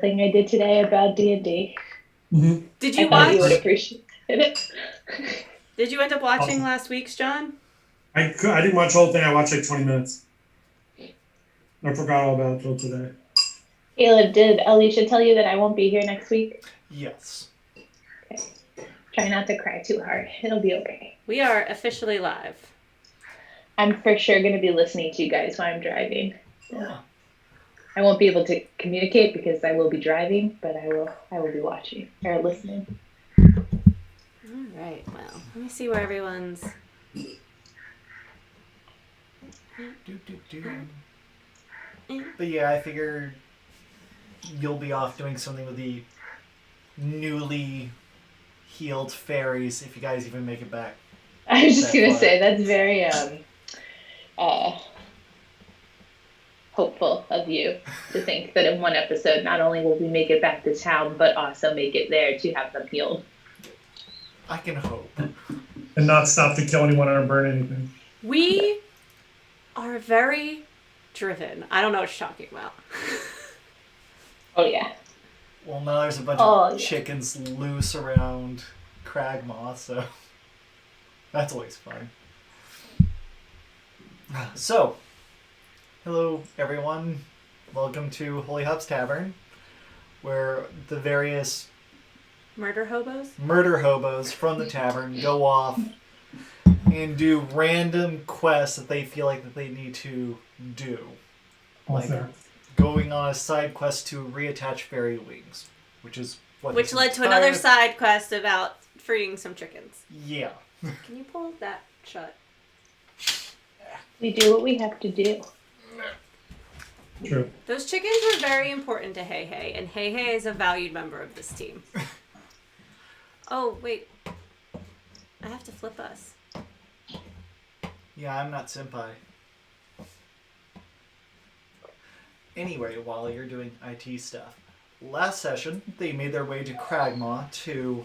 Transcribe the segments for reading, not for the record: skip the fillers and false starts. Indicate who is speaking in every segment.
Speaker 1: thing I did today about D&D.
Speaker 2: Mm-hmm.
Speaker 3: Did you
Speaker 1: I thought
Speaker 3: watch?
Speaker 1: you would appreciate it.
Speaker 3: Did you end up watching
Speaker 2: Awesome.
Speaker 3: last week's, John?
Speaker 2: I didn't watch the whole thing. I watched like 20 minutes. I forgot all about it till today.
Speaker 1: Caleb, did Alicia tell you that I won't be here next week?
Speaker 4: Yes.
Speaker 1: Okay. Try not to cry too hard. It'll be okay.
Speaker 3: We are officially live.
Speaker 1: I'm for sure going to be listening to you guys while I'm driving.
Speaker 4: Yeah.
Speaker 1: I won't be able to communicate because I will be driving, but I will be watching or listening.
Speaker 3: All right. Well, let me see where everyone's.
Speaker 4: But yeah, I figured you'll be off doing something with the newly healed fairies if you guys even make it back.
Speaker 1: I was just
Speaker 4: That
Speaker 1: going to
Speaker 4: far.
Speaker 1: say, that's very hopeful of you to think that in one episode, not only will we make it back to town, but also make it there to have them healed.
Speaker 4: I can hope.
Speaker 2: And not stop to kill anyone or burn anything.
Speaker 3: We are very driven. I don't know what you're talking about.
Speaker 1: Oh, yeah.
Speaker 4: Well, now there's a bunch
Speaker 1: Oh,
Speaker 4: of
Speaker 1: yeah.
Speaker 4: chickens loose around Cragmaw, so that's always fun. So, hello everyone. Welcome to Holy Hub's Tavern, where the various
Speaker 3: Murder hobos?
Speaker 4: murder hobos from the tavern go off and do random quests that they feel like that they need to do. Like
Speaker 2: Awesome.
Speaker 4: going on a side quest to reattach fairy wings, which is what
Speaker 3: Which
Speaker 4: this
Speaker 3: led to
Speaker 4: entire-
Speaker 3: another side quest about freeing some chickens.
Speaker 4: Yeah.
Speaker 3: Can you pull that shut?
Speaker 1: We do what we have to do.
Speaker 2: True.
Speaker 3: Those chickens were very important to Hey Hey, and Hey Hey is a valued member of this team. Oh, wait. I have to flip us.
Speaker 4: Yeah, I'm not senpai. Anyway, while you're doing IT stuff, last session they made their way to Cragmaw to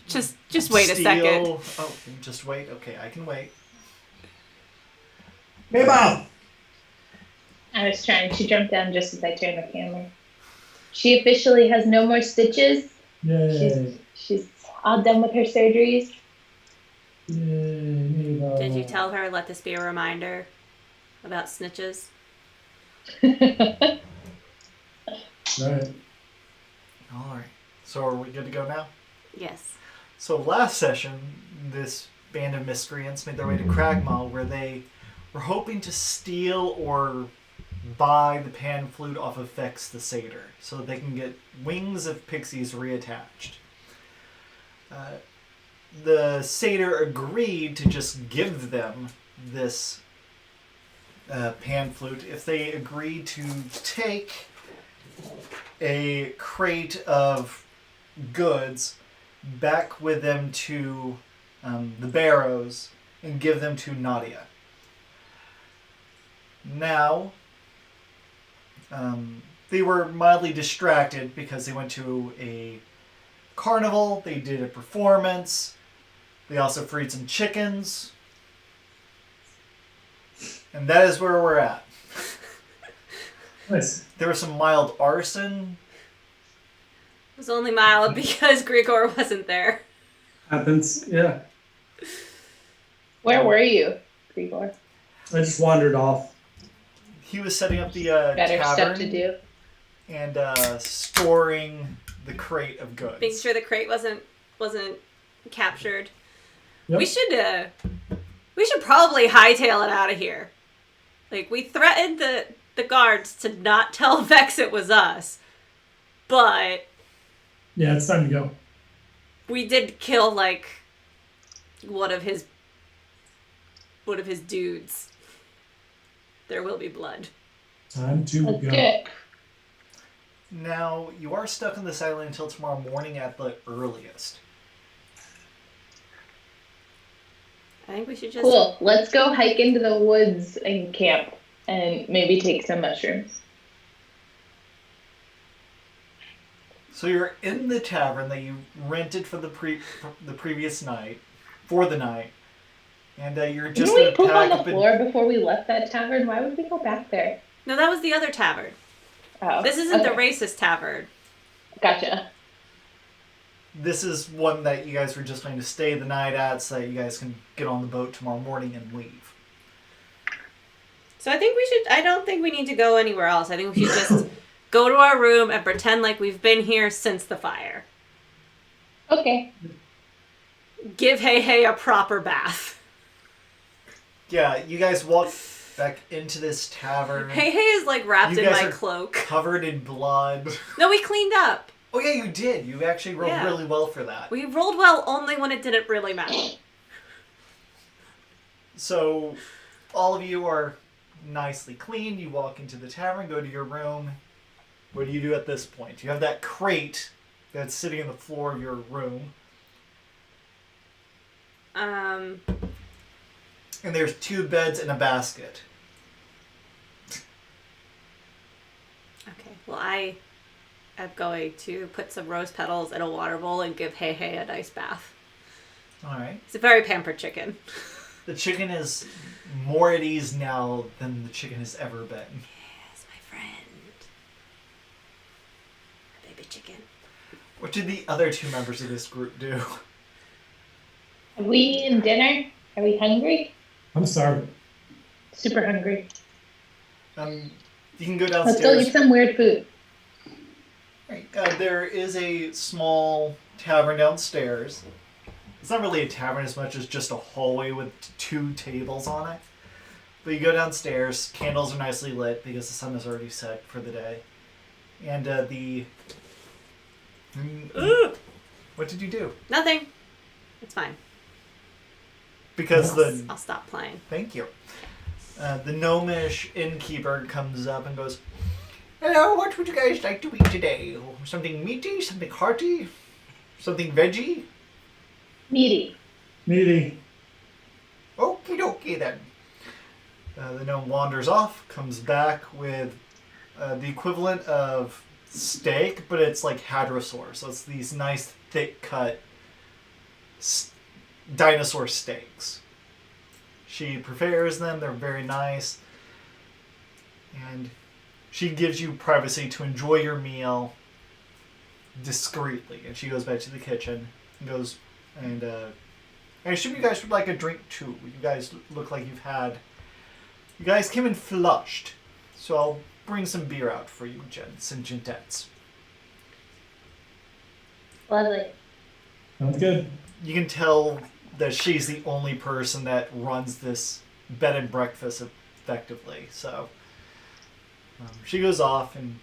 Speaker 3: Just wait a second.
Speaker 4: Oh, just wait. Okay, I can wait.
Speaker 2: Hey, Bob!
Speaker 1: I was trying to jump down just as I turned the camera. She officially has no more stitches.
Speaker 2: Yay.
Speaker 1: She's all done with her surgeries.
Speaker 2: Yay.
Speaker 3: Did you tell her, let this be a reminder about snitches?
Speaker 2: Right.
Speaker 4: Alright. So are we good to go now?
Speaker 3: Yes.
Speaker 4: So last session, this band of miscreants made their way to Cragmaw, where they were hoping to steal or buy the pan flute off of Vex the Satyr, so that they can get wings of Pixies reattached. The Satyr agreed to just give them this pan flute if they agreed to take a crate of goods back with them to the Barrows and give them to Nadia. Now, they were mildly distracted because they went to a carnival, they did a performance, they also freed some chickens, and that is where we're at.
Speaker 2: Nice.
Speaker 4: There was some mild arson.
Speaker 3: It was only mild because Grigor wasn't there.
Speaker 2: Happens. Yeah.
Speaker 1: Where were you, Grigor?
Speaker 2: I just wandered off.
Speaker 4: He was setting up the
Speaker 1: Better
Speaker 4: tavern
Speaker 1: stuff to do.
Speaker 4: and storing the crate of goods.
Speaker 3: Making sure the crate wasn't captured.
Speaker 2: Yep.
Speaker 3: We should probably hightail it out of here. Like, we threatened the guards to not tell Vex it was us, but
Speaker 2: Yeah, it's time to go.
Speaker 3: we did kill like one of his dudes. There will be blood.
Speaker 2: Time to
Speaker 1: Let's
Speaker 2: go.
Speaker 1: do it.
Speaker 4: Now, you are stuck on this island until tomorrow morning at the earliest.
Speaker 3: I think we should just...
Speaker 1: Cool. Let's go hike into the woods and camp and maybe take some mushrooms.
Speaker 4: So you're in the tavern that you rented for the previous night, for the night, and you're just
Speaker 1: Didn't we
Speaker 4: gonna
Speaker 1: poop on
Speaker 4: pack
Speaker 1: the
Speaker 4: up and
Speaker 1: floor before we left that tavern? Why would we go back there?
Speaker 3: No, that was the other tavern.
Speaker 1: Oh,
Speaker 3: This isn't the
Speaker 1: okay.
Speaker 3: racist tavern.
Speaker 1: Gotcha.
Speaker 4: This is one that you guys were just going to stay the night at so that you guys can get on the boat tomorrow morning and leave.
Speaker 3: So I think I don't think we need to go anywhere else. I think we should just go to our room and pretend like we've been here since the fire.
Speaker 1: Okay.
Speaker 3: Give Hey a proper bath.
Speaker 4: Yeah, you guys walk back into this tavern.
Speaker 3: Hey is like wrapped
Speaker 4: You
Speaker 3: in
Speaker 4: guys
Speaker 3: my
Speaker 4: are
Speaker 3: cloak.
Speaker 4: covered in blood.
Speaker 3: No, we cleaned up.
Speaker 4: Oh yeah, you did. You actually rolled
Speaker 3: Yeah.
Speaker 4: really well for that.
Speaker 3: We rolled well only when it didn't really matter.
Speaker 4: So, all of you are nicely clean. You walk into the tavern, go to your room. What do you do at this point? You have that crate that's sitting on the floor of your room. And there's 2 beds and a basket.
Speaker 3: Okay, well, I am going to put some rose petals in a water bowl and give Hey a nice bath.
Speaker 4: Alright.
Speaker 3: It's a very pampered chicken.
Speaker 4: The chicken is more at ease now than the chicken has ever been.
Speaker 3: Yes, my friend. Baby chicken.
Speaker 4: What did the other 2 members of this group do?
Speaker 1: Have we eaten dinner? Are we hungry?
Speaker 2: I'm starving.
Speaker 1: Super hungry.
Speaker 4: You can go
Speaker 1: Let's go
Speaker 4: downstairs.
Speaker 1: eat some weird food.
Speaker 4: Right. There is a small tavern downstairs. It's not really a tavern as much as just a hallway with 2 tables on it. But you go downstairs, candles are nicely lit because the sun is already set for the day. And what did you do?
Speaker 3: Nothing. It's fine.
Speaker 4: Because
Speaker 3: I'll stop playing.
Speaker 4: Thank you. The gnomish innkeeper comes up and goes, "Hello, what would you guys like to eat today? Something meaty, something hearty, something veggie?"
Speaker 1: Meaty.
Speaker 2: Meaty.
Speaker 4: Okie dokie then. The gnome wanders off, comes back with the equivalent of steak, but it's like hadrosaur. So it's these nice thick cut dinosaur steaks. She prepares them, they're very nice. And she gives you privacy to enjoy your meal discreetly. And she goes back to the kitchen and goes, and I assume you guys would like a drink too. You guys look like you guys came in flushed. So I'll bring some beer out for you, gents and gentettes.
Speaker 1: Lovely.
Speaker 2: Sounds good.
Speaker 4: You can tell that she's the only person that runs this bed and breakfast effectively. So she goes off and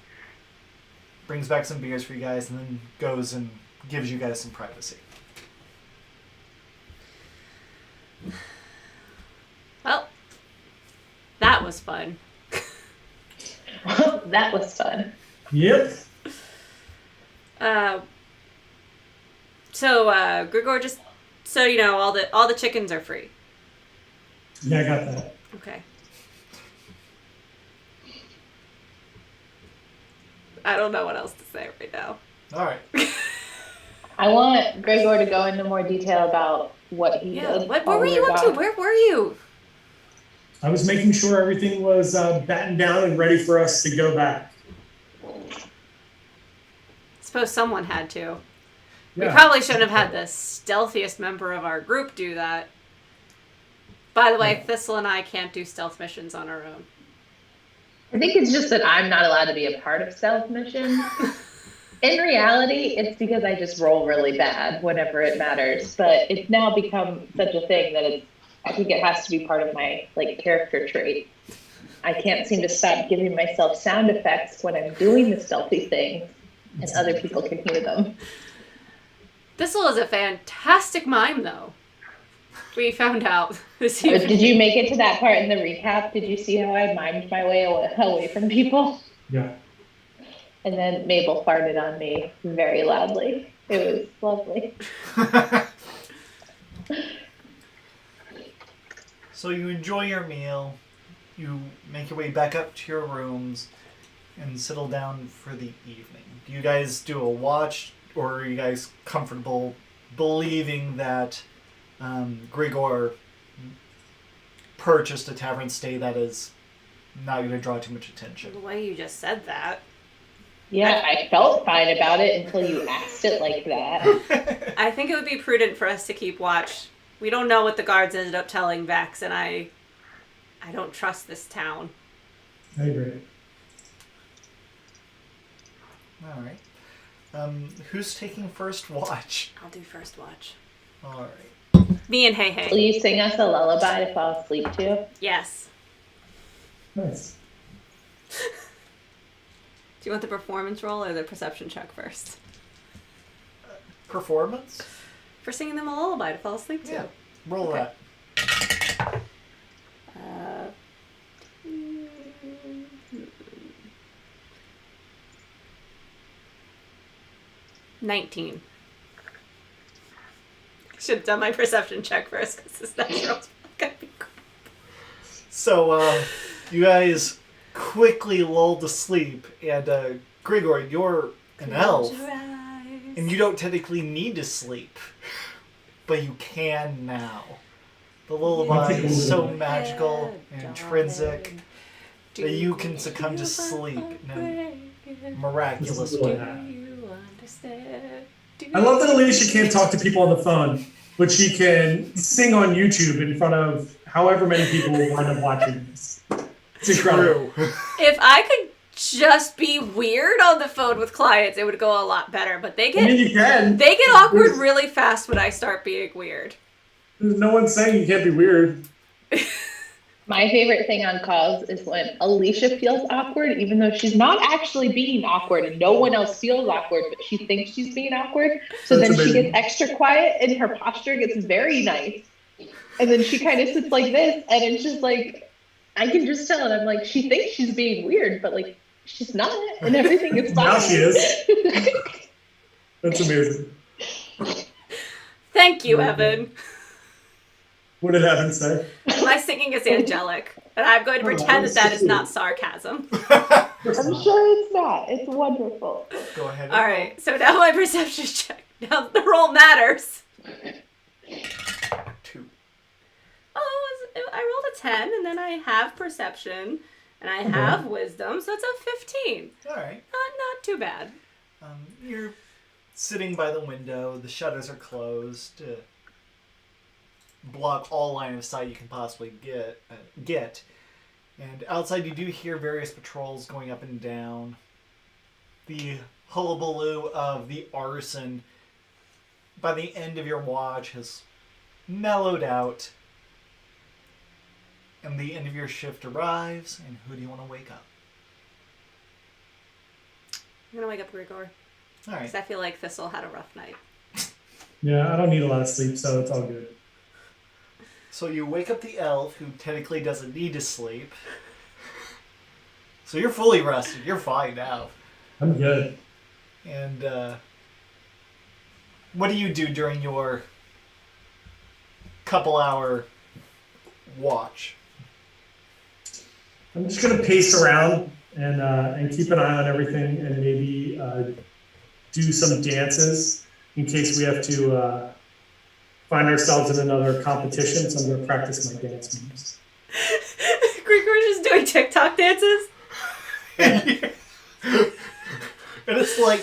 Speaker 4: brings back some beers for you guys and then goes and gives you guys some privacy.
Speaker 3: Well, that was fun.
Speaker 1: That was fun.
Speaker 2: Yep.
Speaker 3: So Grigor, just so you know, all the chickens are free.
Speaker 2: Yeah, I got that.
Speaker 3: Okay. I don't know what else to say right now.
Speaker 4: All right.
Speaker 1: I want Gregor to go into more detail about what he
Speaker 3: Yeah.
Speaker 1: did.
Speaker 3: What
Speaker 1: while
Speaker 3: were
Speaker 1: we
Speaker 3: you up to?
Speaker 1: gone.
Speaker 3: Where were you?
Speaker 2: I was making sure everything was battened down and ready for us to go back.
Speaker 3: Suppose someone had to. We
Speaker 2: Yeah.
Speaker 3: probably shouldn't have had the stealthiest member of our group do that. By the way,
Speaker 2: Yeah.
Speaker 3: Thistle and I can't do stealth missions on our own.
Speaker 1: I think it's just that I'm not allowed to be a part of stealth missions. In reality, it's because I just roll really bad whenever it matters. But it's now become such a thing that I think it has to be part of my character trait. I can't seem to stop giving myself sound effects when I'm doing the stealthy things, and other people can hear them.
Speaker 3: Thistle is a fantastic mime, though. We found out this evening.
Speaker 1: Did you make it to that part in the recap? Did you see how I mimed my way away from people?
Speaker 2: Yeah.
Speaker 1: And then Mabel farted on me very loudly. It was lovely.
Speaker 4: So you enjoy your meal, you make your way back up to your rooms, and settle down for the evening. Do you guys do a watch, or are you guys comfortable believing that Grigor purchased a tavern stay that is not going to draw too much attention?
Speaker 3: The way you just said that.
Speaker 1: Yeah, I felt fine about it until you asked it like that.
Speaker 3: I think it would be prudent for us to keep watch. We don't know what the guards ended up telling Vex, and I don't trust this town.
Speaker 2: I agree.
Speaker 4: All right. Who's taking first watch?
Speaker 3: I'll do first watch.
Speaker 4: All right.
Speaker 3: Me and Hey
Speaker 1: Will
Speaker 3: Hey.
Speaker 1: you sing us a lullaby to fall asleep to?
Speaker 3: Yes.
Speaker 2: Nice.
Speaker 3: Do you want the performance roll or the perception check first?
Speaker 4: Performance?
Speaker 3: For singing them a lullaby to fall asleep to.
Speaker 4: Yeah. Roll
Speaker 3: Okay.
Speaker 4: that.
Speaker 3: 19. Should have done my perception check first because this next roll's gonna be cool.
Speaker 4: So, you guys quickly lulled to sleep, and Grigor, you're an elf, and you don't technically need to sleep, but you can now. The lullaby is so magical and intrinsic that you can succumb to sleep in a miraculous
Speaker 2: This is really
Speaker 4: way.
Speaker 2: hot.
Speaker 3: You understand?
Speaker 2: I love that Alicia can't talk to people on the phone, but she can sing on YouTube in front of however many people will wind up watching this. It's incredible.
Speaker 4: True.
Speaker 3: If I could just be weird on the phone with clients, it would go a lot better. But they
Speaker 2: I mean,
Speaker 3: get
Speaker 2: you can.
Speaker 3: awkward really fast when I start being weird.
Speaker 2: There's no one saying you can't be weird.
Speaker 1: My favorite thing on calls is when Alicia feels awkward, even though she's not actually being awkward and no one else feels awkward, but she thinks she's being awkward. So
Speaker 2: That's
Speaker 1: then she
Speaker 2: amazing.
Speaker 1: gets extra quiet and her posture gets very nice. And then she kind of sits like this, and it's just like, I can just tell, and I'm like, she thinks she's being weird, but like, she's not, and everything is fine.
Speaker 2: Now she is. That's amazing.
Speaker 3: Thank you, Evan.
Speaker 2: What did Evan say?
Speaker 3: My singing is angelic, and I'm going to pretend that that is not sarcasm.
Speaker 1: I'm sure it's not. It's wonderful.
Speaker 4: Go ahead.
Speaker 3: All right, so now my perception check. Now the roll matters.
Speaker 4: 2.
Speaker 3: Oh, I rolled a 10, and then I have perception, and I have wisdom, so it's a 15.
Speaker 4: All right.
Speaker 3: Not too bad.
Speaker 4: You're sitting by the window. The shutters are closed to block all line of sight you can possibly get. And outside, you do hear various patrols going up and down. The hullabaloo of the arson by the end of your watch has mellowed out. And the end of your shift arrives, and who do you want to wake up?
Speaker 3: I'm going to wake up Grigor,
Speaker 4: All right.
Speaker 3: because I feel like Thistle had a rough night.
Speaker 2: Yeah, I don't need a lot of sleep, so it's all good.
Speaker 4: So you wake up the elf, who technically doesn't need to sleep. So you're fully rested. You're fine now.
Speaker 2: I'm good.
Speaker 4: And what do you do during your couple-hour watch?
Speaker 2: I'm just gonna pace around and keep an eye on everything, and maybe do some dances in case we have to find ourselves in another competition. So I'm gonna practice my dance moves.
Speaker 3: Grigor's just doing TikTok dances?
Speaker 4: And it's like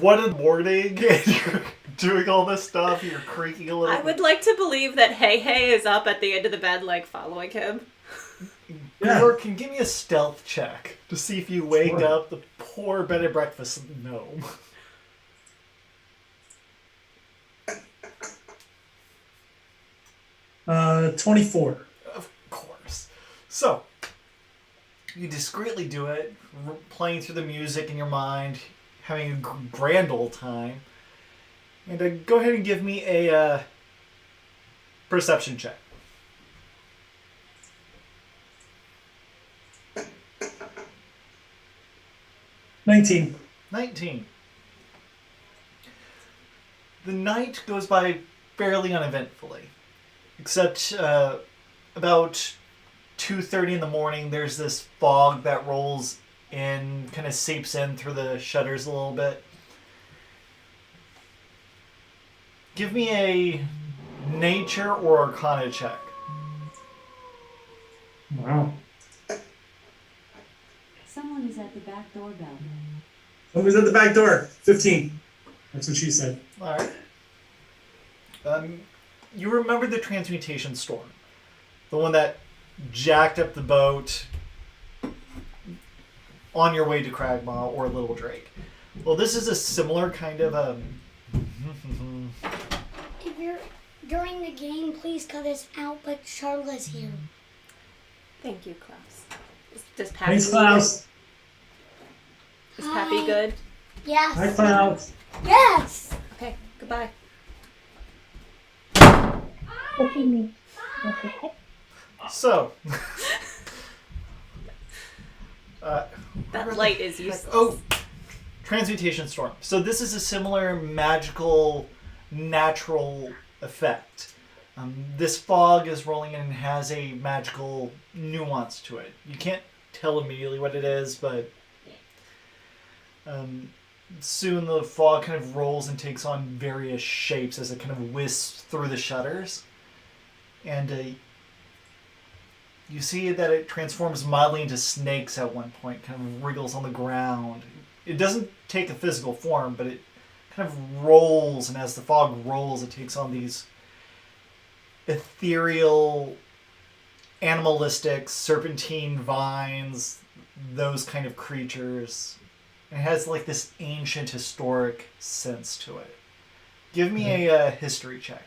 Speaker 4: 1 in the morning, and you're doing all this stuff. You're creaking a little.
Speaker 3: I would like to believe that Hey Hey is up at the end of the bed, like, following him.
Speaker 2: Yeah.
Speaker 4: Or can give me a stealth check to see if you wake
Speaker 2: Sure.
Speaker 4: up the poor bed and breakfast gnome.
Speaker 2: Uh, 24.
Speaker 4: Of course. So, you discreetly do it, playing through the music in your mind, having a grand old time. And go ahead and give me a perception check.
Speaker 2: $19.
Speaker 4: 19. The night goes by fairly uneventfully. Except about 2:30 in the morning, there's this fog that rolls in, kind of seeps in through the shutters a little bit. Give me a nature or arcana check.
Speaker 2: Wow.
Speaker 5: Someone is at the back doorbell.
Speaker 2: Somebody's at the back door. 15. That's what she said.
Speaker 4: All right. You remember the Transmutation Storm, the one that jacked up the boat on your way to Cragmaw or Little Drake. Well, this is a similar kind of
Speaker 5: If you're during the game, please cut us out, but Charlotte's here.
Speaker 3: Thank you, Klaus. Does Pappy
Speaker 2: Thanks, Klaus.
Speaker 3: Is Pappy
Speaker 5: Hi.
Speaker 3: good?
Speaker 5: Yes.
Speaker 2: Hi, Klaus.
Speaker 5: Yes.
Speaker 3: Okay, goodbye.
Speaker 1: Okay, me. Okay.
Speaker 4: so.
Speaker 3: That light is useless.
Speaker 4: Oh, Transmutation Storm. So this is a similar magical, natural effect. This fog is rolling in and has a magical nuance to it. You can't tell immediately what it is, but soon the fog kind of rolls and takes on various shapes as it kind of wisps through the shutters. And you see that it transforms mildly into snakes at one point, kind of wriggles on the ground. It doesn't take a physical form, but it kind of rolls, and as the fog rolls, it takes on these ethereal, animalistic, serpentine vines, those kind of creatures. It has like this ancient, historic sense to it. Give me a history check.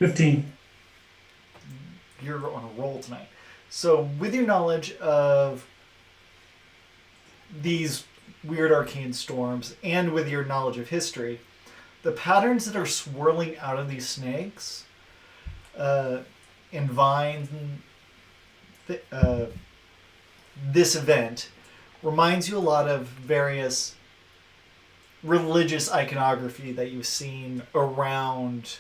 Speaker 2: $15.
Speaker 4: You're on a roll tonight. So, with your knowledge of these weird arcane storms, and with your knowledge of history, the patterns that are swirling out of these snakes and vines, this event reminds you a lot of various religious iconography that you've seen around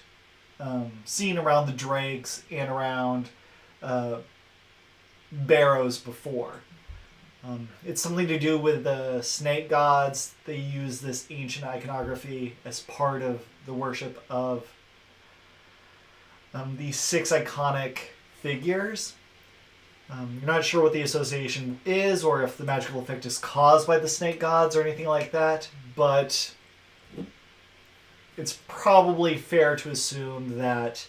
Speaker 4: the drakes and around barrows before. It's something to do with the snake gods. They use this ancient iconography as part of the worship of these 6 iconic figures. You're not sure what the association is or if the magical effect is caused by the snake gods or anything like that, but it's probably fair to assume that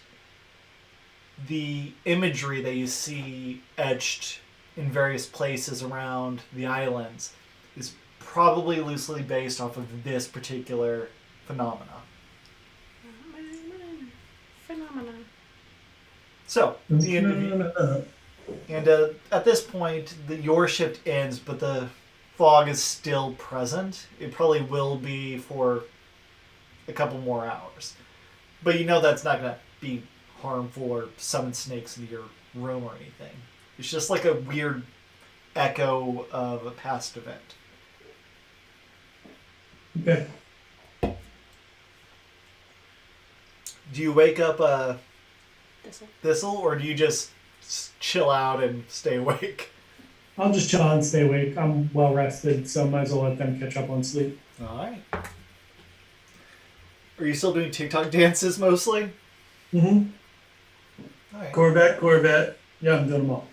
Speaker 4: the imagery that you see etched in various places around the islands is probably loosely based off of this particular phenomena. So, the end of you. And at this point, your shift ends, but the fog is still present. It probably will be for a couple more hours. But you know that's not going to be harmful or summon snakes into your room or anything. It's just like a weird echo of a past event.
Speaker 2: Okay.
Speaker 4: Do you wake up
Speaker 3: Thistle.
Speaker 4: or do you just chill out and stay awake?
Speaker 2: I'll just chill out and stay awake. I'm well rested, so might as well let them catch up on sleep.
Speaker 4: Alright. Are you still doing TikTok dances mostly?
Speaker 2: Mm-hmm.
Speaker 4: Alright.
Speaker 2: Corvette. Yeah, I'm doing them all.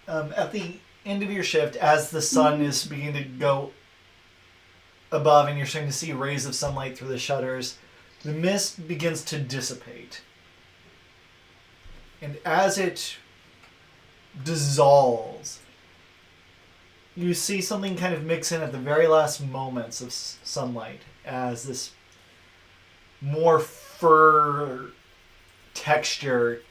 Speaker 4: At the end of your shift, as the sun is beginning to go above and you're starting to see rays of sunlight through the shutters, the mist begins to dissipate. And as it dissolves, you see something kind of mix in at the very last moments of sunlight as this more fur texture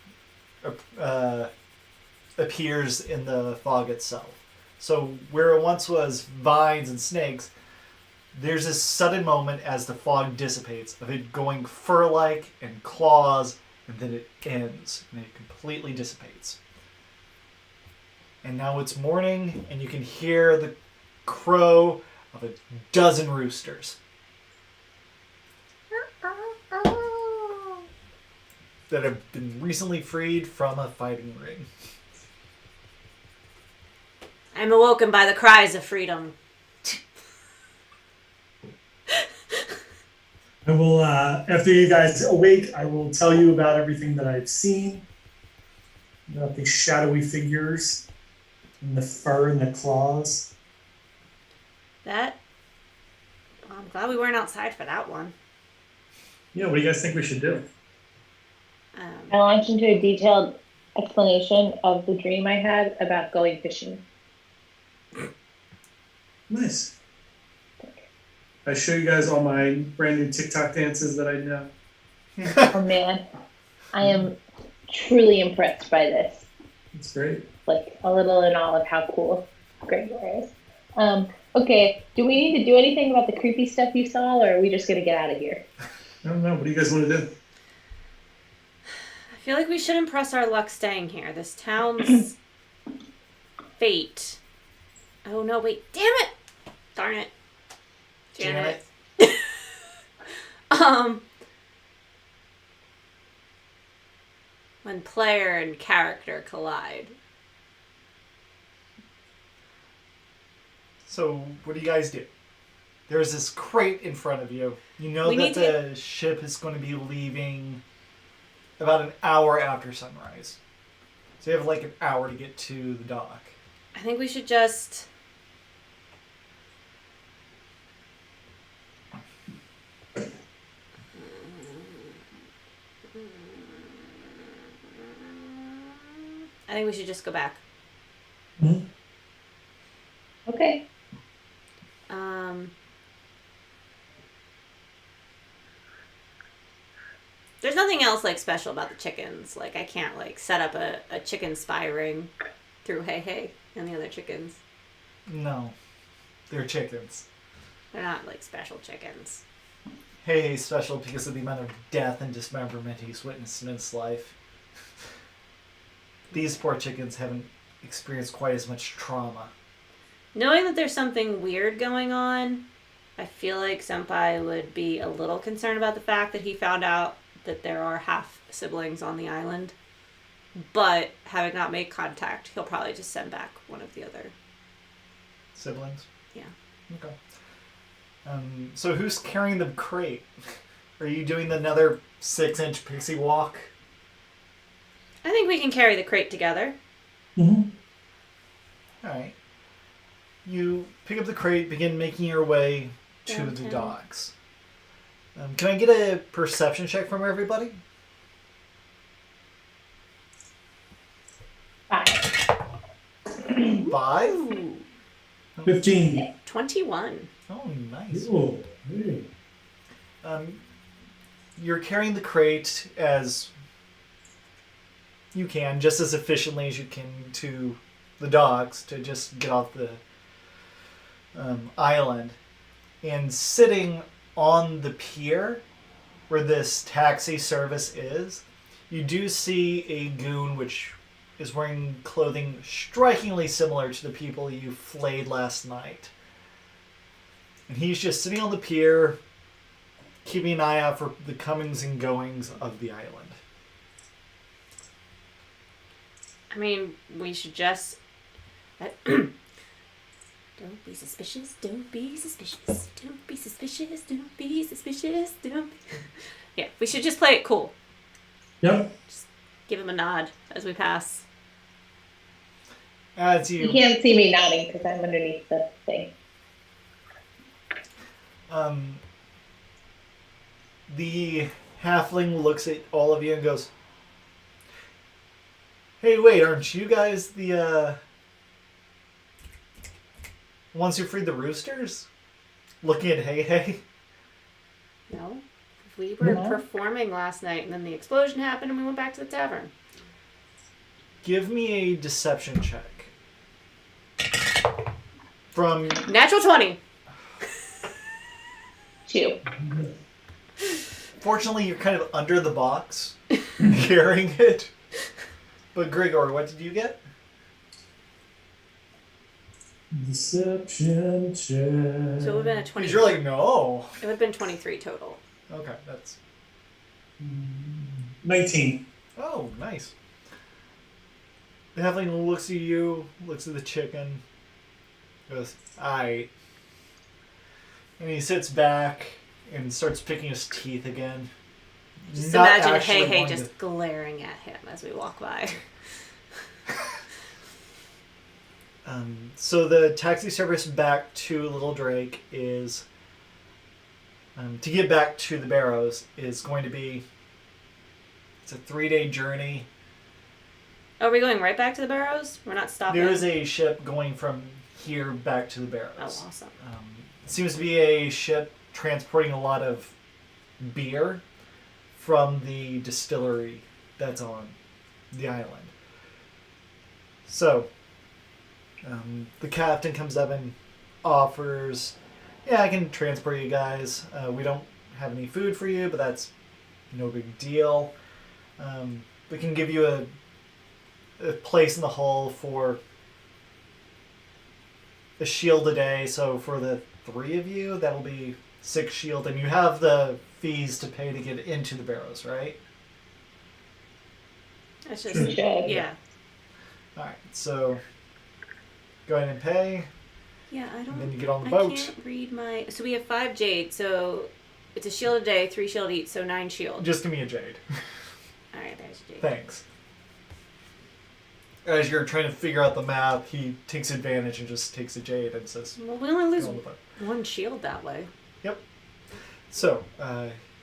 Speaker 4: appears in the fog itself. So where it once was vines and snakes, there's this sudden moment as the fog dissipates of it going fur-like and claws, and then it ends and it completely dissipates. And now it's morning, and you can hear the crow of a dozen roosters that have been recently freed from a fighting ring.
Speaker 3: I'm awoken by the cries of freedom.
Speaker 2: I will, after you guys awake, I will tell you about everything that I've seen. Got these shadowy figures and the fur and the claws.
Speaker 3: That. Well, I'm glad we weren't outside for that one.
Speaker 2: Yeah, what do you guys think we should do?
Speaker 1: I launched into a detailed explanation of the dream I had about going fishing.
Speaker 2: Nice. I show you guys all my brand new TikTok dances that I know.
Speaker 1: Oh man, I am truly impressed by this.
Speaker 2: It's great.
Speaker 1: Like a little in awe of how cool Gregor is. Okay, do we need to do anything about the creepy stuff you saw, or are we just gonna get out of here?
Speaker 2: I don't know. What do you guys want to do?
Speaker 3: I feel like we shouldn't press our luck staying here. This town's fate. Oh no, wait. Damn it! Darn it. Janet. When player and character collide.
Speaker 4: So, what do you guys do? There's this crate in front of you. You know
Speaker 3: We
Speaker 4: that
Speaker 3: need
Speaker 4: the ship is going to be leaving about an hour after sunrise. So you have like an hour to get to the dock.
Speaker 3: I think we should just... I think we should just go back.
Speaker 1: Okay.
Speaker 3: There's nothing else like special about the chickens. Like I can't like set up a chicken spy ring through Hey Hey and the other chickens.
Speaker 4: No. They're chickens.
Speaker 3: They're not like special chickens.
Speaker 4: Hey, special because of the amount of death and dismemberment he's witnessed in his life. These poor chickens haven't experienced quite as much trauma.
Speaker 3: Knowing that there's something weird going on, I feel like Senpai would be a little concerned about the fact that he found out that there are half siblings on the island. But having not made contact, he'll probably just send back one of the other
Speaker 4: Siblings?
Speaker 3: Yeah.
Speaker 4: Okay. So who's carrying the crate? Are you doing another 6-inch pixie walk?
Speaker 3: I think we can carry the crate together.
Speaker 2: Mm-hmm.
Speaker 4: Alright. You pick up the crate, begin making your way to the
Speaker 3: Downtown.
Speaker 4: docks. Can I get a perception check from everybody?
Speaker 1: 5.
Speaker 4: 5?
Speaker 3: Ooh,
Speaker 2: 15.
Speaker 3: 21.
Speaker 4: Oh, nice.
Speaker 2: Ooh, hey.
Speaker 4: You're carrying the crate as you can, just as efficiently as you can to the docks to just get off the island. And sitting on the pier where this taxi service is, you do see a goon which is wearing clothing strikingly similar to the people you flayed last night. And he's just sitting on the pier, keeping an eye out for the comings and goings of the island.
Speaker 3: I mean, we should just... Don't be suspicious, don't be suspicious, don't be suspicious, don't be suspicious, don't be... Yeah, we should just play it cool.
Speaker 2: Yep.
Speaker 3: Give him a nod as we pass.
Speaker 4: As
Speaker 1: You
Speaker 4: you,
Speaker 1: can't see me nodding because I'm underneath the thing.
Speaker 4: the halfling looks at all of you and goes, "Hey, wait, aren't you guys the ones who freed the roosters?" Looking at Hey Hey.
Speaker 3: No? We were
Speaker 1: No.
Speaker 3: performing last night and then the explosion happened and we went back to the tavern.
Speaker 4: Give me a deception check. From
Speaker 3: Natural 20.
Speaker 1: 2.
Speaker 4: fortunately, you're kind of under the box, carrying it. But Grigor, what did you get?
Speaker 2: Deception check.
Speaker 3: So it would have been a 20.
Speaker 4: Because you're like, no.
Speaker 3: It would have been 23 total.
Speaker 4: Okay, that's
Speaker 2: 19.
Speaker 4: oh nice. The halfling looks at you, looks at the chicken, goes, "Aight," and he sits back and starts picking his teeth again.
Speaker 3: Just
Speaker 4: Not
Speaker 3: imagine
Speaker 4: actually
Speaker 3: Hey Hey
Speaker 4: wanting
Speaker 3: just glaring at him as we walk by.
Speaker 4: So the taxi service back to Little Drake is, to get back to the Barrows, is going to be, it's a 3-day journey.
Speaker 3: Are we going right back to the Barrows? We're not stopping?
Speaker 4: There is a ship going from here back to the Barrows.
Speaker 3: Oh, awesome.
Speaker 4: It seems to be a ship transporting a lot of beer from the distillery that's on the island. So, the captain comes up and offers, yeah, I can transport you guys. We don't have any food for you, but that's no big deal. We can give you a place in the hull for a shield a day. So for the 3 of you, that'll be 6 shield. And you have the fees to pay to get into the Barrows, right?
Speaker 3: That's just,
Speaker 1: We should.
Speaker 3: yeah.
Speaker 4: All right, so go ahead and pay.
Speaker 3: Yeah, I don't.
Speaker 4: And then you get on the
Speaker 3: I
Speaker 4: boat.
Speaker 3: can't read my. So we have 5 jade. So it's a shield a day, 3 shield each. So 9 shield.
Speaker 4: Just give me a jade.
Speaker 3: All right, there's jade.
Speaker 4: Thanks. As you're trying to figure out the map, he takes advantage and just takes a jade and says,
Speaker 3: Well, we only lose
Speaker 4: "Go on the boat."
Speaker 3: 1 shield that way.
Speaker 4: So,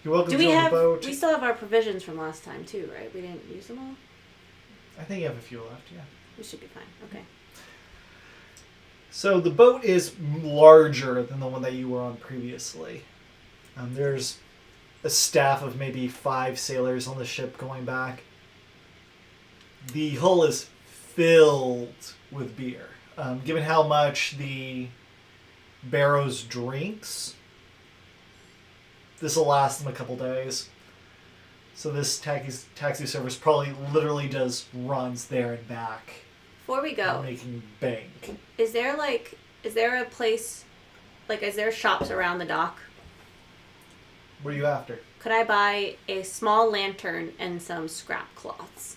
Speaker 4: you're welcome
Speaker 3: Do
Speaker 4: to
Speaker 3: we
Speaker 4: join
Speaker 3: have?
Speaker 4: the boat.
Speaker 3: We still have our provisions from last time too, right? We didn't use them all.
Speaker 4: I think you have a few left, yeah.
Speaker 3: We should be fine. Okay.
Speaker 4: So the boat is larger than the one that you were on previously. There's a staff of maybe 5 sailors on the ship going back. The hull is filled with beer. Given how much the Barrows drinks, this will last them a couple days. So this taxi service probably literally does runs there and back,
Speaker 3: Before we go,
Speaker 4: making bank.
Speaker 3: is there a place, like, is there shops around the dock?
Speaker 4: What are you after?
Speaker 3: Could I buy a small lantern and some scrap cloths?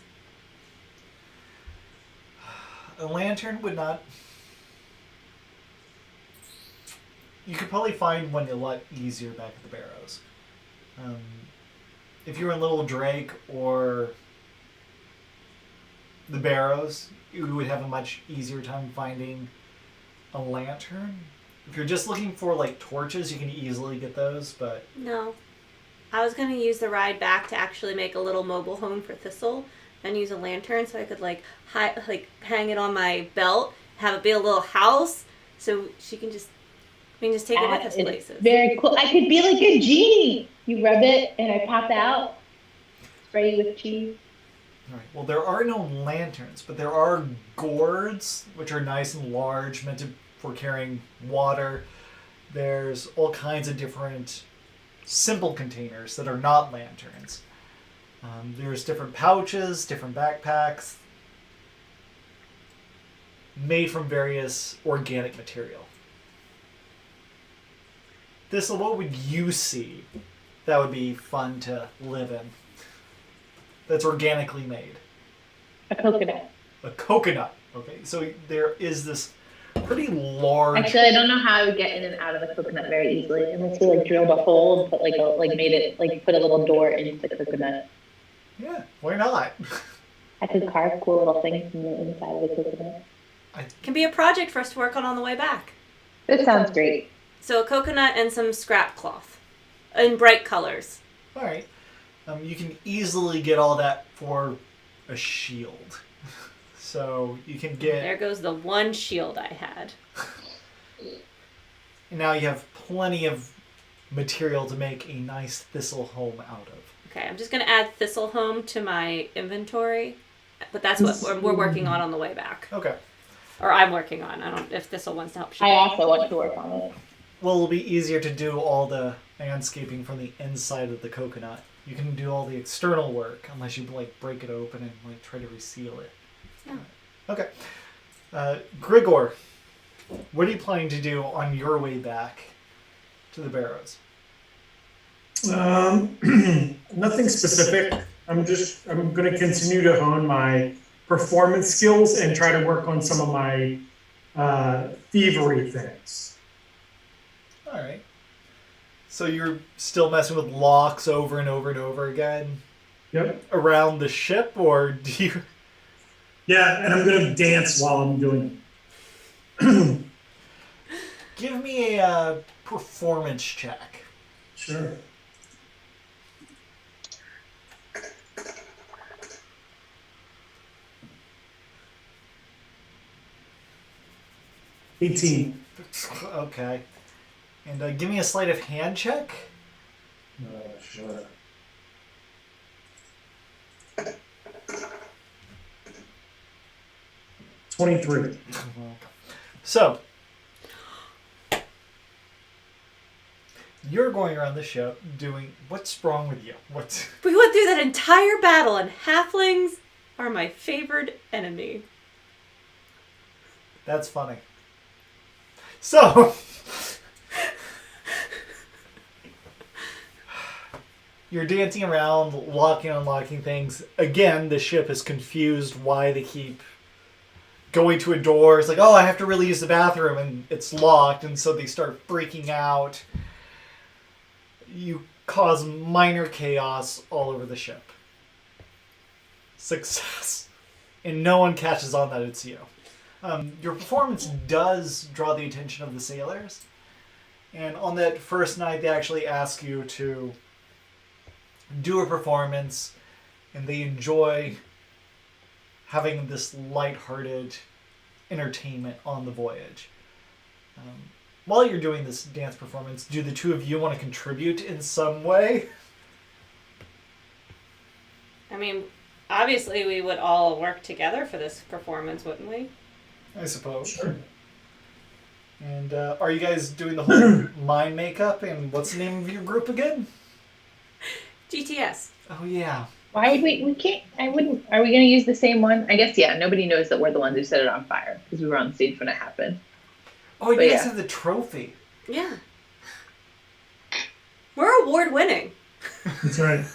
Speaker 4: A lantern would not... You could probably find one a lot easier back at the Barrows. If you were in Little Drake or the Barrows, you would have a much easier time finding a lantern. If you're just looking for, like, torches, you can easily get those, but...
Speaker 3: No. I was going to use the ride back to actually make a little mobile home for Thistle and use a lantern so I could, like, hang it on my belt, have it be a little house, so she can just... We can just take it with us
Speaker 1: That is
Speaker 3: places.
Speaker 1: very cool. I could be like a genie. You rub it and I pop out. Spray you with cheese.
Speaker 4: All right. Well, there are no lanterns, but there are gourds, which are nice and large, for carrying water. There's all kinds of different simple containers that are not lanterns. There's different pouches, different backpacks, made from various organic material. What would you see that would be fun to live in? That's organically made.
Speaker 1: A coconut.
Speaker 4: A coconut. Okay, so there is this pretty large.
Speaker 1: Actually, I don't know how I would get in and out of a coconut very easily unless we like drilled a hole and put put a little door into the coconut.
Speaker 4: Yeah, why not?
Speaker 1: I could carve cool little things from the inside of the coconut.
Speaker 3: Can be a project for us to work on the way back.
Speaker 1: This sounds great.
Speaker 3: So a coconut and some scrap cloth in bright colors.
Speaker 4: All right, you can easily get all that for a shield. So you can get.
Speaker 3: There goes the 1 shield I had.
Speaker 4: Now you have plenty of material to make a nice thistle home out of.
Speaker 3: Okay, I'm just going to add Thistle Home to my inventory, but that's what we're working on the way back.
Speaker 4: Okay.
Speaker 3: Or I'm working on. I don't if Thistle wants to help.
Speaker 1: I also want to work on it.
Speaker 4: Well, it'll be easier to do all the landscaping from the inside of the coconut. You can do all the external work unless you like break it open and like try to reseal it.
Speaker 3: Yeah.
Speaker 4: Okay. Grigor, what are you planning to do on your way back to the Barrows?
Speaker 2: Nothing specific. I'm going to continue to hone my performance skills and try to work on some of my thievery things.
Speaker 4: All right. So you're still messing with locks over and over and over again?
Speaker 2: Yep.
Speaker 4: Around the ship, or do you...
Speaker 2: Yeah, and I'm going to dance while I'm doing
Speaker 4: Give me a performance check.
Speaker 2: Sure. $18.
Speaker 4: Okay. And give me a sleight of hand check.
Speaker 2: Sure. $23.
Speaker 4: So, you're going around the ship doing, what's wrong with you? What's...
Speaker 3: We went through that entire battle, and halflings are my favored enemy.
Speaker 4: That's funny. So, you're dancing around, locking and unlocking things. Again, the ship is confused why they keep going to a door. It's like, oh, I have to really use the bathroom, and it's locked, and so they start freaking out. You cause minor chaos all over the ship. Success. And no one catches on that it's you. Your performance does draw the attention of the sailors. And on that first night, they actually ask you to do a performance, and they enjoy having this lighthearted entertainment on the voyage. While you're doing this dance performance, do the two of you want to contribute in some way?
Speaker 3: I mean, obviously we would all work together for this performance, wouldn't we?
Speaker 4: I suppose.
Speaker 2: Sure.
Speaker 4: And are you guys doing the whole mind makeup? And what's the name of your group again?
Speaker 3: GTS.
Speaker 4: Oh, yeah.
Speaker 1: Why would we can't, I wouldn't, are we going to use the same one? I guess, yeah, nobody knows that we're the ones who set it on fire because we were on stage when it happened.
Speaker 4: Oh, you
Speaker 1: But
Speaker 4: guys
Speaker 1: yeah.
Speaker 4: have the trophy.
Speaker 3: Yeah. We're award winning.
Speaker 2: That's right.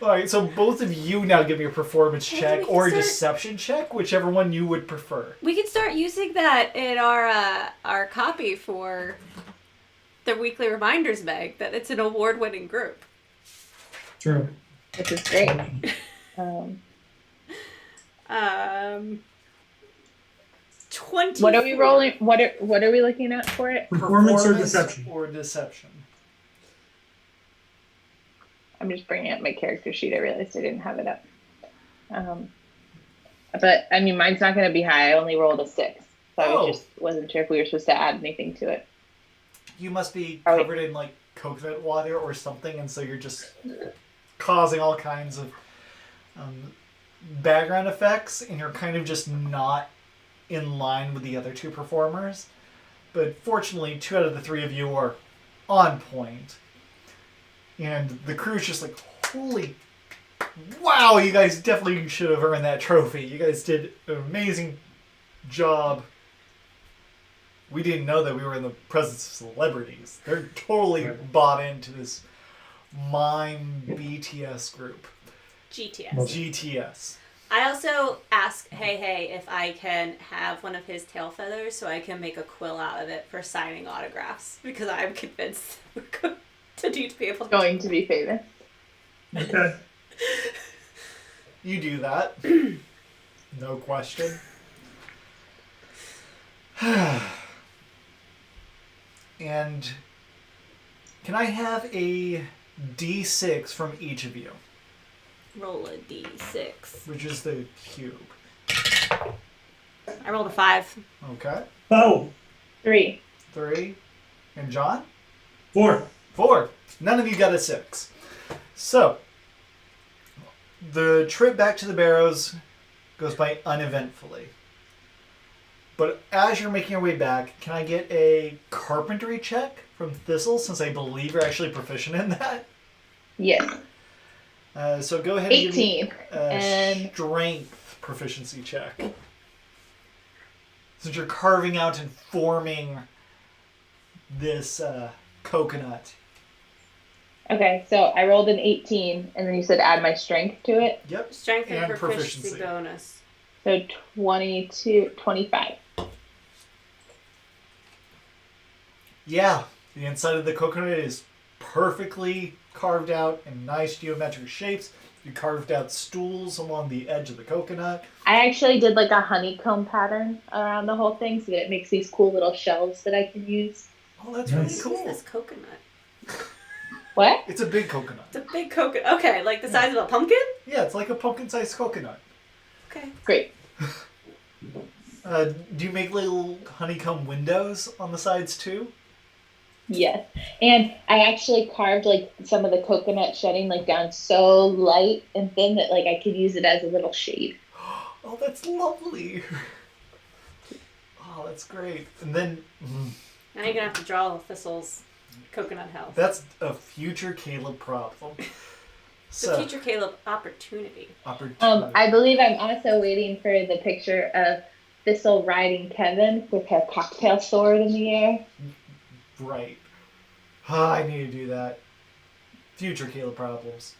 Speaker 4: All right, so both of you now give me a performance
Speaker 3: Hey,
Speaker 4: check
Speaker 3: we can
Speaker 4: or a
Speaker 3: start-
Speaker 4: deception check, whichever one you would prefer.
Speaker 3: We could start using that in our copy for the weekly reminders bag that it's an award winning group.
Speaker 2: True.
Speaker 1: Which is great.
Speaker 3: 20.
Speaker 1: What are we rolling? What are we looking at for it?
Speaker 2: Performance or deception?
Speaker 4: Or deception.
Speaker 1: I'm just bringing up my character sheet. I realized I didn't have it up. But I mean, mine's not going to be high. I only rolled a 6, so I wasn't sure if we were supposed to add anything to it.
Speaker 4: You must be
Speaker 1: Are we-
Speaker 4: covered in like coconut water or something, and so you're just causing all kinds of background effects, and you're kind of just not in line with the other two performers. But fortunately, 2 out of the 3 of you are on point. And the crew's just like, holy wow, you guys definitely should have earned that trophy. You guys did an amazing job. We didn't know that we were in the presence of celebrities. They're totally bought into this mime BTS group.
Speaker 3: GTS.
Speaker 4: GTS.
Speaker 3: I also asked Hey if I can have one of his tail feathers so I can make a quill out of it for signing autographs because I'm convinced we're going to need to be able to.
Speaker 1: Going to be famous.
Speaker 2: Okay.
Speaker 4: You do that. No question. And can I have a D6 from each of you?
Speaker 3: Roll a d6.
Speaker 4: Which is the cube.
Speaker 3: I rolled a 5.
Speaker 4: Okay.
Speaker 2: Oh,
Speaker 1: 3.
Speaker 4: 3. And John?
Speaker 2: 4.
Speaker 4: 4. None of you got a 6. So, the trip back to the Barrows goes by uneventfully. But as you're making your way back, can I get a carpentry check from Thistle, since I believe you're actually proficient in that?
Speaker 1: Yes.
Speaker 4: So go ahead and give me
Speaker 1: 18.
Speaker 4: a
Speaker 1: And
Speaker 4: strength proficiency check. Since you're carving out and forming this coconut.
Speaker 1: okay, so I rolled an 18, and then you said add my strength to it.
Speaker 4: Yep.
Speaker 3: Strength and,
Speaker 4: And
Speaker 3: proficiency
Speaker 4: proficiency.
Speaker 3: bonus.
Speaker 1: So 25.
Speaker 4: Yeah, the inside of the coconut is perfectly carved out in nice geometric shapes. You carved out stools along the edge of the coconut.
Speaker 1: I actually did like a honeycomb pattern around the whole thing so that it makes these cool little shelves that I can use.
Speaker 4: Oh, that's
Speaker 2: Nice.
Speaker 4: really
Speaker 3: What
Speaker 4: cool.
Speaker 3: is this coconut?
Speaker 1: What?
Speaker 4: It's a big coconut.
Speaker 3: It's a big coconut. Okay, like the size of a pumpkin?
Speaker 4: Yeah, it's like a pumpkin-sized coconut.
Speaker 3: Okay.
Speaker 1: Great.
Speaker 4: Do you make little honeycomb windows on the sides too?
Speaker 1: Yes. And I actually carved like some of the coconut shedding like down so light and thin that like I could use it as a little shade.
Speaker 4: Oh, that's lovely. Oh, that's great. And then
Speaker 3: Now you're gonna have to draw Thistle's coconut house.
Speaker 4: that's a future Caleb problem.
Speaker 3: It's a future Caleb opportunity.
Speaker 4: Opportunity.
Speaker 1: I believe I'm also waiting for the picture of Thistle riding Kevin with her cocktail sword in the air.
Speaker 4: Right. I need to do that. Future Caleb problems.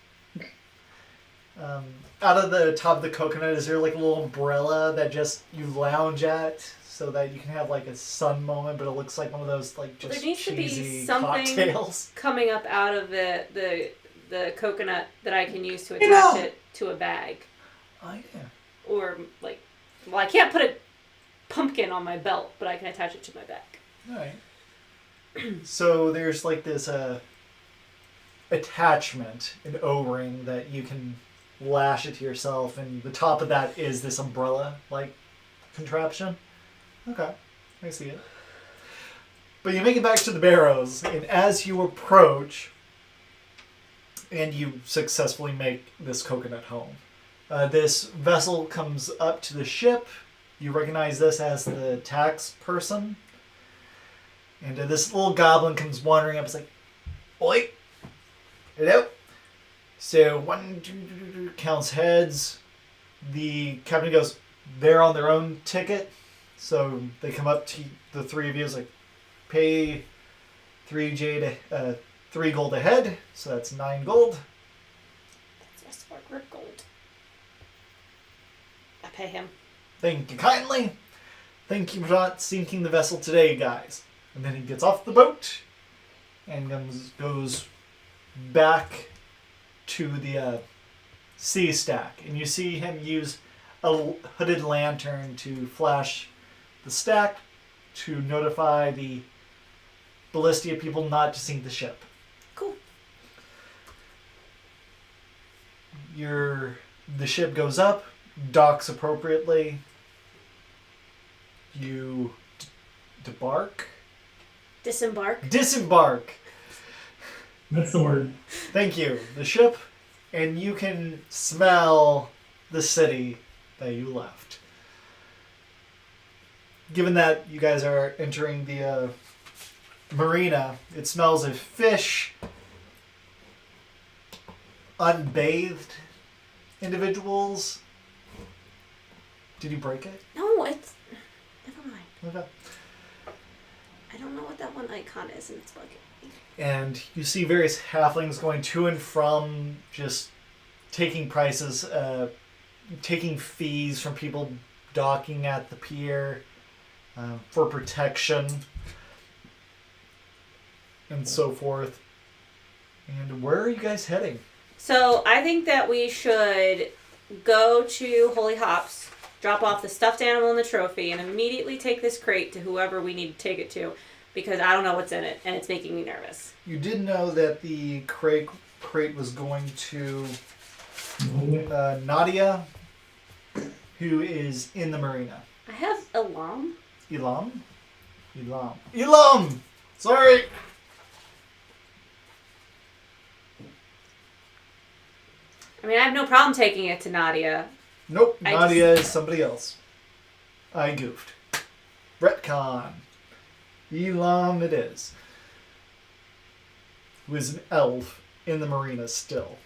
Speaker 4: Out of the top of the coconut, is there like a little umbrella that just you lounge at so that you can have like a sun moment, but it looks like one of those like just
Speaker 3: There needs to be
Speaker 4: cheesy
Speaker 3: something
Speaker 4: cocktails?
Speaker 3: coming up out of the coconut that I can use to attach it to a bag.
Speaker 4: Oh yeah.
Speaker 3: Or like, well, I can't put a pumpkin on my belt, but I can attach it to my back.
Speaker 4: All right. So there's like this attachment, an O-ring that you can lash it to yourself, and the top of that is this umbrella-like contraption. Okay, I see it. But you make it back to the barrows, and as you approach, and you successfully make this coconut home, this vessel comes up to the ship. You recognize this as the tax person. And this little goblin comes wandering up. It's like, oi, hello. So 1, 2, counts heads. The captain goes, they're on their own ticket. So they come up to the three of you. It's like, pay 3 gold a head. So that's 9 gold.
Speaker 3: That's just for gold. I pay him.
Speaker 4: Thank you kindly. Thank you for not sinking the vessel today, guys. And then he gets off the boat and goes back to the sea stack. And you see him use a hooded lantern to flash the stack to notify the Ballistia people not to sink the ship.
Speaker 3: Cool.
Speaker 4: The ship goes up, docks appropriately. You debark?
Speaker 3: Disembark.
Speaker 2: That's the word.
Speaker 4: Thank you. The ship, and you can smell the city that you left. Given that you guys are entering the marina, it smells of fish, unbathed individuals. Did you break it?
Speaker 3: No, it's... Never mind.
Speaker 4: Okay.
Speaker 3: I don't know what that one icon is, and it's bugging me.
Speaker 4: And you see various halflings going to and from, just taking prices, taking fees from people docking at the pier for protection, and so forth. And where are you guys heading?
Speaker 3: So I think that we should go to Holy Hops, drop off the stuffed animal and the trophy, and immediately take this crate to whoever we need to take it to, because I don't know what's in it, and it's making me nervous.
Speaker 4: You did know that the crate was going to Nadia, who is in the marina.
Speaker 3: I have Elam.
Speaker 4: Elam? Sorry!
Speaker 3: I mean, I have no problem taking it to Nadia.
Speaker 4: Nope, Nadia is somebody else. I goofed. Retcon. Elam it is. Who is an elf in the marina still.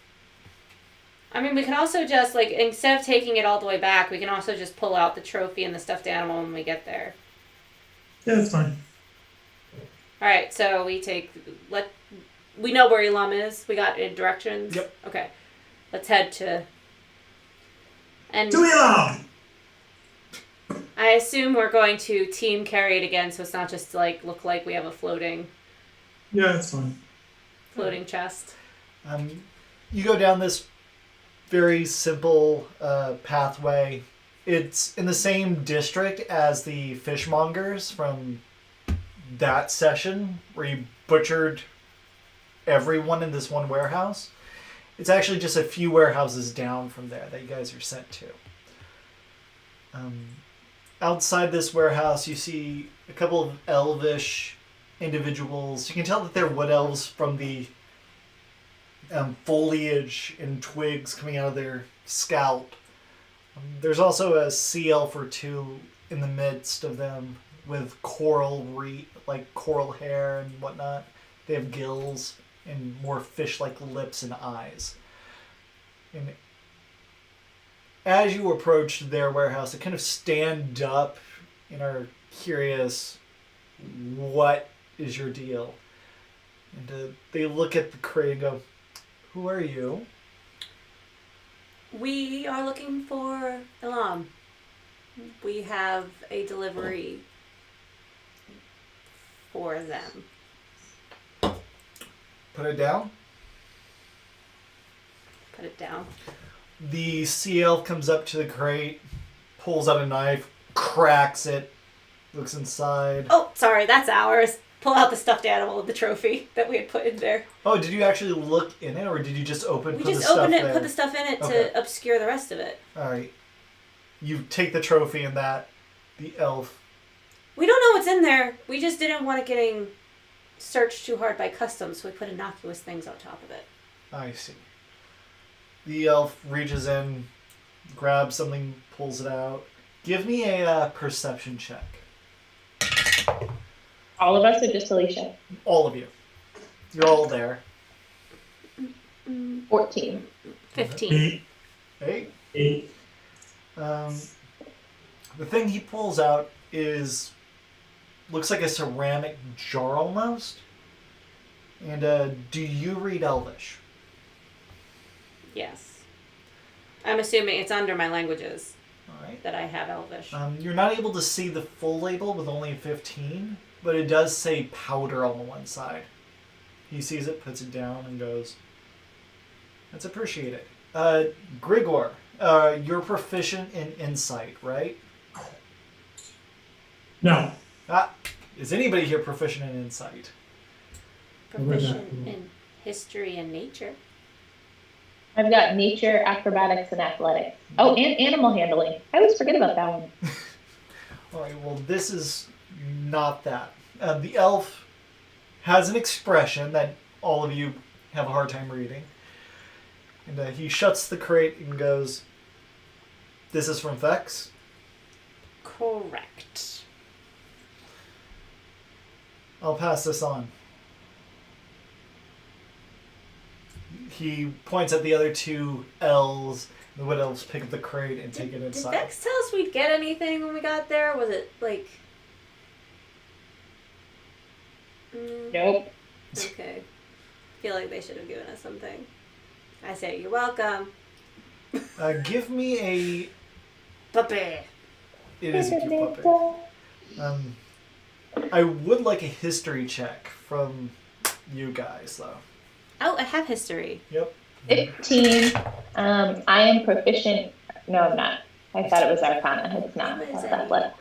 Speaker 3: I mean, we can also just, like, instead of taking it all the way back, we can also just pull out the trophy and the stuffed animal when we get there.
Speaker 2: Yeah, that's fine.
Speaker 3: Alright, so we we know where Elam is. We got directions.
Speaker 4: Yep.
Speaker 3: Okay. Let's head to... And
Speaker 2: To Elam!
Speaker 3: I assume we're going to team carry it again, so it's not just, like, look like we have a floating
Speaker 2: Yeah, that's fine.
Speaker 3: chest.
Speaker 4: You go down this very simple pathway. It's in the same district as the fishmongers from that session where you butchered everyone in this one warehouse. It's actually just a few warehouses down from there that you guys are sent to. Outside this warehouse, you see a couple of elvish individuals. You can tell that they're wood elves from the foliage and twigs coming out of their scalp. There's also a sea elf or two in the midst of them with coral hair and whatnot. They have gills and more fish-like lips and eyes. And as you approach their warehouse, they kind of stand up and are curious, what is your deal? And they look at the crate and go, who are you?
Speaker 3: We are looking for Elam. We have a delivery for them.
Speaker 4: Put it down.
Speaker 3: Put it down.
Speaker 4: The sea elf comes up to the crate, pulls out a knife, cracks it, looks inside.
Speaker 3: Oh, sorry, that's ours. Pull out the stuffed animal of the trophy that we had put in there.
Speaker 4: Oh, did you actually look in it, or did you just
Speaker 3: We
Speaker 4: put the
Speaker 3: just
Speaker 4: stuff
Speaker 3: opened it,
Speaker 4: there?
Speaker 3: put the stuff in it
Speaker 4: Okay.
Speaker 3: to obscure the rest of it.
Speaker 4: All right. You take the trophy and that. The elf.
Speaker 3: We don't know what's in there. We just didn't want it getting searched too hard by customs, so we put innocuous things on top of it.
Speaker 4: I see. The elf reaches in, grabs something, pulls it out. Give me a perception check.
Speaker 1: All of us or just Alicia?
Speaker 4: All of you. You're all there.
Speaker 1: 14.
Speaker 3: 15.
Speaker 4: 8.
Speaker 2: 8.
Speaker 4: The thing he pulls out looks like a ceramic jar almost. And do you read Elvish?
Speaker 3: Yes. I'm assuming it's under my languages
Speaker 4: All right.
Speaker 3: that I have Elvish.
Speaker 4: You're not able to see the full label with only 15, but it does say powder on the one side. He sees it, puts it down, and goes, that's appreciated. Grigor, you're proficient in insight, right?
Speaker 2: No.
Speaker 4: Is anybody here proficient in insight?
Speaker 3: Proficient in history and nature.
Speaker 1: I've got nature, acrobatics, and athletics. Oh, and animal handling. I always forget about that one.
Speaker 4: All right, well, this is not that. The elf has an expression that all of you have a hard time reading. And he shuts the crate and goes, this is from Vex?
Speaker 3: Correct.
Speaker 4: I'll pass this on. He points at the other two elves. The wood elves pick up the crate and take it
Speaker 3: Did
Speaker 4: inside.
Speaker 3: Vex tell us we'd get anything when we got there? Was it like...
Speaker 1: Nope.
Speaker 3: Okay. I feel like they should have given us something. I say, you're welcome.
Speaker 4: Give me a...
Speaker 3: Puppy.
Speaker 4: It is a cute puppet. I would like a history check from you guys, though.
Speaker 3: Oh, I have history.
Speaker 4: Yep.
Speaker 1: 15. I am proficient. No, I'm not. I thought it was Arcana. It's not.
Speaker 3: What is
Speaker 1: It's
Speaker 3: it?
Speaker 1: athletic.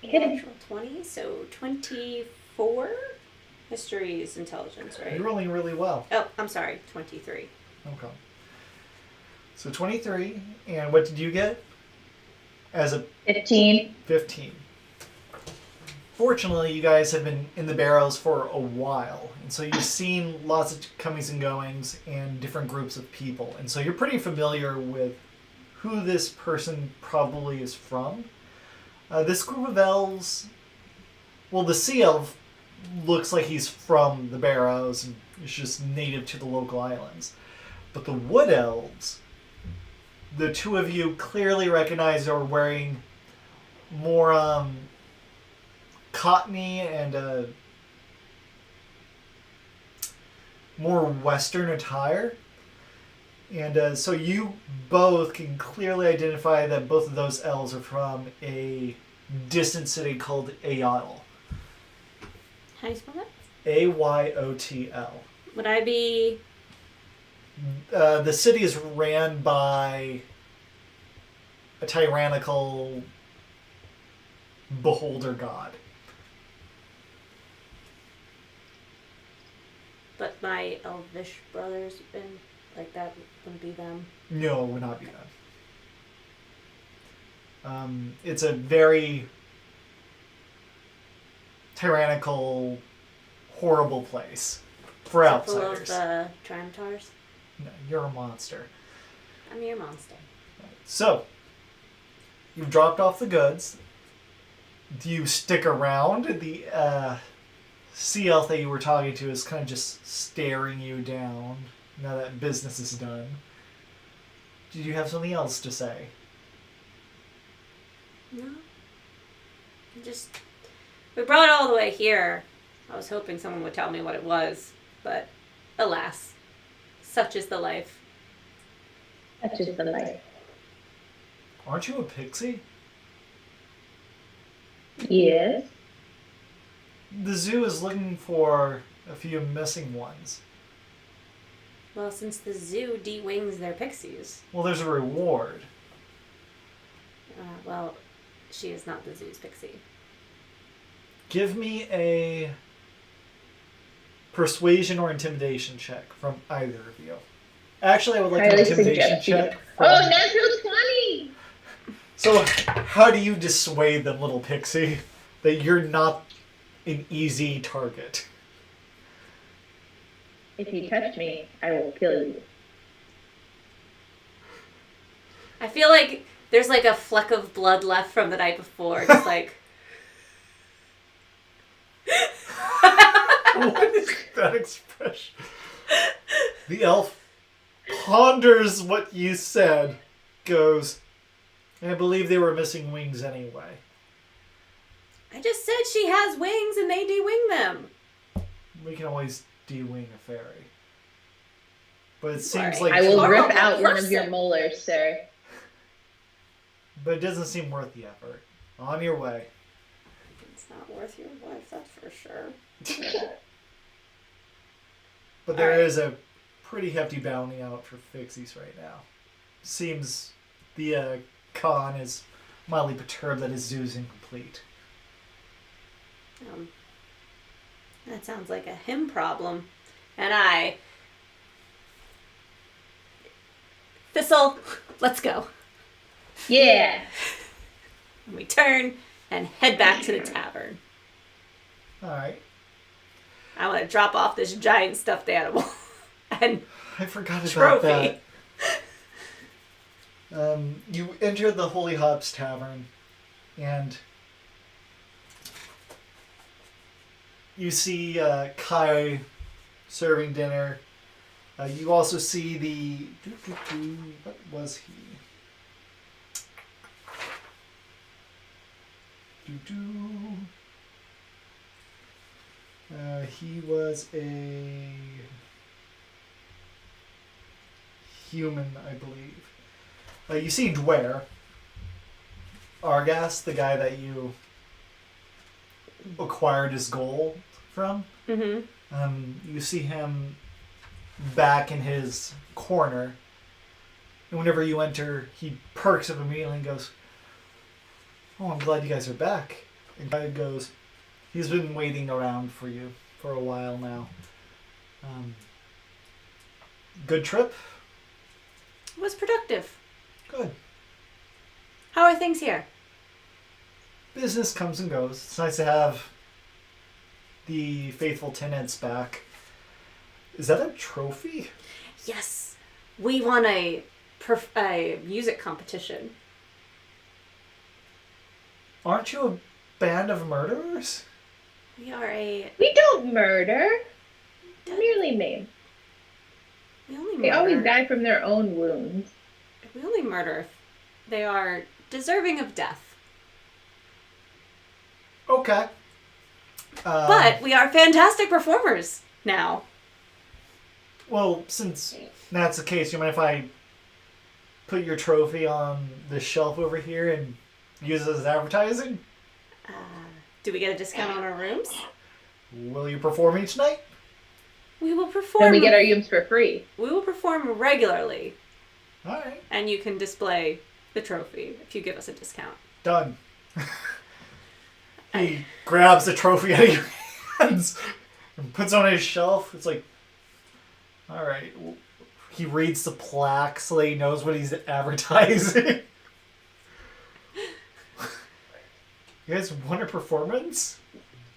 Speaker 1: Kidding.
Speaker 3: Natural 20, so 24? History is intelligence, right?
Speaker 4: You're rolling really well.
Speaker 3: Oh, I'm sorry, 23.
Speaker 4: Okay. So 23, and what did you get? As a
Speaker 1: 15.
Speaker 4: 15. Fortunately, you guys have been in the barrows for a while, and so you've seen lots of comings and goings and different groups of people, and so you're pretty familiar with who this person probably is from. This group of elves, well, the sea elf looks like he's from the barrows and is just native to the local islands. But the wood elves, the two of you clearly recognize are wearing more cottony and more Western attire. And so you both can clearly identify that both of those elves are from a distant city called Ayotl.
Speaker 3: How do you spell that?
Speaker 4: Ayotl.
Speaker 3: Would I be
Speaker 4: The city is ran by a tyrannical beholder god.
Speaker 3: But my elvish brothers and like that wouldn't be them.
Speaker 4: No, it would not be that. It's a very tyrannical, horrible place for outsiders.
Speaker 3: Full of Trantars.
Speaker 4: No, you're a monster.
Speaker 3: I'm your monster.
Speaker 4: So, you've dropped off the goods. Do you stick around? The sea elf that you were talking to is kind of just staring you down now that business is done. Did you have something else to say?
Speaker 3: No. We brought it all the way here. I was hoping someone would tell me what it was, but alas, such is the life.
Speaker 1: Such is the life.
Speaker 4: Aren't you a pixie?
Speaker 1: Yes.
Speaker 4: The zoo is looking for a few missing ones.
Speaker 3: Well, since the zoo de-wings their pixies,
Speaker 4: Well, there's a reward.
Speaker 3: well, she is not the zoo's pixie.
Speaker 4: Give me a persuasion or intimidation check from either of you. Actually, I would like an
Speaker 1: Highly
Speaker 4: intimidation
Speaker 1: suggestive.
Speaker 4: check.
Speaker 1: Oh, natural 20!
Speaker 4: So, how do you dissuade them, little pixie, that you're not an easy target?
Speaker 1: If you touch me, I will kill you.
Speaker 3: I feel like there's like a fleck of blood left from the night before, just like...
Speaker 4: What is that expression? The elf ponders what you said, goes, I believe they were missing wings anyway.
Speaker 3: I just said she has wings and they de-wing them.
Speaker 4: We can always de-wing a fairy. But it seems
Speaker 3: Right.
Speaker 4: like...
Speaker 1: I will rip
Speaker 3: horrible
Speaker 1: out one of
Speaker 3: person.
Speaker 1: your molars, sir.
Speaker 4: But it doesn't seem worth the effort. On your way.
Speaker 3: It's not worth your life, that's for sure.
Speaker 4: But there
Speaker 3: Alright.
Speaker 4: is a pretty hefty bounty out for Pixies right now. Seems the Khan is mildly perturbed that his zoo's incomplete.
Speaker 3: That sounds like a him problem. And I... Thistle, let's go.
Speaker 1: Yeah.
Speaker 3: And we turn and head back to the tavern.
Speaker 4: Alright.
Speaker 3: I want to drop off this giant stuffed animal. And
Speaker 4: I forgot about
Speaker 3: trophy.
Speaker 4: that. You enter the Holy Hops Tavern, and you see Kai serving dinner. You also see the... What was he? He was a human, I believe. You see Dwyer, Argas, the guy that you acquired his gold from.
Speaker 3: Mm-hmm.
Speaker 4: You see him back in his corner, and whenever you enter, he perks up immediately and goes, "Oh, I'm glad you guys are back." And guy goes, "He's been waiting around for you for a while now. Good trip?
Speaker 3: It was productive.
Speaker 4: Good.
Speaker 3: How are things here?
Speaker 4: Business comes and goes. It's nice to have the faithful tenants back. Is that a trophy?
Speaker 3: Yes. We won a music competition.
Speaker 4: Aren't you a band of murderers?
Speaker 3: We are a...
Speaker 1: We don't murder. We merely maim.
Speaker 3: We only
Speaker 1: They always
Speaker 3: murder.
Speaker 1: die from their own wounds.
Speaker 3: We only murder if they are deserving of death.
Speaker 4: Okay.
Speaker 3: But we are fantastic performers now.
Speaker 4: Well, since that's the case, you mind if I put your trophy on the shelf over here and use it as advertising?
Speaker 3: Do we get a discount on our rooms?
Speaker 4: Will you perform each night?
Speaker 3: We will
Speaker 1: Then
Speaker 3: perform.
Speaker 1: we get our yums for free.
Speaker 3: We will perform regularly,
Speaker 4: All right.
Speaker 3: and you can display the trophy if you give us a discount.
Speaker 4: Done. He grabs the trophy out of your hands and puts it on his shelf. It's like, all right. He reads the plaque so that he knows what he's advertising. You guys won a performance?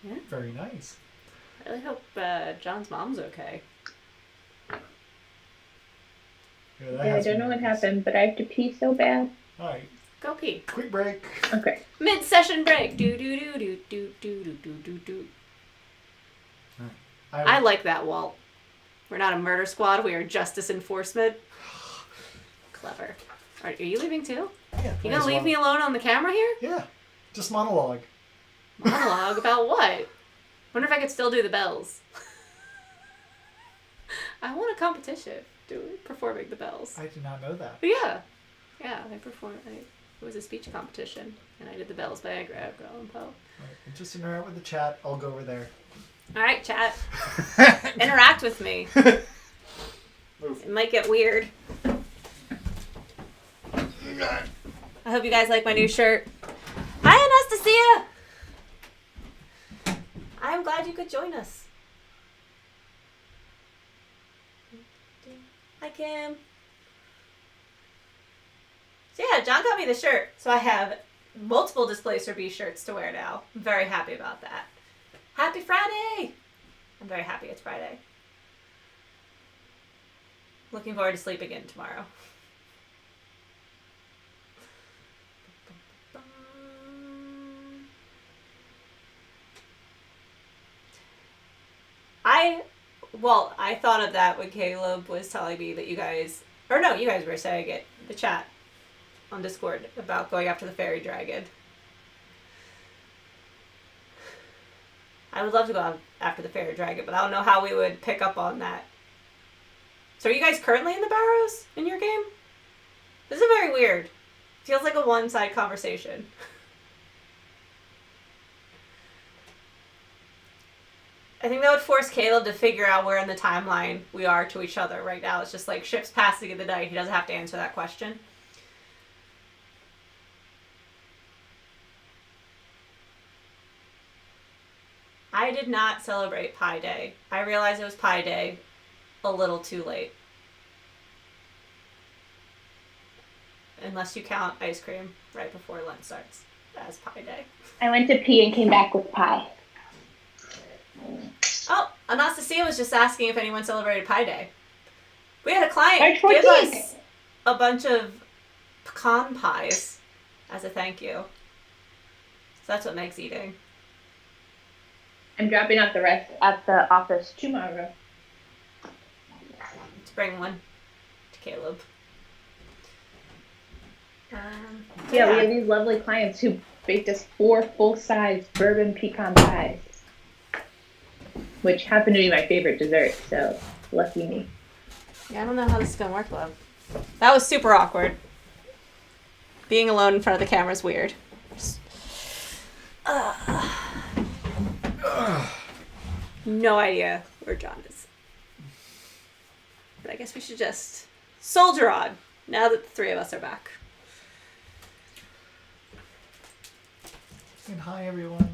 Speaker 3: Yeah.
Speaker 4: Very nice.
Speaker 3: I really hope John's mom's okay.
Speaker 1: Yeah, I don't know what happened, but I have to pee so bad.
Speaker 4: All right.
Speaker 3: Go pee.
Speaker 4: Quick break.
Speaker 1: Okay.
Speaker 3: Mid-session break. Do do do do do do do do do do. I like that, Walt. We're not a murder squad. We are justice enforcement. Clever. Are you leaving too?
Speaker 4: Yeah,
Speaker 3: You gonna leave me alone on the camera here?
Speaker 4: Yeah. Just monologue.
Speaker 3: Monologue about what? Wonder if I could still do the bells. I won a competition performing the bells.
Speaker 4: I did not know that.
Speaker 3: But yeah, I performed. It was a speech competition, and I did the bells by Edgar Allan Poe.
Speaker 4: Right, just interact with the chat. I'll go over there.
Speaker 3: All right, chat. Interact with me.
Speaker 4: Move.
Speaker 3: It might get weird. I hope you guys like my new shirt. Hi, Anastasia! I'm glad you could join us. Hi, Kim. So yeah, John got me the shirt, so I have multiple Displays for B shirts to wear now. I'm very happy about that. Happy Friday! I'm very happy it's Friday. Looking forward to sleeping in tomorrow. I thought of that when Caleb was telling me that you guys were saying it, the chat on Discord, about going after the fairy dragon. I would love to go after the fairy dragon, but I don't know how we would pick up on that. So are you guys currently in the barrows in your game? This is very weird. Feels like a one-side conversation. I think that would force Caleb to figure out where in the timeline we are to each other right now. It's just like ships passing in the night. He doesn't have to answer that question. I did not celebrate Pi Day. I realized it was Pi Day a little too late. Unless you count ice cream right before lunch starts as Pi Day.
Speaker 1: I went to pee and came back with pie.
Speaker 3: Oh, Anastasia was just asking if anyone celebrated Pi Day. We had a client
Speaker 1: March
Speaker 3: give
Speaker 1: 14th.
Speaker 3: us a bunch of pecan pies as a thank you. So that's what Meg's eating.
Speaker 1: I'm dropping off the rest at the office tomorrow.
Speaker 3: Let's bring one to Caleb.
Speaker 1: Yeah, we have these lovely clients who baked us 4 full-size bourbon pecan pies, which happen to be my favorite dessert, so lucky me.
Speaker 3: Yeah, I don't know how this is going to work, love. That was super awkward. Being alone in front of the camera is weird. No idea where John is. But I guess we should just soldier on now that the 3 of us are back.
Speaker 4: And hi, everyone.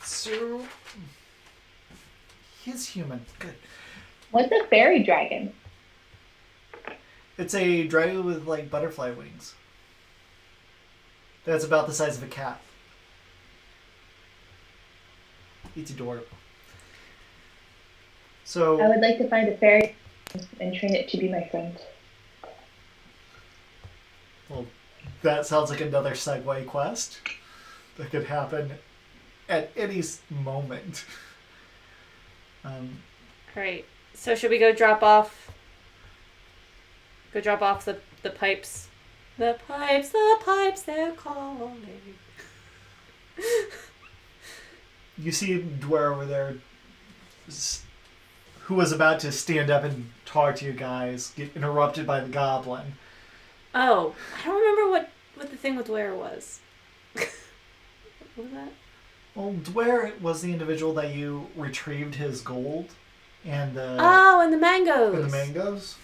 Speaker 4: So, he's human. Good.
Speaker 1: What's a fairy dragon?
Speaker 4: It's a dragon with, like, butterfly wings. That's about the size of a cat. It's adorable. So,
Speaker 1: I would like to find a fairy and train it to be my friend.
Speaker 4: well, that sounds like another segue quest that could happen at any moment.
Speaker 3: Alright, so should we go drop off the pipes? The pipes, they're calling.
Speaker 4: You see Dwyer over there, who was about to stand up and talk to you guys, get interrupted by the goblin.
Speaker 3: Oh, I don't remember what the thing with Ware was. What was that?
Speaker 4: Well, Dwyer was the individual that you retrieved his gold and the
Speaker 3: And the mangoes.
Speaker 4: and the mangoes.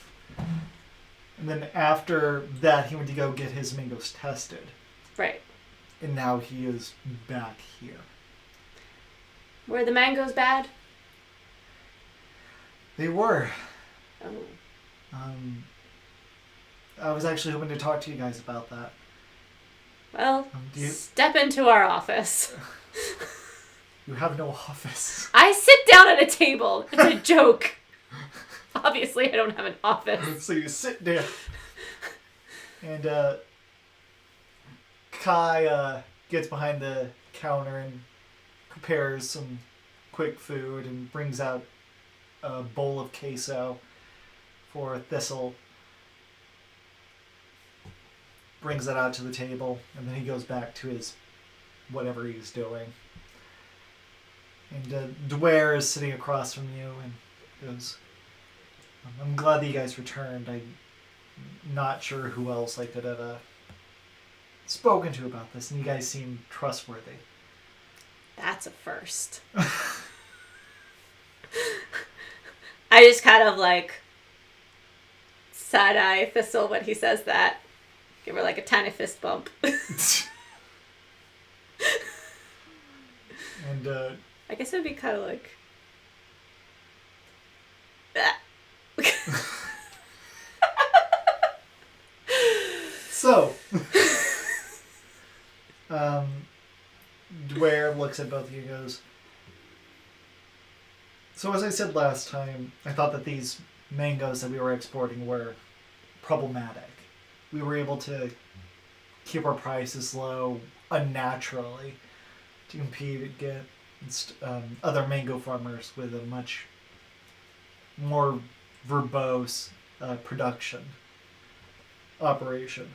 Speaker 4: And then after that, he went to go get his mangoes tested.
Speaker 3: Right.
Speaker 4: And now he is back here.
Speaker 3: Were the mangoes bad?
Speaker 4: They were.
Speaker 3: Oh.
Speaker 4: I was actually hoping to talk to you guys about that.
Speaker 3: Well,
Speaker 4: Do you-
Speaker 3: step into our office.
Speaker 4: You have no office.
Speaker 3: I sit down at a table. It's a joke. Obviously, I don't have an office.
Speaker 4: So you sit down. And Kai gets behind the counter and prepares some quick food and brings out a bowl of queso for Thistle. Brings that out to the table, and then he goes back to his whatever he's doing. And Dwyer is sitting across from you and goes, I'm glad that you guys returned. I'm not sure who else I could have spoken to about this, and you guys seem trustworthy.
Speaker 3: That's a first. I just kind of like side-eye Thistle when he says that. Give her like a tiny fist bump.
Speaker 4: And
Speaker 3: I guess it would be kind of like...
Speaker 4: so, Dwyer looks at both of you and goes, so as I said last time, I thought that these mangoes that we were exporting were problematic. We were able to keep our prices low unnaturally to compete against other mango farmers with a much more verbose production operation.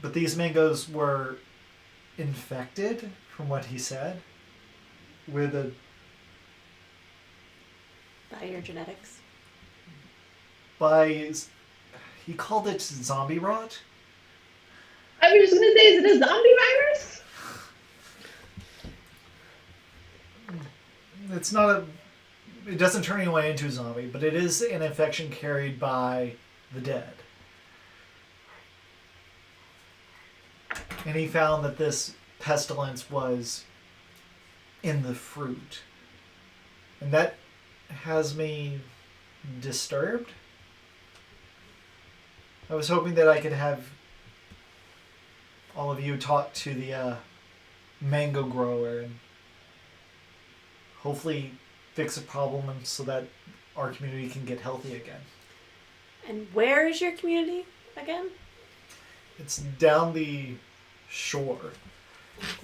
Speaker 4: But these mangoes were infected, from what he said, with a...
Speaker 3: By your genetics.
Speaker 4: He called it zombie rot.
Speaker 1: I was just gonna say, is it a zombie virus?
Speaker 4: It's not a... It doesn't turn anyone into a zombie, but it is an infection carried by the dead. And he found that this pestilence was in the fruit. And that has me disturbed. I was hoping that I could have all of you talk to the mango grower and hopefully fix a problem so that our community can get healthy again.
Speaker 3: And where is your community again?
Speaker 4: It's down the shore.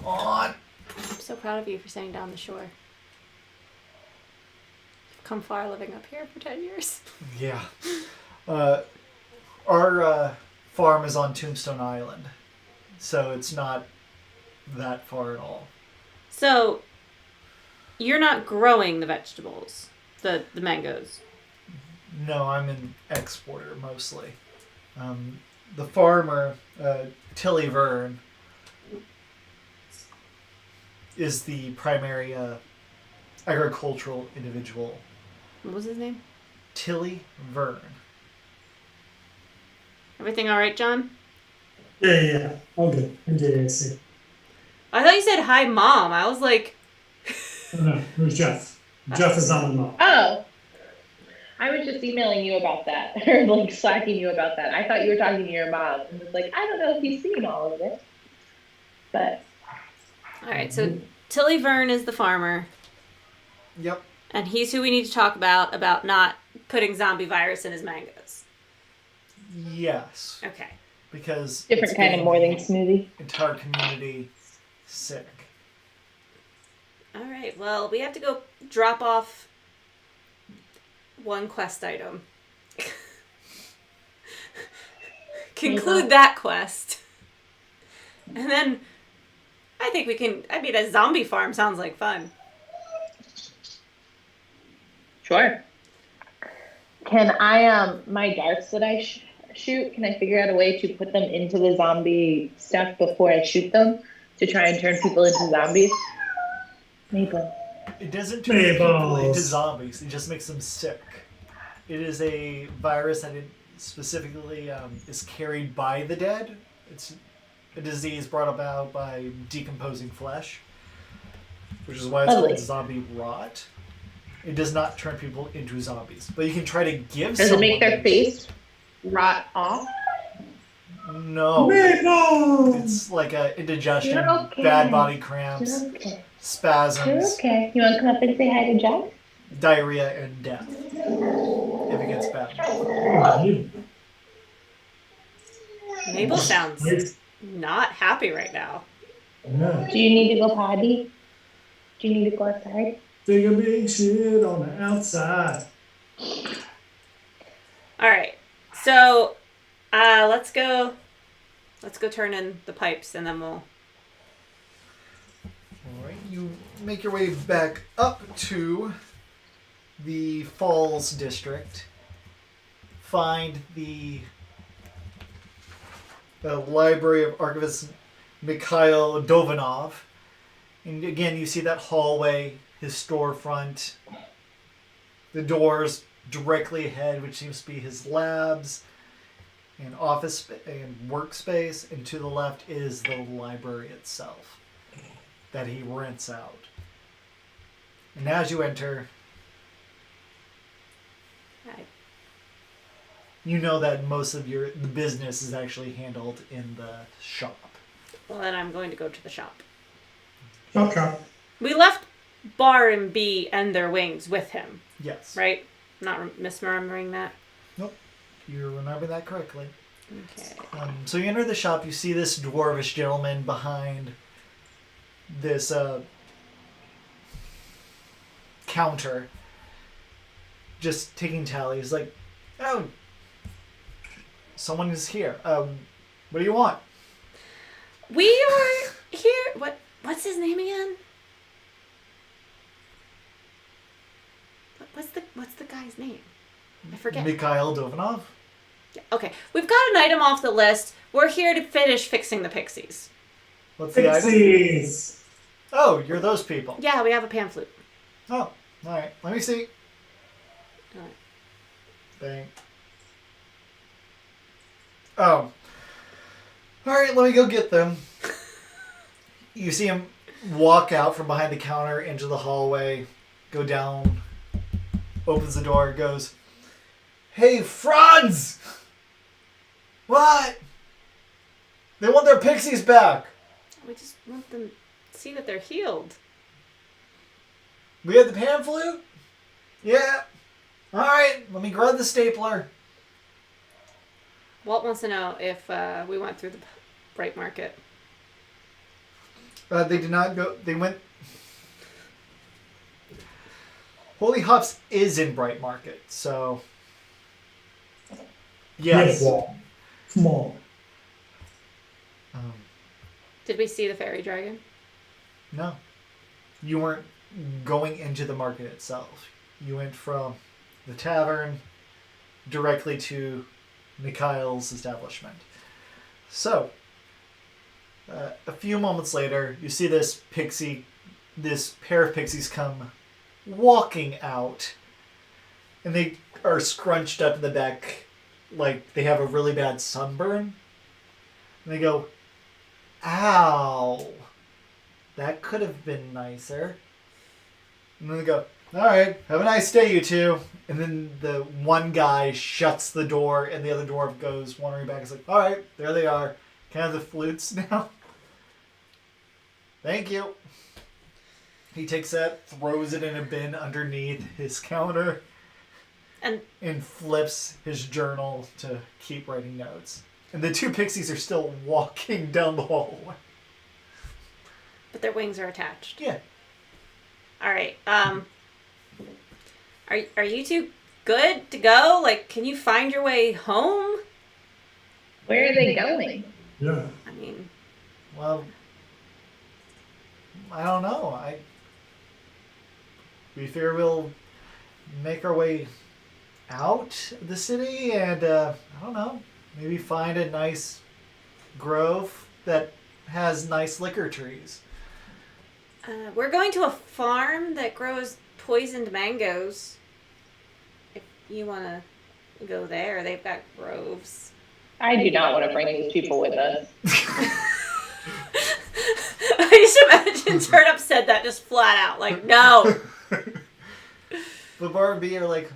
Speaker 4: On.
Speaker 3: I'm so proud of you for staying down the shore. You've come far living up here for 10 years.
Speaker 4: Yeah. Our farm is on Tombstone Island, so it's not that far at all.
Speaker 3: So, you're not growing the vegetables, the mangoes.
Speaker 4: No, I'm an exporter mostly. The farmer, Tilly Vern, is the primary agricultural individual.
Speaker 3: What was his name?
Speaker 4: Tilly Vern.
Speaker 3: Everything all right, John?
Speaker 2: Yeah. All good. NJAC.
Speaker 3: I thought you said hi, Mom. I was like...
Speaker 2: Oh, no, it was Jeff. Jeff is not in the mom.
Speaker 1: Oh. I was just emailing you about that, or like slacking you about that. I thought you were talking to your mom, and was like, I don't know if he's seen all of it. But.
Speaker 3: All right, so Tilly Vern is the farmer,
Speaker 4: Yep.
Speaker 3: and he's who we need to talk about not putting zombie virus in his mangoes.
Speaker 4: Yes.
Speaker 3: Okay.
Speaker 4: Because
Speaker 1: Different
Speaker 4: it's
Speaker 1: kind of
Speaker 4: getting
Speaker 1: morning
Speaker 4: the
Speaker 1: smoothie.
Speaker 4: entire community sick.
Speaker 3: All right, well, we have to go drop off one quest item. Conclude that quest. And then I think we can... I mean, a zombie farm sounds like fun.
Speaker 1: Sure. Can I, my darts that I shoot, can I figure out a way to put them into the zombie stuff before I shoot them to try and turn people into zombies? Maple.
Speaker 4: It doesn't turn people into
Speaker 2: Meatballs.
Speaker 4: zombies. It just makes them sick. It is a virus that specifically is carried by the dead. It's a disease brought about by decomposing flesh, which is why it's
Speaker 1: Lovely.
Speaker 4: called zombie rot. It does not turn people into zombies, but you can try to give.
Speaker 1: Does it make their
Speaker 4: someone-
Speaker 1: face rot off?
Speaker 4: No,
Speaker 2: Meatballs.
Speaker 4: it's like a indigestion,
Speaker 1: You're okay.
Speaker 4: bad body cramps,
Speaker 1: You're okay. You're
Speaker 4: spasms,
Speaker 1: okay. You want to come up and say hi to Jack?
Speaker 4: diarrhea, and death if it gets bad.
Speaker 3: Mabel sounds
Speaker 2: Wait.
Speaker 3: not happy right now.
Speaker 2: Yeah.
Speaker 1: Do you need to go potty? Do you need to go outside?
Speaker 2: Take a big shit on the outside.
Speaker 3: All right, so let's go turn in the pipes, and then we'll.
Speaker 4: Alright, you make your way back up to the Falls District. Find the Library of Archivist Mikhail Dovanov. And again, you see that hallway, his storefront, the doors directly ahead, which seems to be his labs and office and workspace, and to the left is the library itself that he rents out. And as you enter,
Speaker 3: I-
Speaker 4: you know that most of the business is actually handled in the shop.
Speaker 3: Well, then I'm going to go to the shop.
Speaker 2: Okay.
Speaker 3: We left Bar and B and their wings with him,
Speaker 4: Yes.
Speaker 3: right? Not misremembering that.
Speaker 4: Nope. You remember that correctly.
Speaker 3: Okay.
Speaker 4: So you enter the shop, you see this dwarvish gentleman behind this counter, just taking tallies. Like, oh, someone is here. What do you want?
Speaker 3: We are here. What's his name again? What's the guy's name? I forget.
Speaker 4: Mikhail Dovanov.
Speaker 3: Okay, we've got an item off the list. We're here to finish fixing the Pixies.
Speaker 4: What's the item?
Speaker 2: Pixies.
Speaker 4: Oh, you're those people.
Speaker 3: Yeah, we have a pan flute.
Speaker 4: Oh, all right. Let me see.
Speaker 3: All right.
Speaker 4: Dang. Oh. All right, let me go get them. You see him walk out from behind the counter into the hallway, go down, opens the door, goes, "Hey, Franz! What? They want their pixies back.
Speaker 3: We just want them to see that they're healed.
Speaker 4: We had the pan flute? Yeah. All right, let me grab the stapler."
Speaker 3: Walt wants to know if we went through the bright market.
Speaker 4: They did not go. They went. Holy Hops is in Bright Market, so. Yes.
Speaker 2: Walt. Come on.
Speaker 3: Did we see the fairy dragon?
Speaker 4: No. You weren't going into the market itself. You went from the tavern directly to Mikhail's establishment. So, a few moments later, you see this pair of pixies come walking out, and they are scrunched up in the back like they have a really bad sunburn. And they go, "Ow, that could have been nicer." And then they go, "All right, have a nice day, you two." And then the one guy shuts the door, and the other dwarf goes wandering back. It's like, "All right, there they are. Can I have the flutes now?" "Thank you." He takes that, throws it in a bin underneath his counter, and flips his journal to keep writing notes. And the two pixies are still walking down the hallway.
Speaker 3: But their wings are attached.
Speaker 4: Yeah.
Speaker 3: All right. Are you two good to go? Like, can you find your way home?
Speaker 1: Where are they going?
Speaker 2: Yeah.
Speaker 3: I mean,
Speaker 4: Well, I don't know. We fear we'll make our way out of the city and, I don't know, maybe find a nice grove that has nice liquor trees.
Speaker 3: We're going to a farm that grows poisoned mangoes. If you want to go there, they've got groves.
Speaker 1: I do not want to bring these people with us.
Speaker 3: I just imagine Turnip said that just flat out, like, no.
Speaker 4: The bar and B are like,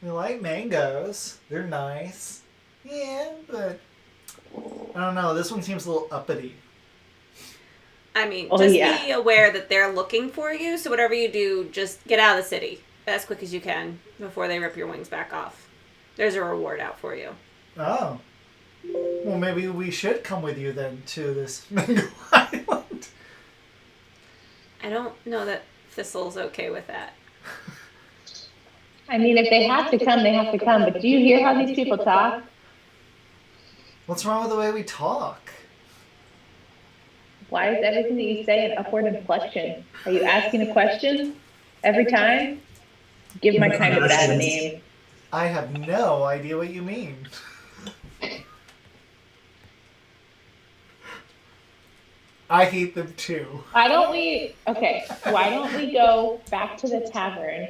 Speaker 4: we like mangoes. They're nice. Yeah, but I don't know. This one seems a little uppity.
Speaker 3: I mean,
Speaker 1: Oh,
Speaker 3: just
Speaker 1: yeah.
Speaker 3: be aware that they're looking for you, so whatever you do, just get out of the city as quick as you can before they rip your wings back off. There's a reward out for you.
Speaker 4: Oh. Well, maybe we should come with you then to this mango island.
Speaker 3: I don't know that Thistle's okay with that.
Speaker 1: I mean, if they have to come, they have to come. But do you hear how these people talk?
Speaker 4: What's wrong with the way we talk?
Speaker 1: Why is everything that you say an upward inflection? Are you asking a question every time? Give my kind of bad name.
Speaker 4: I have no idea what you mean. I hate them too.
Speaker 1: Why don't we go back to the tavern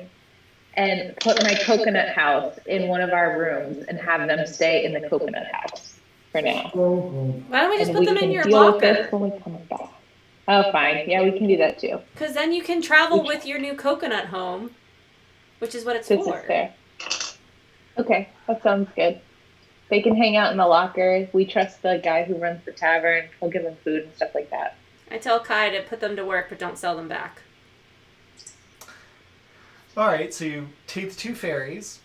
Speaker 1: and put my coconut house in one of our rooms and have them stay in the coconut house for now?
Speaker 3: Why don't we just
Speaker 1: And
Speaker 3: put them in
Speaker 1: can
Speaker 3: your
Speaker 1: deal with this
Speaker 3: locker?
Speaker 1: when we come back. Oh, fine. Yeah, we can do that too.
Speaker 3: Because then you can travel with your new coconut home, which is what it's
Speaker 1: This
Speaker 3: for.
Speaker 1: is fair. Okay, that sounds good. They can hang out in the locker. We trust the guy who runs the tavern. He'll give them food and stuff like that.
Speaker 3: I tell Kai to put them to work, but don't sell them back.
Speaker 4: All right, so you take the two ferries.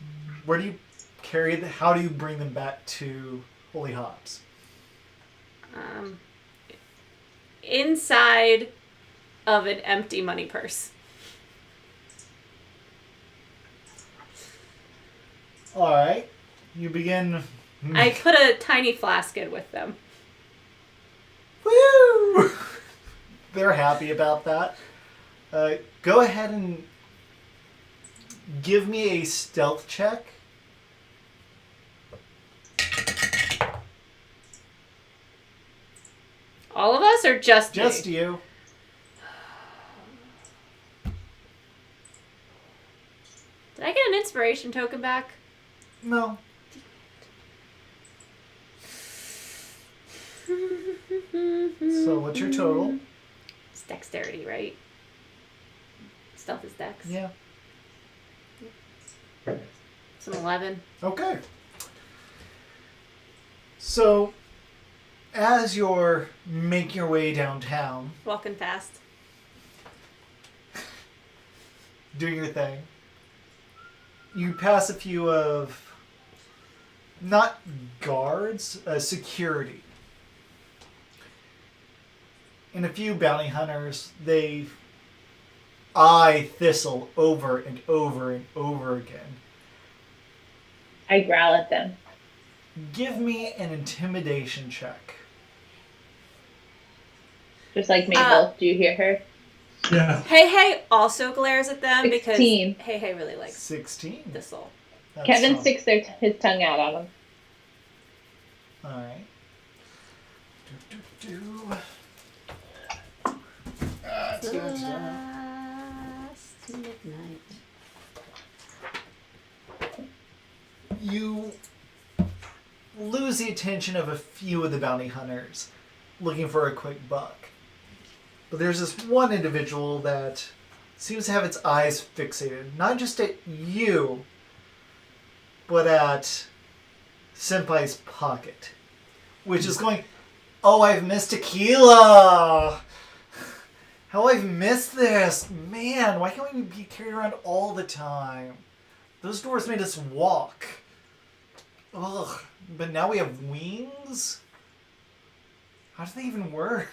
Speaker 4: Where do you carry them? How do you bring them back to Holy Hops?
Speaker 3: Inside of an empty money purse.
Speaker 4: All right, you begin.
Speaker 3: I put a tiny flask in with them.
Speaker 4: Woo! They're happy about that. Go ahead and give me a stealth check.
Speaker 3: All of us or just me?
Speaker 4: Just you.
Speaker 3: Did I get an inspiration token back?
Speaker 4: No. So what's your total?
Speaker 3: It's dexterity, right? Stealth is dex.
Speaker 4: Yeah.
Speaker 3: It's an 11.
Speaker 4: Okay. So, as you're making your way downtown,
Speaker 3: Walking fast.
Speaker 4: doing your thing, you pass a few of, not guards, security. And a few bounty hunters. They eye Thistle over and over and over again.
Speaker 1: I growl at them.
Speaker 4: Give me an intimidation check.
Speaker 1: Just like Mabel. Do you hear her?
Speaker 2: Yeah.
Speaker 3: Hey also glares at them
Speaker 1: 16.
Speaker 3: because Hey really likes
Speaker 4: 16.
Speaker 3: Thistle.
Speaker 4: That's
Speaker 1: Kevin
Speaker 4: some-
Speaker 1: sticks his tongue out on them.
Speaker 4: Alright.
Speaker 3: Last midnight.
Speaker 4: You lose the attention of a few of the bounty hunters looking for a quick buck. But there's this one individual that seems to have its eyes fixated, not just at you, but at Senpai's pocket, which is going, oh, I've missed tequila! How I've missed this! Man, why can't we be carried around all the time? Those doors made us walk. Ugh, but now we have wings? How do they even work?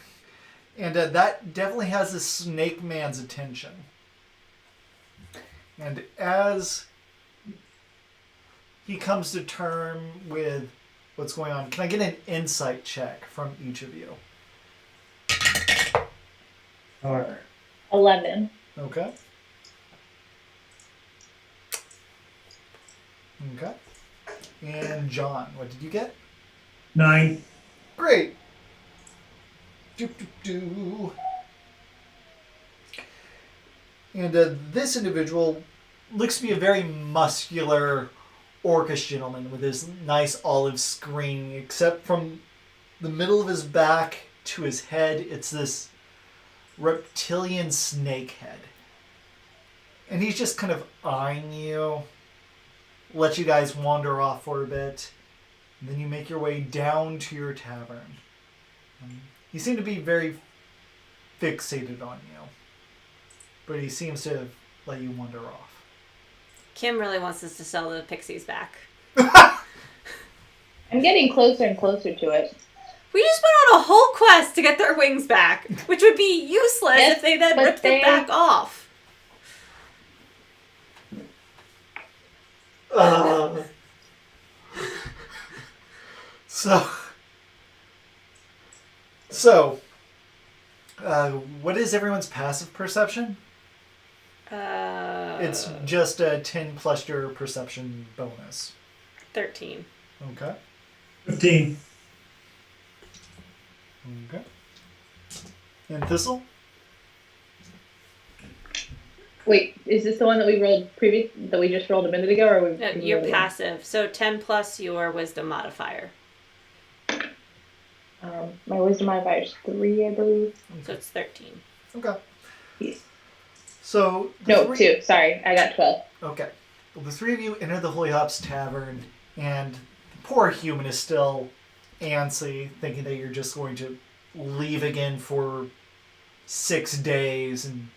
Speaker 4: And that definitely has the snake man's attention. And as he comes to term with what's going on, can I get an insight check from each of you?
Speaker 2: All right.
Speaker 1: 11.
Speaker 4: Okay. Okay. And John, what did you get?
Speaker 2: 9.
Speaker 4: Great. Do. And this individual looks to be a very muscular orcish gentleman with his nice olive screen, except from the middle of his back to his head, it's this reptilian snake head. And he's just kind of eyeing you, let you guys wander off for a bit, and then you make your way down to your tavern. He seemed to be very fixated on you, but he seems to have let you wander off.
Speaker 3: Kim really wants us to sell the Pixies back.
Speaker 1: I'm getting closer and closer to it.
Speaker 3: We just went on a whole quest to get their wings back, which would be useless
Speaker 1: Yes,
Speaker 3: if they then
Speaker 1: but
Speaker 3: ripped them back off.
Speaker 4: What is everyone's passive perception? It's just a 10 plus your perception bonus.
Speaker 3: 13.
Speaker 4: Okay.
Speaker 2: 15.
Speaker 4: Okay. And Thistle?
Speaker 1: Wait, is this the one that we just rolled a minute ago, or
Speaker 3: No, you're passive, so 10 plus your wisdom modifier.
Speaker 1: My wisdom modifier is 3, I believe.
Speaker 3: So it's 13.
Speaker 4: Okay.
Speaker 1: Yes.
Speaker 4: So...
Speaker 1: No, 2. Sorry, I got 12.
Speaker 4: Okay. Well, the three of you enter the Holy Hops Tavern, and the poor human is still antsy, thinking that you're just going to leave again for 6 days, and...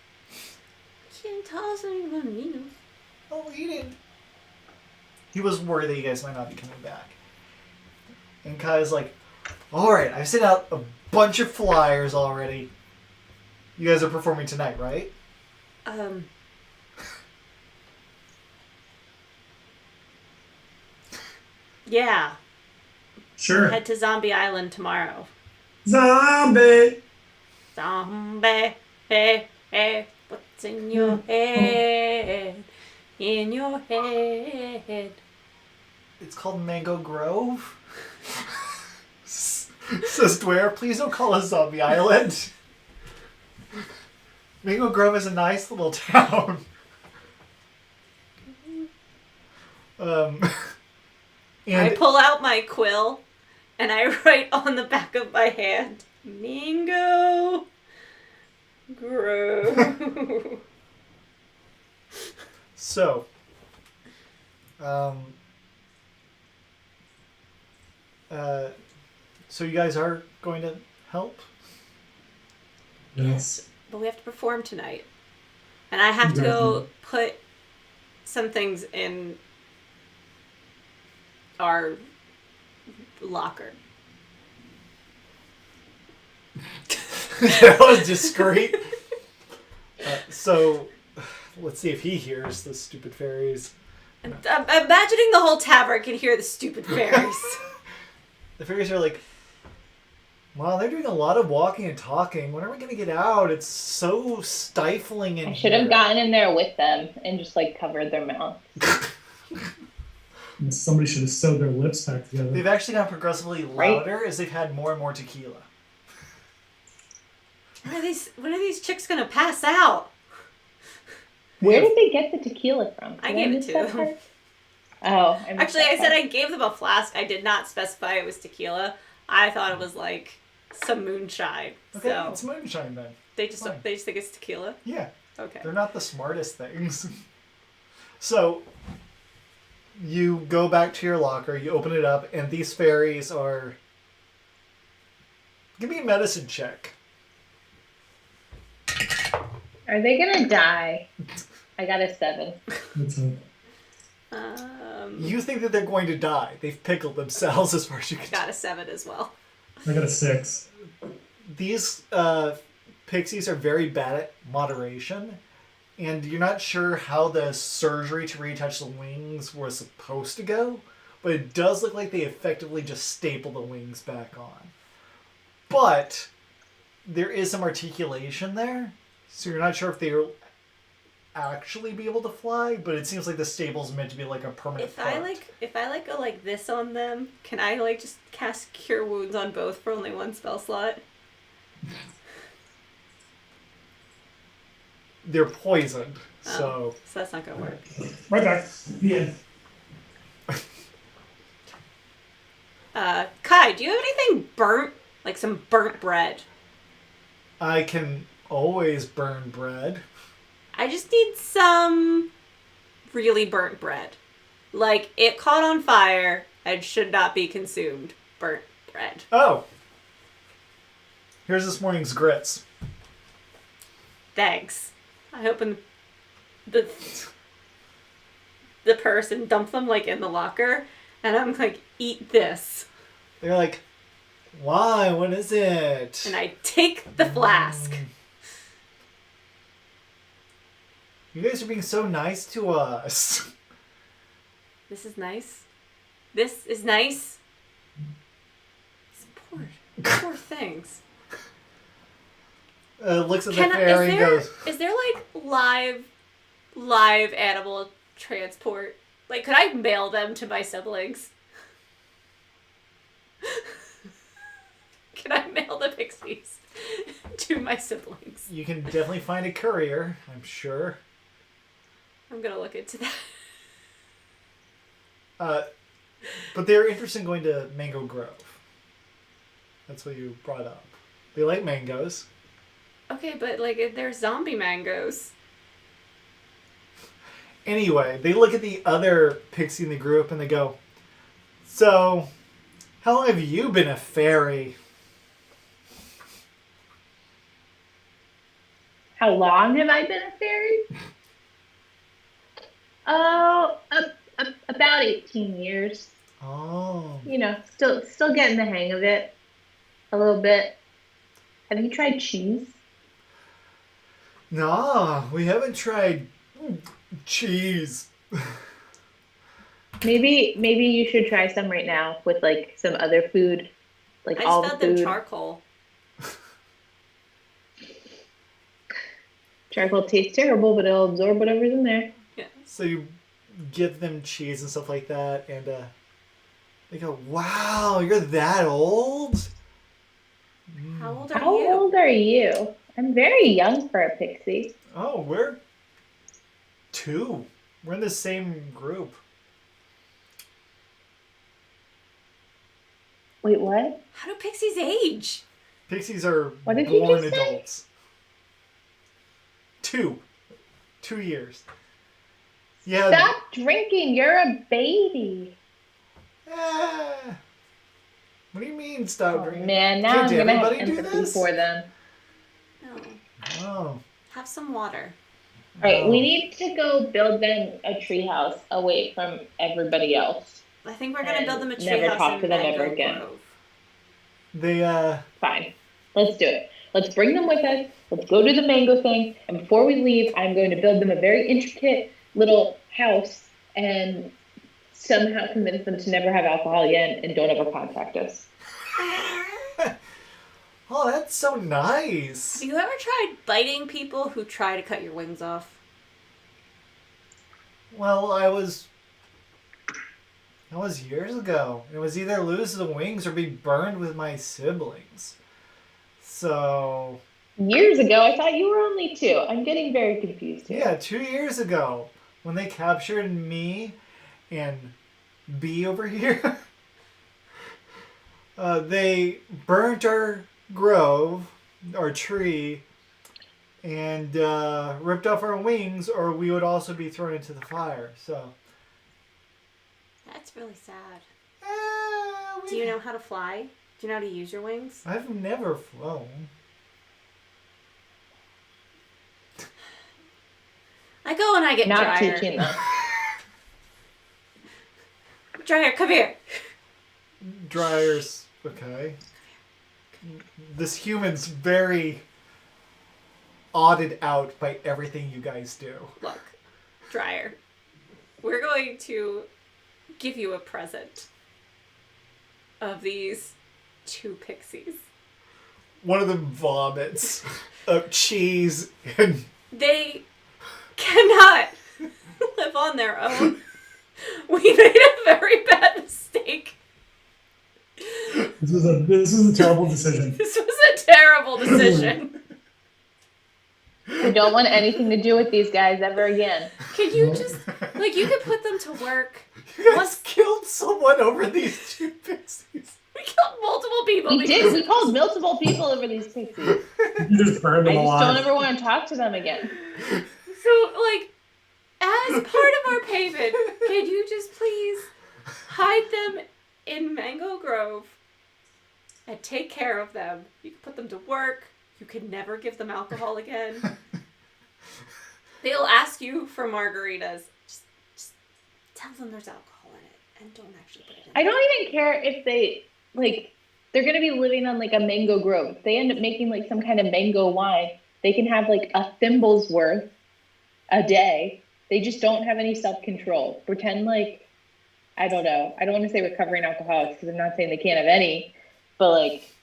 Speaker 3: Can't toss anyone, you know.
Speaker 4: Oh, he didn't. He was worried that you guys might not be coming back. And Kai's like, alright, I've sent out a bunch of flyers already. You guys are performing tonight, right?
Speaker 3: Yeah.
Speaker 2: Sure.
Speaker 3: Head to Zombie Island tomorrow.
Speaker 2: Zombie!
Speaker 3: Zombie, hey, hey, what's in your head? In your head.
Speaker 4: It's called Mango Grove. Says Dwyer, please don't call us Zombie Island. Mango Grove is a nice little town.
Speaker 3: I pull out my quill and I write on the back of my hand, Mango Grove.
Speaker 4: So, so you guys are going to help?
Speaker 2: Yes.
Speaker 3: But we have to perform tonight. And I have to go put some things in our locker.
Speaker 4: That was discreet. So, let's see if he hears the stupid fairies.
Speaker 3: I'm imagining the whole tavern can hear the stupid fairies.
Speaker 4: The fairies are like, wow, they're doing a lot of walking and talking. When are we going to get out? It's so stifling in
Speaker 1: I should have
Speaker 4: here."
Speaker 1: gotten in there with them and just covered their mouth.
Speaker 2: And somebody should have sewed their lips back together.
Speaker 4: They've actually gotten progressively louder as they've had more and more tequila.
Speaker 3: When are these chicks gonna pass out?
Speaker 1: Where did they get the tequila from?
Speaker 3: I gave it to them.
Speaker 1: Oh,
Speaker 3: Actually, I said I gave them a flask. I did not specify it was tequila. I thought it was some moonshine.
Speaker 4: Okay,
Speaker 3: So
Speaker 4: it's moonshine then.
Speaker 3: they just
Speaker 4: fine.
Speaker 3: think it's tequila.
Speaker 4: Yeah,
Speaker 3: Okay.
Speaker 4: they're not the smartest things. So, you go back to your locker, you open it up, and these fairies are... Give me a medicine check.
Speaker 1: Are they gonna die? I got a 7.
Speaker 2: That's it.
Speaker 4: You think that they're going to die. They've pickled themselves as far as you can
Speaker 3: Got a 7 as well.
Speaker 2: I got a 6.
Speaker 4: These pixies are very bad at moderation, and you're not sure how the surgery to retouch the wings was supposed to go, but it does look like they effectively just stapled the wings back on. But there is some articulation there, so you're not sure if they'll actually be able to fly, but it seems like the stable's meant to be a permanent
Speaker 3: If
Speaker 4: part.
Speaker 3: I go like this on them, can I just cast Cure Wounds on both for only one spell slot?
Speaker 4: they're poisoned.
Speaker 3: So that's not gonna work.
Speaker 2: Right back. The end.
Speaker 3: Kai, do you have anything burnt? Like some burnt bread?
Speaker 4: I can always burn bread.
Speaker 3: I just need some really burnt bread. Like, it caught on fire and should not be consumed. Burnt bread.
Speaker 4: Oh. Here's this morning's grits.
Speaker 3: Thanks. I open the purse and dump them, like, in the locker. And I'm like, eat this.
Speaker 4: They're like, why? What is it?
Speaker 3: And I take the flask.
Speaker 4: You guys are being so nice to us.
Speaker 3: This is nice. This is nice. Poor things.
Speaker 4: Looks at the fairy and goes,
Speaker 3: Is there like live animal transport? Like, could I mail them to my siblings? Can I mail the pixies to my siblings?
Speaker 4: you can definitely find a courier, I'm sure.
Speaker 3: I'm gonna look into that.
Speaker 4: But they're interested in going to Mango Grove. That's what you brought up. They like mangoes.
Speaker 3: Okay, but like, they're zombie mangoes.
Speaker 4: Anyway, they look at the other pixie in the group and they go, so, how long have you been a fairy?
Speaker 1: How long have I been a fairy? Oh, about 18 years.
Speaker 4: Oh.
Speaker 1: You know, still getting the hang of it a little bit. Have you tried cheese?
Speaker 4: Nah, we haven't tried cheese.
Speaker 1: Maybe you should try some right now with like some other food, like
Speaker 3: I
Speaker 1: all
Speaker 3: just
Speaker 1: the
Speaker 3: fed them
Speaker 1: food.
Speaker 3: charcoal.
Speaker 1: Charcoal tastes terrible, but it'll absorb whatever's in there.
Speaker 3: Yeah.
Speaker 4: So you give them cheese and stuff like that, and they go, wow, you're that old?
Speaker 3: How old are
Speaker 1: How
Speaker 3: you?
Speaker 1: old are you? I'm very young for a pixie.
Speaker 4: Oh, we're 2. We're in the same group.
Speaker 1: Wait, what?
Speaker 3: How do pixies age?
Speaker 4: Pixies are
Speaker 1: What did you
Speaker 4: born
Speaker 1: just say?
Speaker 4: adults. 2. 2 years. Yeah.
Speaker 1: Stop drinking. You're a baby.
Speaker 4: What do you mean stop
Speaker 1: Oh,
Speaker 4: drinking?
Speaker 1: man, now
Speaker 4: Can't
Speaker 1: I'm gonna have
Speaker 4: everybody do
Speaker 1: empathy
Speaker 4: this?
Speaker 1: for them.
Speaker 3: No.
Speaker 4: Oh.
Speaker 3: Have some water.
Speaker 1: All right,
Speaker 4: Oh.
Speaker 1: we need to go build them a treehouse away from everybody else.
Speaker 3: I think we're gonna build them a
Speaker 1: And never
Speaker 3: treehouse
Speaker 1: talk
Speaker 3: in
Speaker 1: to them
Speaker 3: Mango
Speaker 1: ever again.
Speaker 3: Grove.
Speaker 4: They,
Speaker 1: Fine. Let's do it. Let's bring them with us. Let's go to the mango thing. And before we leave, I'm going to build them a very intricate little house and somehow convince them to never have alcohol again and don't ever contact us.
Speaker 4: oh, that's so nice.
Speaker 3: Have you ever tried biting people who try to cut your wings off?
Speaker 4: Well, I was years ago. It was either lose the wings or be burned with my siblings. So,
Speaker 1: Years ago, I thought you were only 2. I'm getting very confused here.
Speaker 4: yeah, 2 years ago, when they captured me and B over here, they burnt our grove, our tree, and ripped off our wings, or we would also be thrown into the fire. So,
Speaker 3: That's really sad. Do you know how to fly? Do you know how to use your wings?
Speaker 4: I've never flown.
Speaker 3: I go and I get
Speaker 1: Not
Speaker 3: Dryer.
Speaker 1: teaching them.
Speaker 3: Dryer, come here.
Speaker 4: Dryers, okay. This human's very odded out by everything you guys do.
Speaker 3: Look, Dryer. We're going to give you a present of these 2 pixies.
Speaker 4: One of them vomits up cheese and
Speaker 3: They cannot live on their own. We made a very bad mistake.
Speaker 2: This was a terrible decision.
Speaker 3: This was a terrible decision.
Speaker 1: I don't want anything to do with these guys ever again.
Speaker 3: Can you just, like, you could put them to work.
Speaker 4: You guys killed someone over these two pixies.
Speaker 3: We killed multiple people.
Speaker 1: We did. We called multiple people over these pixies.
Speaker 2: You just burned
Speaker 1: I
Speaker 2: them
Speaker 1: just
Speaker 2: alive.
Speaker 1: don't ever want to talk to them again.
Speaker 3: So, like, as part of our payment, can you just please hide them in Mango Grove and take care of them? You can put them to work. You can never give them alcohol again. They'll ask you for margaritas. Just tell them there's alcohol in it and don't actually put it in.
Speaker 1: I don't even care if they, like, they're going to be living on, like, a mango grove. If they end up making, like, some kind of mango wine, they can have, like, a thimble's worth a day. They just don't have any self-control. Pretend like, I don't know. I don't want to say recovering alcoholics because I'm not saying they can't have any, but, like,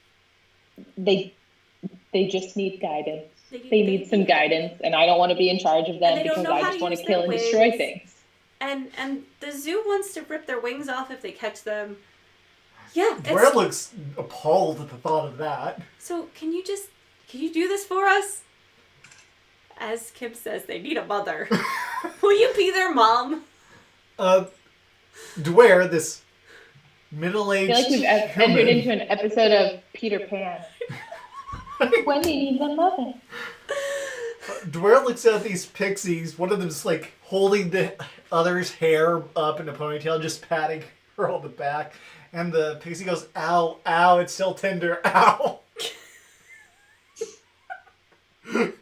Speaker 1: they just need guidance. They need some guidance, and I don't want to be in charge of them because I just want to kill and destroy things.
Speaker 3: And the zoo wants to rip their wings off if they catch them. Yeah.
Speaker 4: Dwyer looks appalled at the thought of that.
Speaker 3: So can you do this for us? As Kim says, they need a mother. Will you be their mom?
Speaker 4: Dwyer, this middle-aged
Speaker 1: I feel like we've entered into an episode of Peter Pan. When they need the mother.
Speaker 4: Dwyer looks at these pixies. One of them's like holding the other's hair up in a ponytail, just patting her on the back. And the pixie goes, ow, ow, it's still tender, ow. And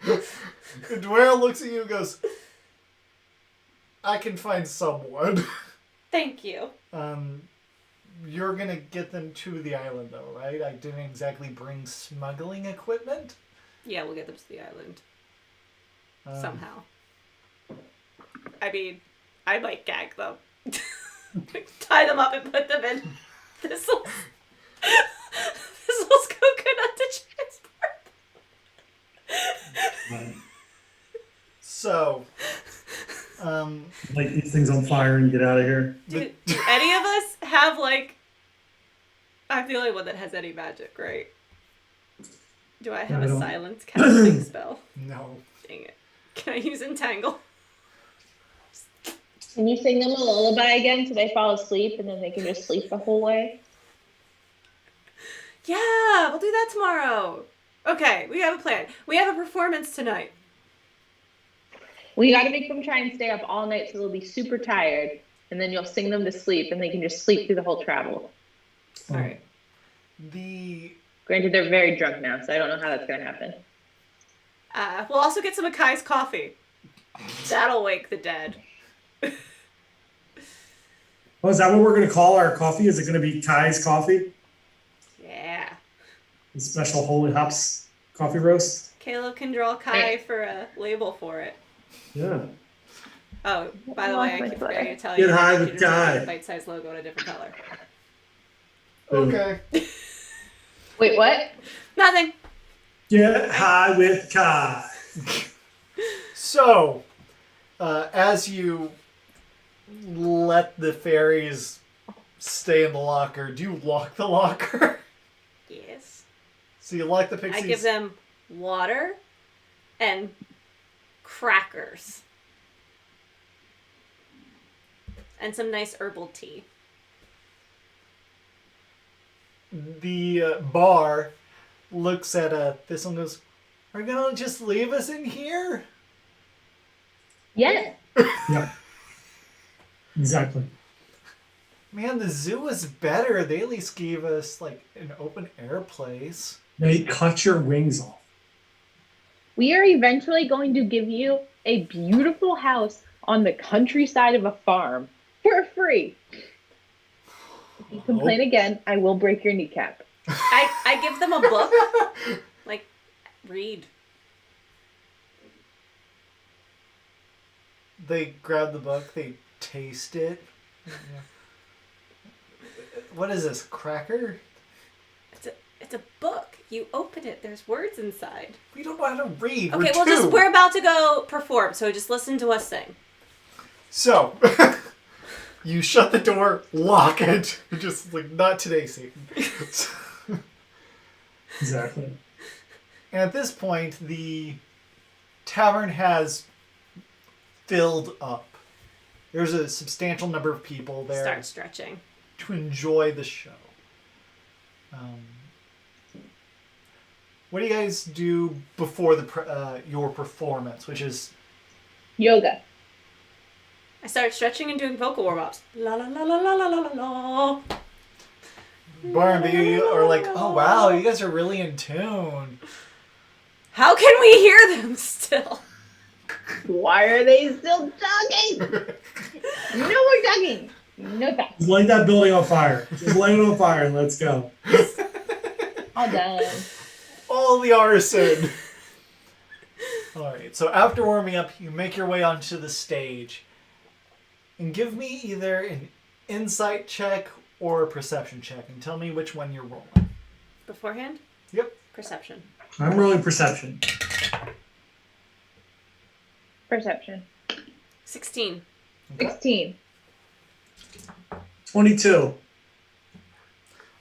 Speaker 4: Dwyer looks at you and goes, I can find someone.
Speaker 3: Thank you.
Speaker 4: You're gonna get them to the island though, right? I didn't exactly bring smuggling equipment.
Speaker 3: Yeah, we'll get them to the island. Somehow. I mean, I might gag them. Tie them up and put them in thistles. Thistles coconut to transport.
Speaker 4: So,
Speaker 2: Light these things on fire and get out of here.
Speaker 3: Do any of us have, like... I'm the only one that has any magic, right? Do I have
Speaker 2: I
Speaker 3: a
Speaker 2: don't.
Speaker 3: silence casting spell?
Speaker 4: no.
Speaker 3: Dang it. Can I use Entangle?
Speaker 1: Can you sing them a lullaby again so they fall asleep and then they can just sleep the whole way?
Speaker 3: Yeah, we'll do that tomorrow. Okay, we have a plan. We have a performance tonight.
Speaker 1: We got to make them try and stay up all night so they'll be super tired, and then you'll sing them to sleep and they can just sleep through the whole travel.
Speaker 3: All right.
Speaker 1: Granted, they're very drunk now, so I don't know how that's going to happen.
Speaker 3: We'll also get some Akai's coffee. That'll wake the dead.
Speaker 2: Oh, is that what we're going to call our coffee? Is it going to be Kai's coffee?
Speaker 3: Yeah.
Speaker 2: The special Holy Hops coffee roast?
Speaker 3: Caleb can draw Kai for a label for it.
Speaker 2: Yeah.
Speaker 3: Oh, by the way, I keep forgetting to tell
Speaker 2: Get
Speaker 3: you.
Speaker 2: high
Speaker 3: that
Speaker 2: with
Speaker 3: you can make
Speaker 2: Kai.
Speaker 3: the bite-sized logo in a different color.
Speaker 4: Okay.
Speaker 1: Wait, what?
Speaker 3: Nothing.
Speaker 2: Get high with Kai.
Speaker 4: So, as you let the fairies stay in the locker, do you lock the locker?
Speaker 3: Yes.
Speaker 4: So you lock the pixies?
Speaker 3: I give them water and crackers. And some nice herbal tea.
Speaker 4: The bar looks at Thistle and goes, are you going to just leave us in here?
Speaker 1: Yes.
Speaker 2: Yeah. Exactly.
Speaker 4: Man, the zoo is better. They at least gave us, like, an open air place.
Speaker 2: They cut your wings off.
Speaker 1: We are eventually going to give you a beautiful house on the countryside of a farm for free. If you complain again, I will break your kneecap.
Speaker 3: I give them a book. Like, read.
Speaker 4: They grab the book, they taste it. What is this, cracker?
Speaker 3: It's a book. You open it. There's words inside.
Speaker 4: We don't know how to read.
Speaker 3: Okay,
Speaker 4: We're
Speaker 3: we're about to go perform, so just listen to us sing.
Speaker 4: So, you shut the door, lock it. Just like, not today, Satan.
Speaker 2: Exactly.
Speaker 4: And at this point, the tavern has filled up. There's a substantial number of people there
Speaker 3: Start stretching.
Speaker 4: to enjoy the show. What do you guys do before your performance, which is
Speaker 1: Yoga.
Speaker 3: I start stretching and doing vocal warm-ups. La la la la la la la la.
Speaker 4: Barnaby are like, oh wow, you guys are really in tune.
Speaker 3: How can we hear them still?
Speaker 1: Why are they still talking? No more talking. No talking.
Speaker 2: Just light that building on fire. Just light it on fire and let's go.
Speaker 1: All done.
Speaker 4: All the arson. Alright, so after warming up, you make your way onto the stage. And give me either an insight check or a perception check. And tell me which one you're rolling.
Speaker 3: Beforehand?
Speaker 4: Yep.
Speaker 3: Perception.
Speaker 2: I'm rolling perception.
Speaker 1: Perception.
Speaker 3: 16.
Speaker 4: Okay.
Speaker 1: 16.
Speaker 2: 22.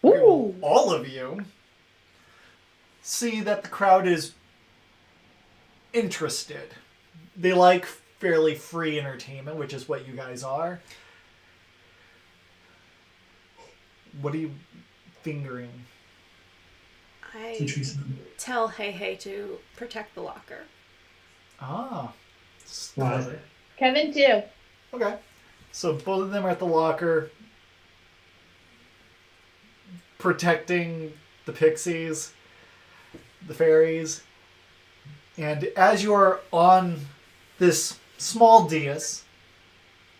Speaker 1: Ooh.
Speaker 4: All of you see that the crowd is interested. They like fairly free entertainment, which is what you guys are. What are you fingering?
Speaker 3: I tell Hey Hey to protect the locker.
Speaker 4: Ah.
Speaker 2: Wow.
Speaker 1: Kevin too.
Speaker 4: Okay. So both of them are at the locker protecting the Pixies, the fairies. And as you are on this small dais,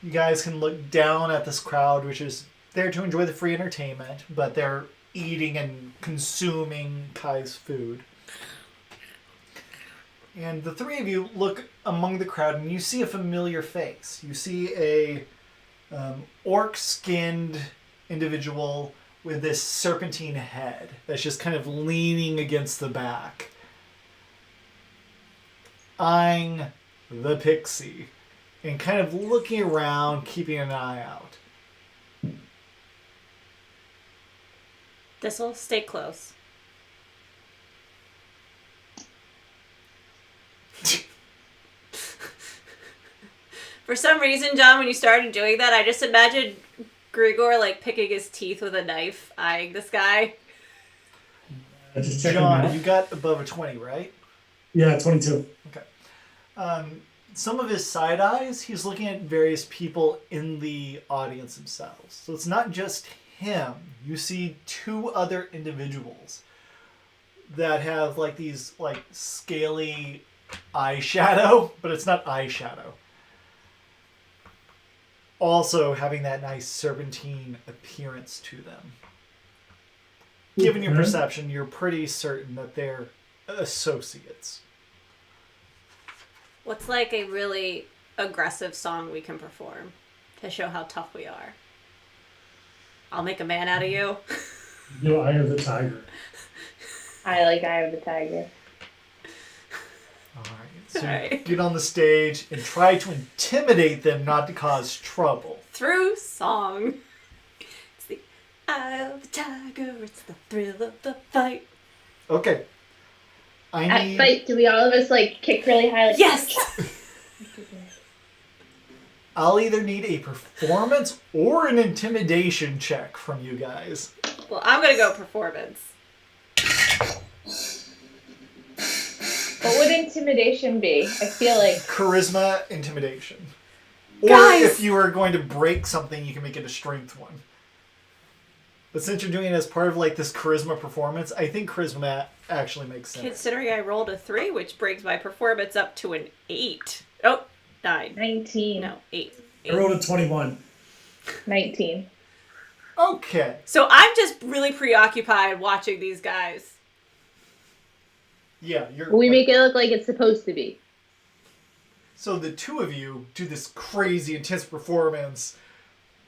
Speaker 4: you guys can look down at this crowd, which is there to enjoy the free entertainment, but they're eating and consuming Kai's food. And the three of you look among the crowd and you see a familiar face. You see a orc-skinned individual with this serpentine head that's just kind of leaning against the back, eyeing the pixie and kind of looking around, keeping an eye out.
Speaker 3: This'll stay close. For some reason, John, when you started doing that, I just imagined Grigor like picking his teeth with a knife, eyeing this guy.
Speaker 2: Just checking them
Speaker 4: John,
Speaker 2: out.
Speaker 4: you got above a 20, right?
Speaker 2: Yeah, 22.
Speaker 4: Okay. Some of his side eyes, he's looking at various people in the audience themselves. So it's not just him. You see two other individuals that have like these like scaly eyeshadow, but it's not eyeshadow. Also having that nice serpentine appearance to them. Given your
Speaker 2: Okay.
Speaker 4: perception, you're pretty certain that they're associates.
Speaker 3: What's like a really aggressive song we can perform to show how tough we are? I'll make a man out of you.
Speaker 2: You Eye of the Tiger.
Speaker 1: I like Eye of the Tiger.
Speaker 4: Alright, so
Speaker 3: Alright.
Speaker 4: get on the stage and try to intimidate them not to cause trouble.
Speaker 3: Through song. It's the eye of the tiger, it's the thrill of the fight.
Speaker 4: Okay. I
Speaker 1: At
Speaker 4: need...
Speaker 1: fight, do we all of us like kick really high? Like,
Speaker 3: Yes!
Speaker 4: I'll either need a performance or an intimidation check from you guys.
Speaker 3: Well, I'm gonna go performance.
Speaker 1: What would intimidation be? I feel like
Speaker 4: Charisma, intimidation. Or
Speaker 3: Guys!
Speaker 4: if you are going to break something, you can make it a strength one. But since you're doing it as part of like this charisma performance, I think charisma actually makes sense.
Speaker 3: Considering I rolled a 3, which brings my performance up to an 8. Oh, 9.
Speaker 1: 19.
Speaker 3: No, 8.
Speaker 2: I rolled a 21.
Speaker 1: 19.
Speaker 4: Okay.
Speaker 3: So I'm just really preoccupied watching these guys.
Speaker 4: Yeah, you're...
Speaker 1: We make it look like it's supposed to be.
Speaker 4: So the two of you do this crazy intense performance,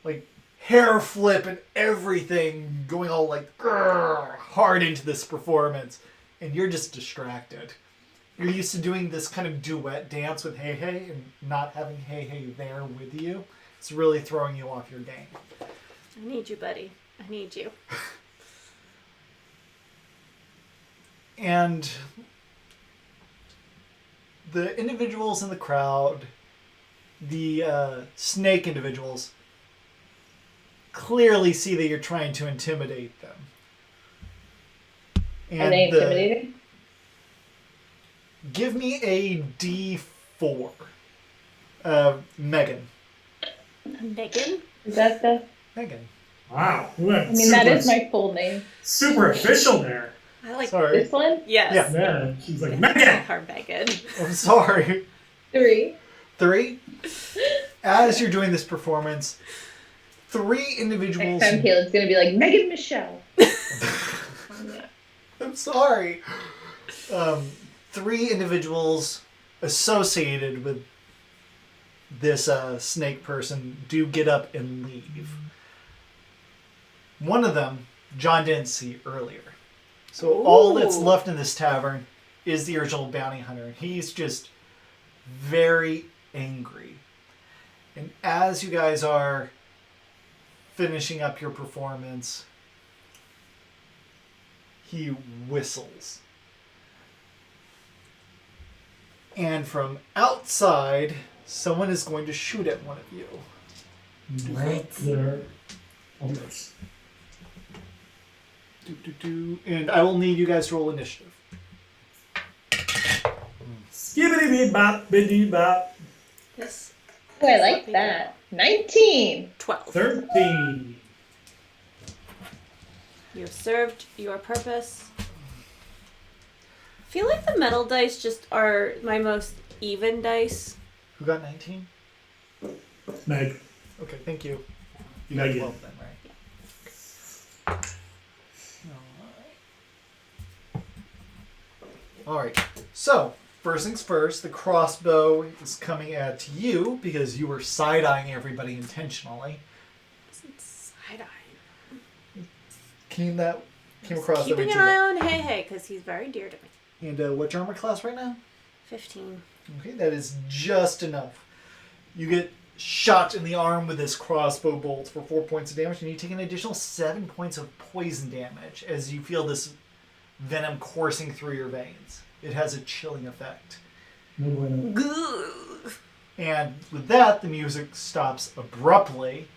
Speaker 4: like hair flip and everything, going all like grrr, hard into this performance, and you're just distracted. You're used to doing this kind of duet dance with Hey Hey and not having Hey Hey there with you. It's really throwing you off your game.
Speaker 3: I need you, buddy. I need you.
Speaker 4: And the individuals in the crowd, the snake individuals, clearly see that you're trying to intimidate them. And
Speaker 1: Are they intimidating?
Speaker 4: Give me a D4. Megan.
Speaker 3: Megan?
Speaker 1: Is that the?
Speaker 4: Megan.
Speaker 2: Wow. We went
Speaker 1: I mean, that is my full name.
Speaker 2: super official there.
Speaker 3: I like
Speaker 4: Sorry.
Speaker 1: This one?
Speaker 3: Yes.
Speaker 4: Yeah.
Speaker 2: Yeah. She's like,
Speaker 3: Call
Speaker 2: Megan!
Speaker 3: her Megan.
Speaker 4: I'm sorry.
Speaker 1: 3.
Speaker 4: 3. As you're doing this performance, 3 individuals.
Speaker 1: Next time Caleb's gonna be like, Megan Michelle.
Speaker 4: I'm sorry. 3 individuals associated with this snake person do get up and leave. One of them, John didn't see earlier. So all that's
Speaker 3: Ooh.
Speaker 4: left in this tavern is the original bounty hunter. He's just very angry. And as you guys are finishing up your performance, he whistles. And from outside, someone is going to shoot at one of you.
Speaker 2: Right there. Almost.
Speaker 4: And I will need you guys to roll initiative.
Speaker 2: Skibbity bee bop, biddy bop.
Speaker 3: This
Speaker 1: Oh, I like that. 19.
Speaker 3: 12.
Speaker 2: 13.
Speaker 3: You have served your purpose. I feel like the metal dice just are my most even dice.
Speaker 4: Who got 19?
Speaker 2: Meg.
Speaker 4: Okay, thank you. You got
Speaker 2: Megan.
Speaker 4: 12 then, right? Alright, so, first things first, the crossbow is coming at you because you were side-eyeing everybody intentionally.
Speaker 3: Side-eye.
Speaker 4: Came across that way
Speaker 3: Keeping
Speaker 4: too.
Speaker 3: an eye on Hey Hey because he's very dear to me.
Speaker 4: And what's your armor class right now?
Speaker 3: 15.
Speaker 4: Okay, that is just enough. You get shot in the arm with this crossbow bolt for 4 points of damage, and you take an additional 7 points of poison damage as you feel this venom coursing through your veins. It has a chilling effect.
Speaker 2: No bueno.
Speaker 4: And with that, the music stops abruptly.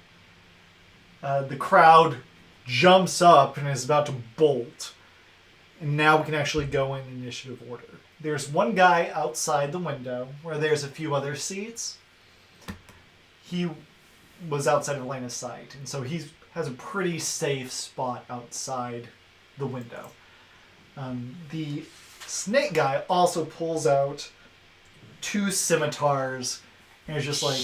Speaker 4: The crowd jumps up and is about to bolt. And now we can actually go in initiative order. There's one guy outside the window where there's a few other seats. He was outside of line of sight, and so he has a pretty safe spot outside the window. The snake guy also pulls out 2 scimitars and is just like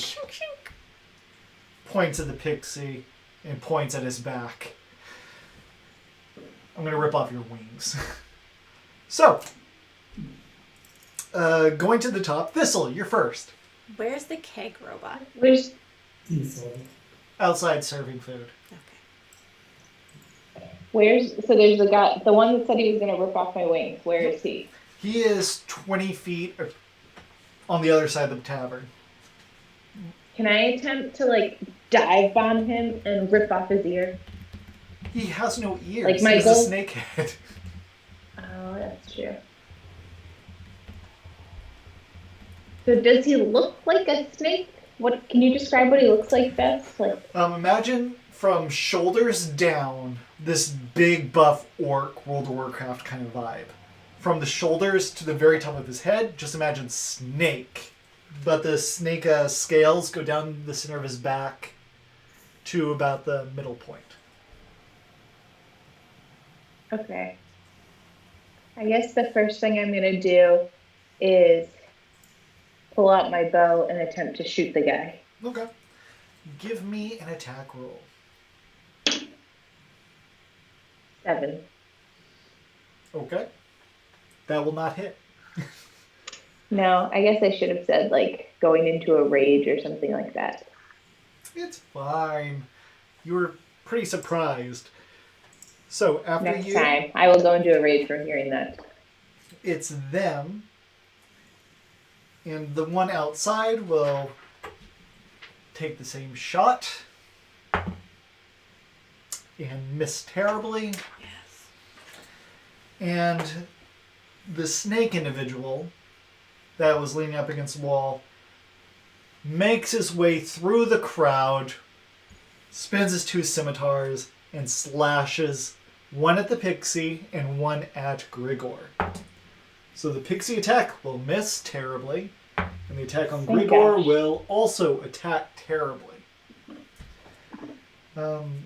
Speaker 4: points at the pixie and points at his back. I'm gonna rip off your wings. So, going to the top, Thistle, you're first.
Speaker 3: Where's the keg robot?
Speaker 1: Where's
Speaker 2: Diesel.
Speaker 4: Outside serving food.
Speaker 3: Okay.
Speaker 1: so there's the guy, the one that said he was gonna rip off my wings. Where is he?
Speaker 4: He is 20 feet on the other side of the tavern.
Speaker 1: Can I attempt to like dive bomb him and rip off his ear?
Speaker 4: He has no ears.
Speaker 1: Like
Speaker 4: He's a
Speaker 1: Michael?
Speaker 4: snakehead.
Speaker 1: Oh, that's true. So does he look like a snake? What can you describe what he looks like best? Like
Speaker 4: Imagine from shoulders down this big buff orc World of Warcraft kind of vibe. From the shoulders to the very top of his head, just imagine snake. But the snake scales go down the center of his back to about the middle point.
Speaker 1: okay. I guess the first thing I'm gonna do is pull out my bow and attempt to shoot the guy.
Speaker 4: Okay. Give me an attack roll.
Speaker 1: 7.
Speaker 4: Okay. That will not hit.
Speaker 1: No, I guess I should have said like going into a rage or something like that.
Speaker 4: It's fine. You were pretty surprised. So after
Speaker 1: Next time, I will go into a rage from hearing that.
Speaker 4: it's them. And the one outside will take the same shot. And miss terribly.
Speaker 3: Yes.
Speaker 4: And the snake individual that was leaning up against the wall, makes his way through the crowd, spins his two scimitars, and slashes one at the Pixie and one at Grigor. So the Pixie attack will miss terribly, and the attack on
Speaker 1: Thank
Speaker 4: Grigor
Speaker 1: gosh.
Speaker 4: will also attack terribly.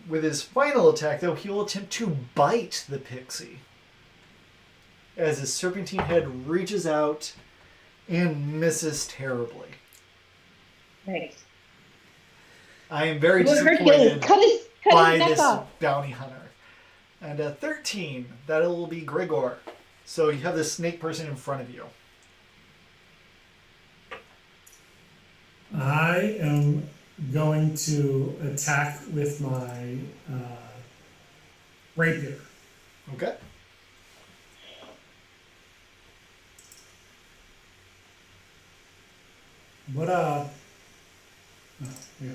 Speaker 4: With his final attack, though, he will attempt to bite the Pixie as his serpentine head reaches out and misses terribly.
Speaker 1: Thanks.
Speaker 4: I am very
Speaker 1: Well,
Speaker 4: disappointed
Speaker 1: cut his
Speaker 4: by
Speaker 1: neck
Speaker 4: this
Speaker 1: off.
Speaker 4: bounty hunter. And 13, that will be Grigor. So you have this snake person in front of you.
Speaker 2: I am going to attack with my rapier.
Speaker 4: Okay.
Speaker 2: What oh, yeah.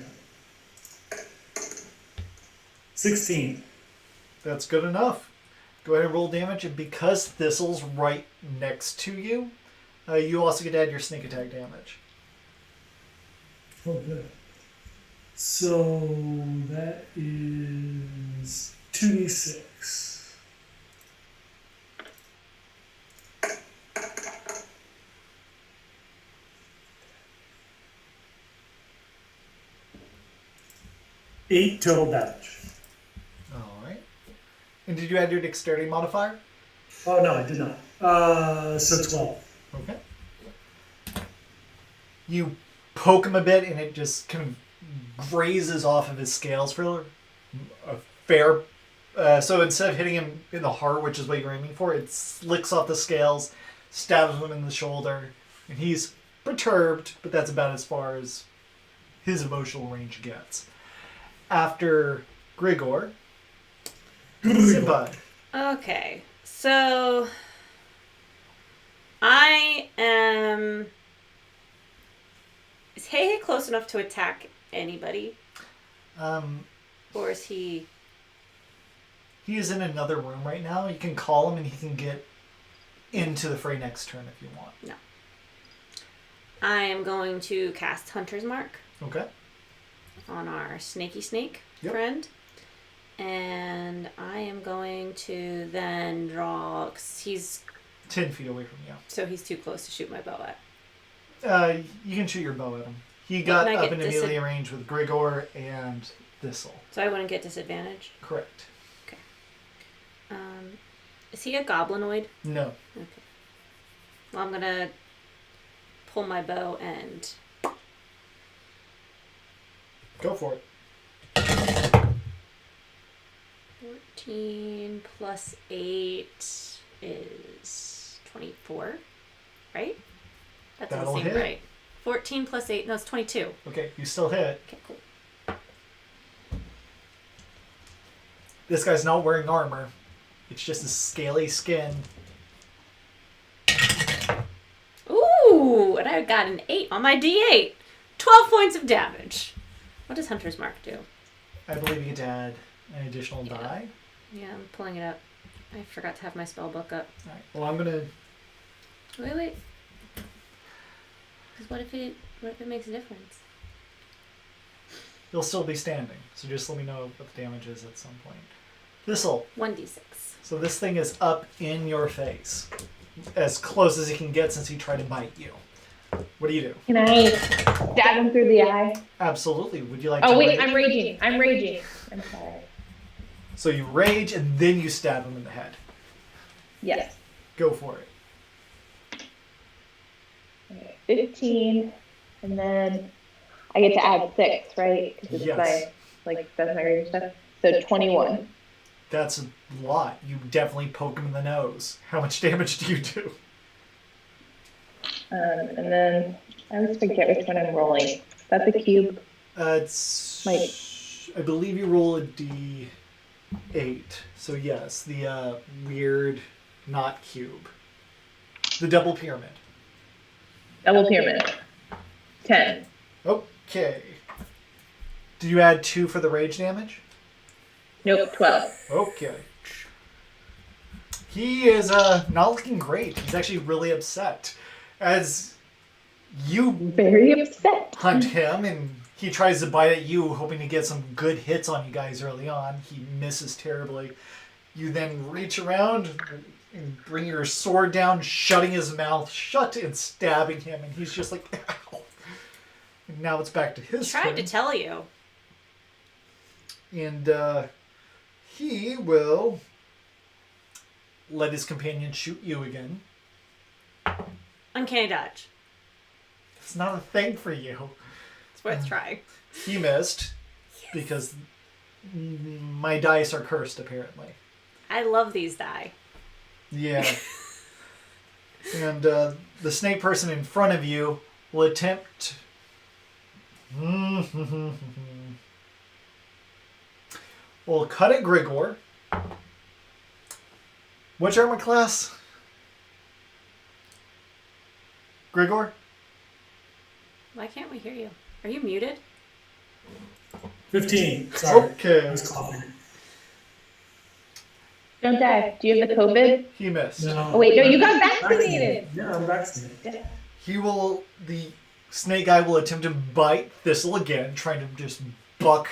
Speaker 2: 16.
Speaker 4: That's good enough. Go ahead and roll damage. And because Thistle's right next to you, you also get to add your sneak attack damage.
Speaker 2: Oh, good. So that is 2d6. Eight total damage.
Speaker 4: Alright. And did you add your dexterity modifier?
Speaker 2: Oh no, I did not. So 12.
Speaker 4: Okay. You poke him a bit and it just kind of grazes off of his scales for a fair... so instead of hitting him in the heart, which is what you're aiming for, it slicks off the scales, stabs him in the shoulder, and he's perturbed, but that's about as far as his emotional range gets. After Grigor, Simba.
Speaker 3: Okay, so I am. Is Heihei close enough to attack anybody, or is he?
Speaker 4: He is in another room right now. You can call him and he can get into the fray next turn if you want.
Speaker 3: No. I am going to cast Hunter's Mark
Speaker 4: Okay.
Speaker 3: on our snaky snake
Speaker 4: Yep.
Speaker 3: friend. And I am going to then draw, 'cause he's
Speaker 4: 10 feet away from you.
Speaker 3: so he's too close to shoot my bow at.
Speaker 4: You can shoot your bow at him. He got
Speaker 3: can I
Speaker 4: up
Speaker 3: get
Speaker 4: and immediately range with Grigor and Thistle.
Speaker 3: So I wouldn't get disadvantage.
Speaker 4: Correct.
Speaker 3: Is he a goblinoid?
Speaker 4: No.
Speaker 3: Okay. Well, I'm gonna pull my bow and
Speaker 4: Go for it.
Speaker 3: 14 plus 8 is 24, right? That doesn't
Speaker 4: That'll
Speaker 3: seem
Speaker 4: hit.
Speaker 3: right. 14 plus 8, no, it's 22.
Speaker 4: Okay, you still hit.
Speaker 3: Okay, cool.
Speaker 4: This guy's not wearing armor. It's just his scaly skin.
Speaker 3: Ooh, and I got an 8 on my d8. 12 points of damage. What does Hunter's Mark do?
Speaker 4: I believe you get to add an additional
Speaker 3: Yeah.
Speaker 4: die.
Speaker 3: Yeah, I'm pulling it up. I forgot to have my spell book up.
Speaker 4: Alright, well, I'm going to...
Speaker 3: Wait. Because what if it makes a difference?
Speaker 4: You'll still be standing, so just let me know what the damage is at some point. Thistle.
Speaker 3: 1d6.
Speaker 4: So this thing is up in your face. As close as he can get since he tried to bite you. What do you do?
Speaker 1: Can I stab him through the eye?
Speaker 4: Absolutely. Would you like
Speaker 1: Oh
Speaker 4: to
Speaker 1: wait,
Speaker 4: rage?
Speaker 1: I'm raging. I'm sorry.
Speaker 4: So you rage and then you stab him in the head.
Speaker 1: Yes.
Speaker 4: Go for it.
Speaker 1: Okay, 15, and then I get to add 6, right? Because
Speaker 4: Yes.
Speaker 1: that's my rage stuff. So 21.
Speaker 4: That's a lot. You definitely poke him in the nose. How much damage do you do?
Speaker 1: And then I always forget which one I'm rolling. That's a cube.
Speaker 4: It's... I believe you roll a d8. So yes, the weird, not cube. The double pyramid.
Speaker 1: Double pyramid. 10.
Speaker 4: Okay. Did you add 2 for the rage damage?
Speaker 1: Nope, 12.
Speaker 4: Okay. He is not looking great. He's actually really upset. As You
Speaker 1: Very upset.
Speaker 4: hunt him, and he tries to bite at you, hoping to get some good hits on you guys early on. He misses terribly. You then reach around and bring your sword down, shutting his mouth shut and stabbing him, and he's just like, ow. And now it's back to his
Speaker 3: Tried
Speaker 4: turn.
Speaker 3: to tell you.
Speaker 4: And he will let his companion shoot you again.
Speaker 3: Uncanny dodge.
Speaker 4: It's not a thing for you.
Speaker 3: It's worth trying.
Speaker 4: He missed because my dice are cursed, apparently.
Speaker 3: I love these die.
Speaker 4: Yeah. And the snake person in front of you will attempt... will cut at Grigor. What's your armor class? Grigor?
Speaker 3: Why can't we hear you? Are you muted?
Speaker 2: 15. Sorry.
Speaker 4: Okay.
Speaker 2: I was coughing.
Speaker 1: Don't die. Do you have the COVID?
Speaker 4: He missed.
Speaker 2: No.
Speaker 1: Oh, wait, no, you got vaccinated.
Speaker 2: Yeah, I'm vaccinated.
Speaker 4: The snake guy will attempt to bite Thistle again, trying to just buck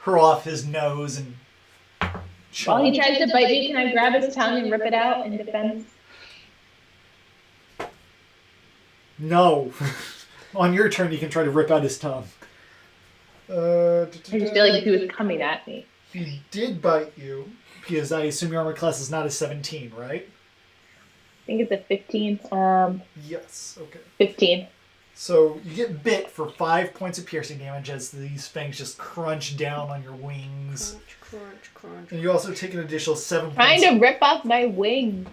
Speaker 4: her off his nose and
Speaker 1: While he tries to bite me, can I grab his tongue and rip it out in defense?
Speaker 4: No. On your turn, you can try to rip out his tongue.
Speaker 1: I just feel like he was coming at me.
Speaker 4: He did bite you, because I assume your armor class is not a 17, right?
Speaker 1: I think it's a 15.
Speaker 4: Yes, okay.
Speaker 1: 15.
Speaker 4: So you get bit for 5 points of piercing damage as these fangs just crunch down on your wings.
Speaker 3: Crunch.
Speaker 4: And you also take an additional 7
Speaker 1: Trying
Speaker 4: points.
Speaker 1: to rip off my wing.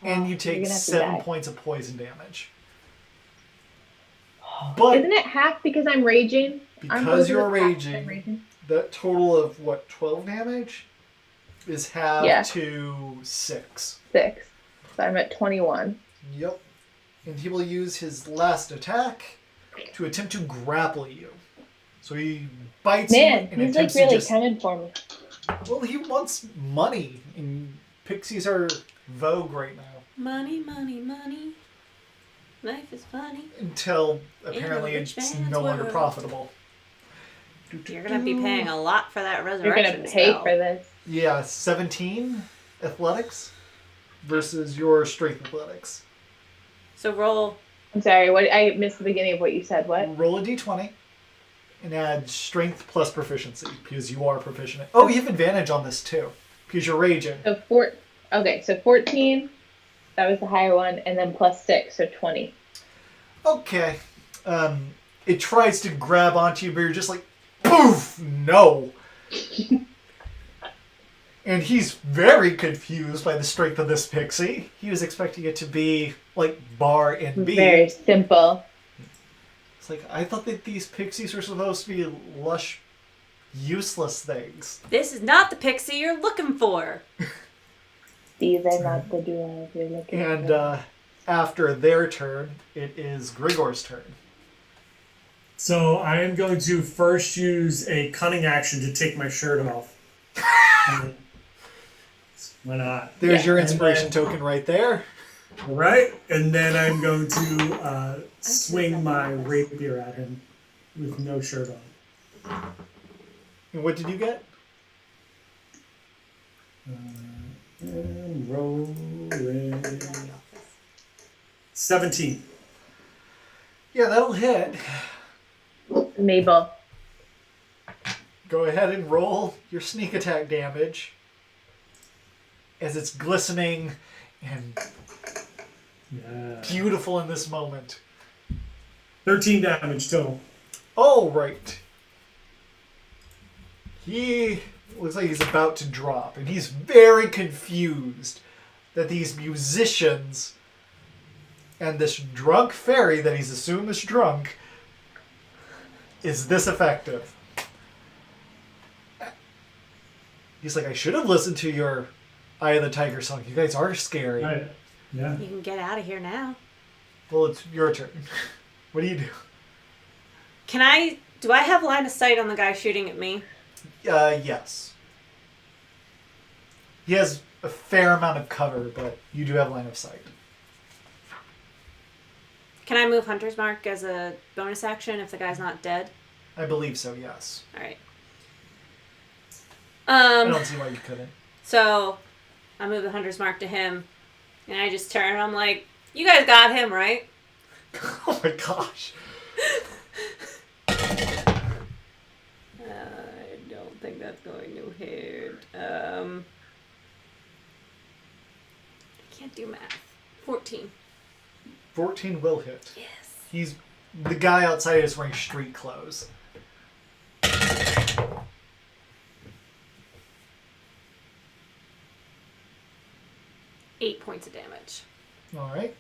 Speaker 4: And you
Speaker 1: You're
Speaker 4: take
Speaker 1: gonna have to
Speaker 4: 7
Speaker 1: die.
Speaker 4: points of poison damage. But
Speaker 1: Isn't it half because I'm raging?
Speaker 4: because you're
Speaker 1: I'm
Speaker 4: raging, that total of, 12 damage? Is half
Speaker 1: Yeah.
Speaker 4: to 6.
Speaker 1: 6. So I'm at 21.
Speaker 4: Yep. And he will use his last attack to attempt to grapple you. So he bites
Speaker 1: Man,
Speaker 4: you and
Speaker 1: he's like
Speaker 4: attempts
Speaker 1: really
Speaker 4: to just...
Speaker 1: coming for me.
Speaker 4: Well, he wants money. And pixies are vogue right now.
Speaker 3: Money. Life is funny.
Speaker 4: Until apparently
Speaker 3: rich
Speaker 4: it's
Speaker 3: man's
Speaker 4: no longer
Speaker 3: world.
Speaker 4: profitable.
Speaker 3: You're gonna be paying a lot for that
Speaker 1: You're
Speaker 3: resurrection
Speaker 1: gonna pay
Speaker 3: spell.
Speaker 1: for this.
Speaker 4: Yeah, 17 athletics versus your strength athletics.
Speaker 3: So roll.
Speaker 1: I'm sorry, what I missed the beginning of what you said. What?
Speaker 4: Roll a d20 and add strength plus proficiency because you are proficient. Oh, you have advantage on this too because you're raging.
Speaker 1: So so 14. That was the higher one, and then plus 6, so 20.
Speaker 4: Okay. It tries to grab onto you, but you're just like, poof, no. And he's very confused by the strength of this pixie. He was expecting it to be like bar and B.
Speaker 1: Very simple.
Speaker 4: It's like, I thought that these pixies were supposed to be lush, useless things.
Speaker 3: This is not the pixie you're looking for.
Speaker 1: These are not the duos you're looking
Speaker 4: And
Speaker 1: for.
Speaker 2: after their turn, it is Grigor's turn. So I am going to first use a cunning action to take my shirt off. Why not?
Speaker 4: There's your
Speaker 2: And
Speaker 4: inspiration
Speaker 2: then-
Speaker 4: token right there.
Speaker 2: All right, and then I'm going to swing my rapier at him with no shirt on.
Speaker 4: And what did you get?
Speaker 2: And rolling 17.
Speaker 4: Yeah, that'll hit.
Speaker 1: Mabel.
Speaker 4: Go ahead and roll your sneak attack damage as it's glistening and
Speaker 2: Yeah.
Speaker 4: beautiful in this moment.
Speaker 2: 13 damage total.
Speaker 4: Oh, right. He looks like he's about to drop, and he's very confused that these musicians and this drunk fairy that he's assumed is drunk is this effective. He's like, I should have listened to your Eye of the Tiger song. You guys are scary.
Speaker 2: Right. Yeah.
Speaker 3: You can get out of here now.
Speaker 4: Well, it's your turn. What do you do?
Speaker 3: Do I have line of sight on the guy shooting at me?
Speaker 4: Yes. He has a fair amount of cover, but you do have line of sight.
Speaker 3: Can I move Hunter's Mark as a bonus action if the guy's not dead?
Speaker 4: I believe so, yes.
Speaker 3: Alright.
Speaker 4: I don't see why you couldn't.
Speaker 3: So, I move the Hunter's Mark to him, and I just turn and I'm like, you guys got him, right?
Speaker 4: Oh my gosh.
Speaker 3: I don't think that's going to hit. I can't do math. 14.
Speaker 4: 14 will hit.
Speaker 3: Yes.
Speaker 4: The guy outside is wearing street clothes.
Speaker 3: 8 points of damage.
Speaker 4: Alright.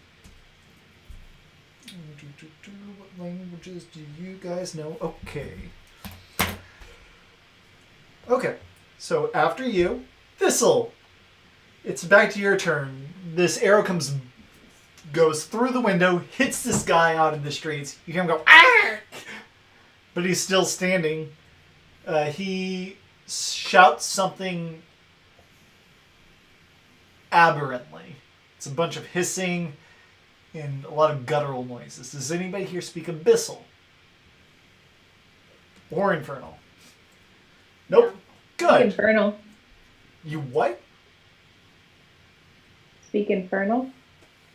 Speaker 4: What languages do you guys know? Okay. Okay. So after you, Thistle. It's back to your turn. This arrow goes through the window, hits this guy out in the streets. You hear him go, ah! But he's still standing. He shouts something aberrantly. It's a bunch of hissing and a lot of guttural noises. Does anybody here speak Abyssal? Or Infernal? Nope. Good.
Speaker 1: Infernal.
Speaker 4: You what?
Speaker 1: Speak Infernal.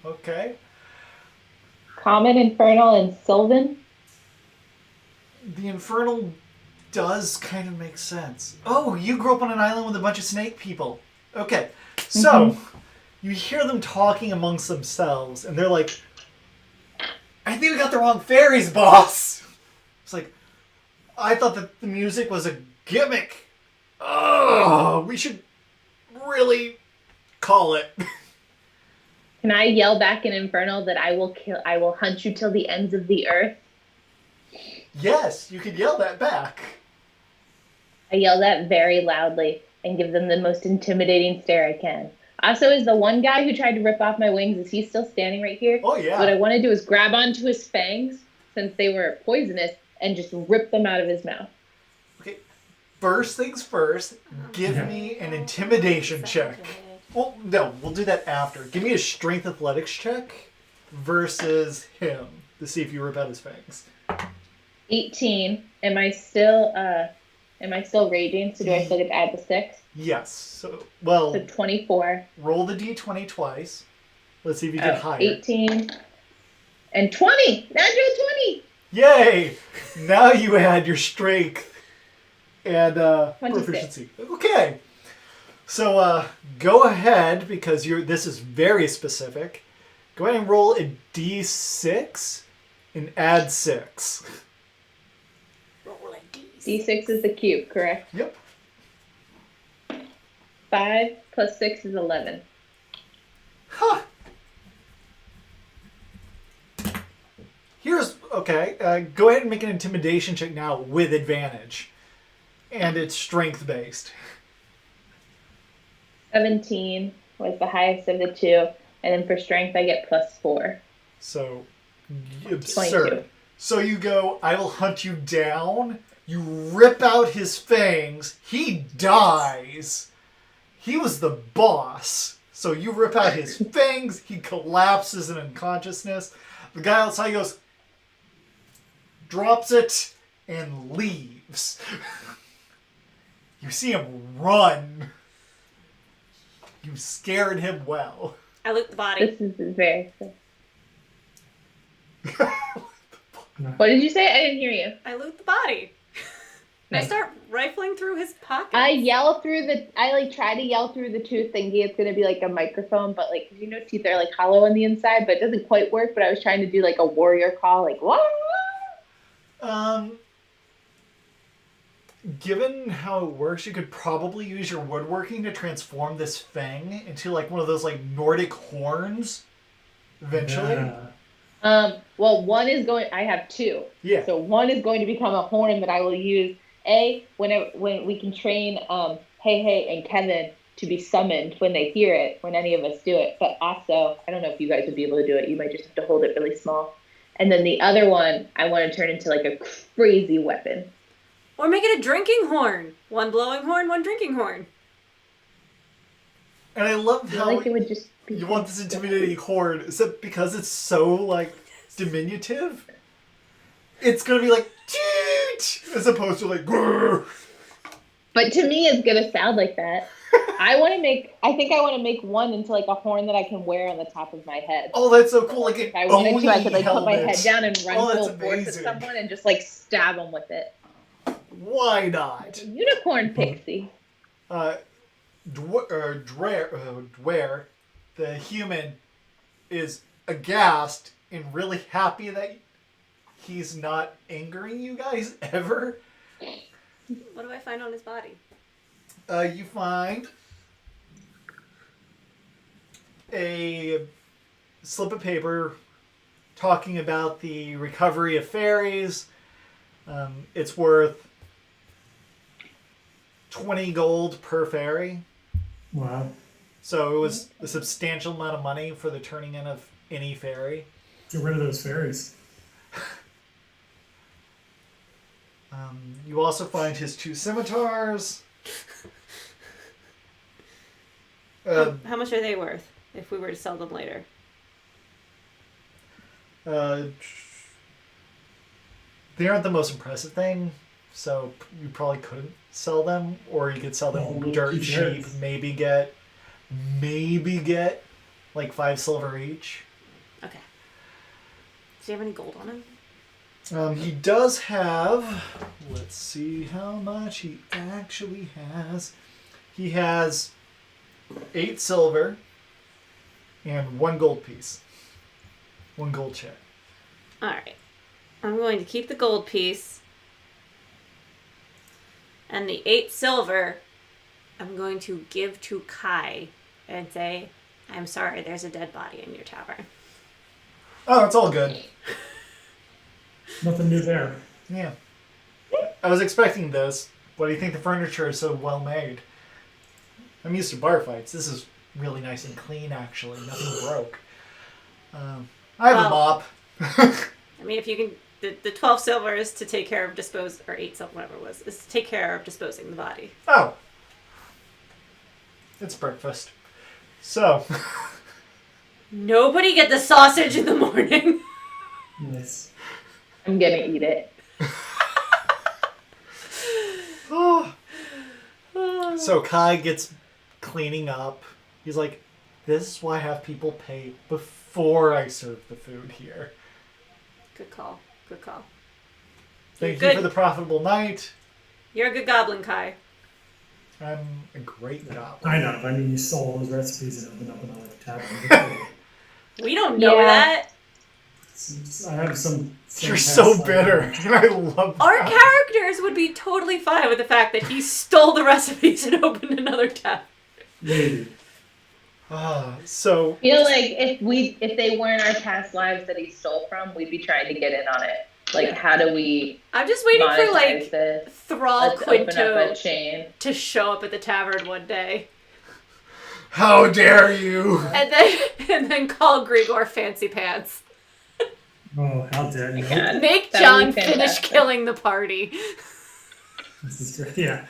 Speaker 4: Okay.
Speaker 1: Common, Infernal, and Sylvan.
Speaker 4: The Infernal does kind of make sense. Oh, you grew up on an island with a bunch of snake people. Okay. So, you hear them talking amongst themselves, and they're like, I think we got the wrong fairies, boss. It's like, I thought that the music was a gimmick. Oh, we should really call it.
Speaker 1: Can I yell back in Infernal that I will hunt you till the ends of the earth?
Speaker 4: Yes, you could yell that back.
Speaker 1: I yell that very loudly and give them the most intimidating stare I can. Also, is the one guy who tried to rip off my wings, is he still standing right here?
Speaker 4: Oh, yeah.
Speaker 1: What I want to do is grab onto his fangs, since they were poisonous, and just rip them out of his mouth.
Speaker 4: Okay, first things first, give me an intimidation check. Well, no, we'll do that after. Give me a strength athletics check versus him to see if you rip out his fangs.
Speaker 1: 18. Am I still raging? So do I still get to add the 6?
Speaker 4: Yes. So, well,
Speaker 1: So 24.
Speaker 4: roll the d20 twice. Let's see if you get higher.
Speaker 1: 18. And 20! Natural 20!
Speaker 4: Yay! Now you add your strength and
Speaker 1: 26.
Speaker 4: proficiency. Okay. So go ahead, because this is very specific. Go ahead and roll a d6 and add 6.
Speaker 3: Roll a
Speaker 1: D6 is the cube, correct?
Speaker 4: Yep.
Speaker 1: 5 plus 6 is 11.
Speaker 4: Huh. Okay. Go ahead and make an intimidation check now with advantage. And it's strength based.
Speaker 1: 17 was the highest of the two. And then for strength, I get plus 4.
Speaker 4: So, absurd.
Speaker 1: 22.
Speaker 4: So you go, I will hunt you down. You rip out his fangs. He dies. He was the boss. So you rip out his fangs. He collapses in unconsciousness. The guy outside goes, drops it, and leaves. You see him run. You scared him well.
Speaker 3: I loot the body.
Speaker 1: This is very... What did you say? I didn't hear you.
Speaker 3: I loot the body. I start rifling through his pockets.
Speaker 1: I try to yell through the tooth thinking it's going to be like a microphone, but like, you know, teeth are like hollow on the inside, but it doesn't quite work. But I was trying to do like a warrior call, like, whoa.
Speaker 4: Given how it works, you could probably use your woodworking to transform this fang into like one of those like Nordic horns eventually.
Speaker 2: Yeah.
Speaker 1: Well, I have 2.
Speaker 4: Yeah.
Speaker 1: So one is going to become a horn that I will use when we can train Hey and Kevin to be summoned when they hear it, when any of us do it. But also, I don't know if you guys would be able to do it. You might just have to hold it really small. And then the other one, I want to turn into like a crazy weapon.
Speaker 3: Or make it a drinking horn. One blowing horn, one drinking horn.
Speaker 4: And I love
Speaker 1: I feel
Speaker 4: how
Speaker 1: like it would just be
Speaker 4: you want this intimidating horn. Is it because it's so like diminutive, it's gonna be like toot as opposed to like grrr.
Speaker 1: But to me, it's gonna sound like that. I think I want to make one into like a horn that I can wear on the top of my head.
Speaker 4: Oh, that's so cool! Like
Speaker 1: If
Speaker 4: an
Speaker 1: I wanted to, I could
Speaker 4: Oni
Speaker 1: like put my
Speaker 4: helmet.
Speaker 1: head down and run
Speaker 4: Oh, that's
Speaker 1: full force at
Speaker 4: amazing.
Speaker 1: someone and just like stab them with it.
Speaker 4: Why not?
Speaker 1: Unicorn pixie.
Speaker 4: Dware, the human, is aghast and really happy that he's not angering you guys ever.
Speaker 3: What do I find on his body?
Speaker 4: You find a slip of paper talking about the recovery of fairies. It's worth 20 gold per fairy.
Speaker 2: Wow.
Speaker 4: So it was a substantial amount of money for the turning in of any fairy.
Speaker 2: Get rid of those fairies.
Speaker 4: You also find his 2 scimitars.
Speaker 3: How much are they worth if we were to sell them later?
Speaker 4: They aren't the most impressive thing, so you probably couldn't sell them, or you could sell them
Speaker 2: Oh,
Speaker 4: dirt
Speaker 2: keep
Speaker 4: cheap.
Speaker 2: yours.
Speaker 4: Maybe get like 5 silver each.
Speaker 3: Okay. Does he have any gold on him?
Speaker 4: He does have. Let's see how much he actually has. He has 8 silver and 1 gold piece. 1 gold check.
Speaker 3: Alright. I'm going to keep the gold piece. And the 8 silver, I'm going to give to Kai and say, I'm sorry, there's a dead body in your tavern.
Speaker 4: Oh, it's all good.
Speaker 2: Nothing new there.
Speaker 4: Yeah. I was expecting this. Why do you think the furniture is so well made? I'm used to bar fights. This is really nice and clean, actually. Nothing broke. I have a mop.
Speaker 3: I mean, if you can... The 12 silver is to take care of or 8 silver, whatever it was, is to take care of disposing the body.
Speaker 4: Oh. It's breakfast. So.
Speaker 3: Nobody get the sausage in the morning.
Speaker 2: Nice.
Speaker 1: I'm gonna eat it.
Speaker 4: So Kai gets cleaning up. He's like, this is why I have people pay before I serve the food here.
Speaker 3: Good call. Good call.
Speaker 4: Thank
Speaker 3: You're
Speaker 4: you for the profitable night.
Speaker 3: You're a good goblin, Kai.
Speaker 4: I'm a great goblin.
Speaker 2: I know. I mean, you stole all those recipes and opened up another tavern.
Speaker 3: We don't know
Speaker 1: Yeah.
Speaker 3: that.
Speaker 2: I have some.
Speaker 4: You're so bitter, and I love that.
Speaker 3: Our characters would be totally fine with the fact that he stole the recipes and opened another tavern.
Speaker 2: Maybe.
Speaker 4: So
Speaker 1: I feel like if they weren't our past lives that he stole from, we'd be trying to get in on it. Like, how do we
Speaker 3: I'm just waiting for
Speaker 1: monetize this?
Speaker 3: Thrall
Speaker 1: Let's open up
Speaker 3: Quinto
Speaker 1: a chain.
Speaker 3: to show up at the tavern one day,
Speaker 4: how dare you?
Speaker 3: and then call Grigor Fancy Pants.
Speaker 2: Oh, how dare you!
Speaker 1: God.
Speaker 3: Make
Speaker 1: That
Speaker 3: John
Speaker 1: would be
Speaker 3: finish
Speaker 1: fantastic.
Speaker 3: killing the party.
Speaker 2: This is great. Yeah.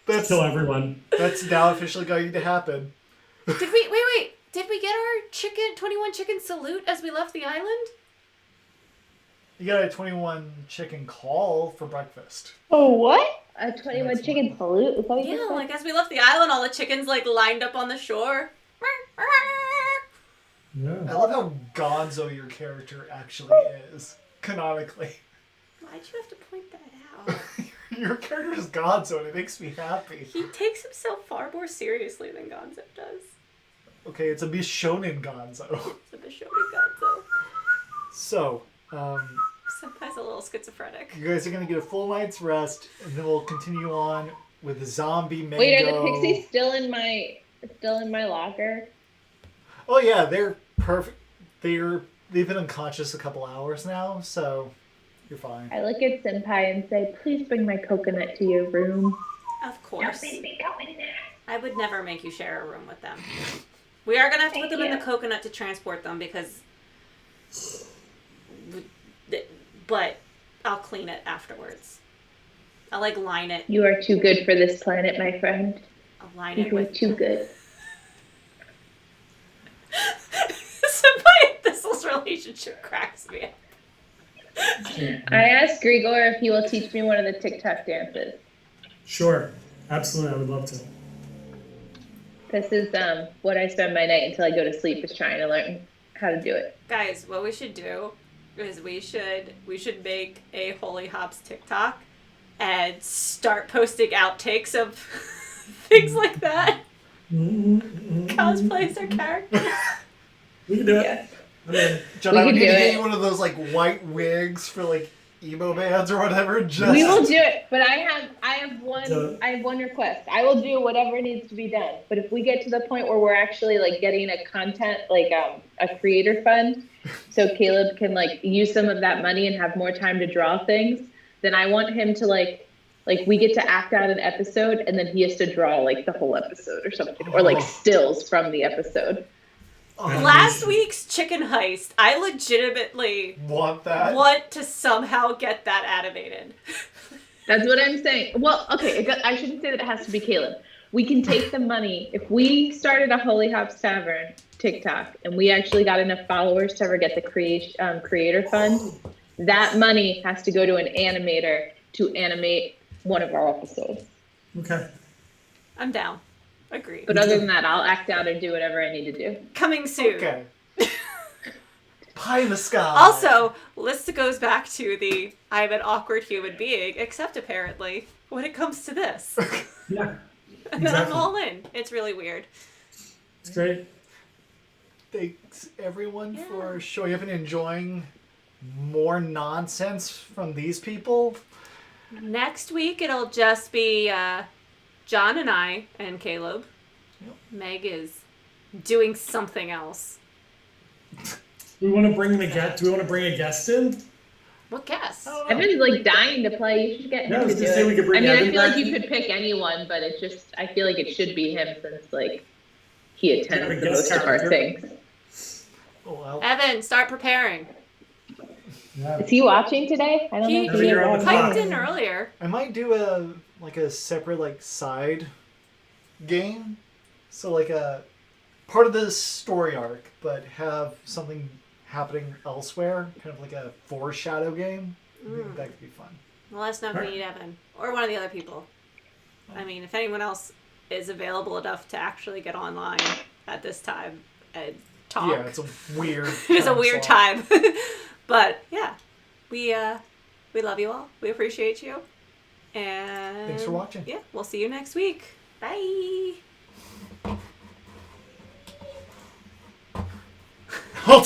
Speaker 4: That's
Speaker 2: Kill everyone.
Speaker 4: That's now officially going to happen.
Speaker 3: Did we wait? Did we get our 21 chicken salute as we left the island?
Speaker 4: You got a 21 chicken call for breakfast.
Speaker 1: Oh, what? A 21 chicken salute? Is that what you
Speaker 3: Yeah,
Speaker 1: said?
Speaker 3: like as we left the island, all the chickens like lined up on the shore.
Speaker 4: I
Speaker 2: Yeah.
Speaker 4: love how gonzo your character actually is, canonically.
Speaker 3: Why'd you have to point that out?
Speaker 4: Your character is gonzo, and it makes me happy.
Speaker 3: He takes himself far more seriously than Gonzo does.
Speaker 4: Okay, it's a Bishonen gonzo.
Speaker 3: It's a Bishonen Gonzo.
Speaker 4: So,
Speaker 3: Senpai's a little schizophrenic.
Speaker 4: you guys are going to get a full night's rest, and then we'll continue on with the zombie mango.
Speaker 1: Wait, are the pixies still in my locker?
Speaker 4: Oh yeah, they're perfect. They've been unconscious a couple hours now, so you're fine.
Speaker 1: I look at Senpai and say, please bring my coconut to your room.
Speaker 3: Of course.
Speaker 1: Don't make me go in there.
Speaker 3: I would never make you share a room with them. We are going to have to put
Speaker 1: Thank
Speaker 3: them in
Speaker 1: you.
Speaker 3: the coconut to transport them because... But I'll clean it afterwards. I'll like line it.
Speaker 1: You are too good for this planet, my friend.
Speaker 3: I'll line
Speaker 1: You
Speaker 3: it
Speaker 1: are
Speaker 3: with...
Speaker 1: too good.
Speaker 3: Senpai and Thistle's relationship cracks me up.
Speaker 1: I asked Grigor if he will teach me one of the TikTok dances.
Speaker 2: Sure, absolutely, I would love to.
Speaker 1: This is what I spend my night until I go to sleep is trying to learn how to do it.
Speaker 3: Guys, what we should do is we should make a Holy Hops TikTok and start posting outtakes of things like that. Cosplays or characters.
Speaker 2: We can do it.
Speaker 1: Yes.
Speaker 2: I mean,
Speaker 4: John,
Speaker 1: We
Speaker 4: I would
Speaker 1: can
Speaker 4: need to
Speaker 1: do
Speaker 4: get
Speaker 1: it.
Speaker 4: you one of those like white wigs for like emo bands or whatever. Just
Speaker 1: We will do it, but I have
Speaker 2: So-
Speaker 1: one request. I will do whatever needs to be done. But if we get to the point where we're actually like getting a content like a creator fund, so Caleb can like use some of that money and have more time to draw things, then I want him to like we get to act out an episode and then he has to draw like the whole episode or something, or like stills from the episode.
Speaker 3: Last week's chicken heist, I legitimately
Speaker 4: want that.
Speaker 3: want to somehow get that animated.
Speaker 1: That's what I'm saying. Well, okay, I shouldn't say that it has to be Caleb. We can take the money. If we started a Holy Hops Tavern TikTok and we actually got enough followers to ever get the creator fund, that money has to go to an animator to animate one of our episodes.
Speaker 2: okay.
Speaker 3: I'm down. Agreed.
Speaker 1: But other than that, I'll act out or do whatever I need to do.
Speaker 3: Coming soon.
Speaker 4: Okay. Pie in the sky.
Speaker 3: Also, Lista goes back to the I'm an awkward human being, except apparently when it comes to this.
Speaker 2: Yeah,
Speaker 3: And then I'm
Speaker 2: Exactly.
Speaker 3: all in. It's really weird.
Speaker 2: it's great.
Speaker 4: Thanks everyone
Speaker 3: Yeah.
Speaker 4: for showing up and enjoying more nonsense from these people.
Speaker 3: Next week it'll just be John and I and Caleb.
Speaker 4: Yep.
Speaker 3: Meg is doing something else.
Speaker 2: Do we want to bring a guest in?
Speaker 3: What guess?
Speaker 4: I don't know.
Speaker 1: Evan's like dying to play. You should get him
Speaker 2: Yeah, I
Speaker 1: to
Speaker 2: was
Speaker 1: do
Speaker 2: gonna say we
Speaker 1: it.
Speaker 2: could bring
Speaker 1: I
Speaker 2: Evan
Speaker 1: feel like
Speaker 2: back
Speaker 1: you
Speaker 2: in.
Speaker 1: could pick anyone, but I feel like it should be him since like he
Speaker 2: Yeah,
Speaker 1: attends
Speaker 2: the
Speaker 1: the
Speaker 2: guest
Speaker 1: most of our
Speaker 2: character.
Speaker 1: things.
Speaker 4: Oh, well.
Speaker 3: Evan, start preparing.
Speaker 2: Yeah.
Speaker 1: Is he watching today? I don't
Speaker 3: He,
Speaker 1: know.
Speaker 2: Evan,
Speaker 1: If
Speaker 2: you're on
Speaker 1: is.
Speaker 2: the clock.
Speaker 3: piped in earlier.
Speaker 4: I might do a separate side game. So like a part of the story arc, but have something happening elsewhere, kind of like a foreshadow game. I think that could be fun.
Speaker 3: Well, let us know if we need Evan. Or one of the other people. I mean, if anyone else is available enough to actually get online at this time and talk.
Speaker 4: Yeah, it's a weird.
Speaker 3: It's a
Speaker 4: time
Speaker 3: weird
Speaker 4: slot.
Speaker 3: time. But yeah. We love you all. We appreciate you. And
Speaker 4: Thanks for watching.
Speaker 3: Yeah, we'll see you next week. Bye.
Speaker 4: I'll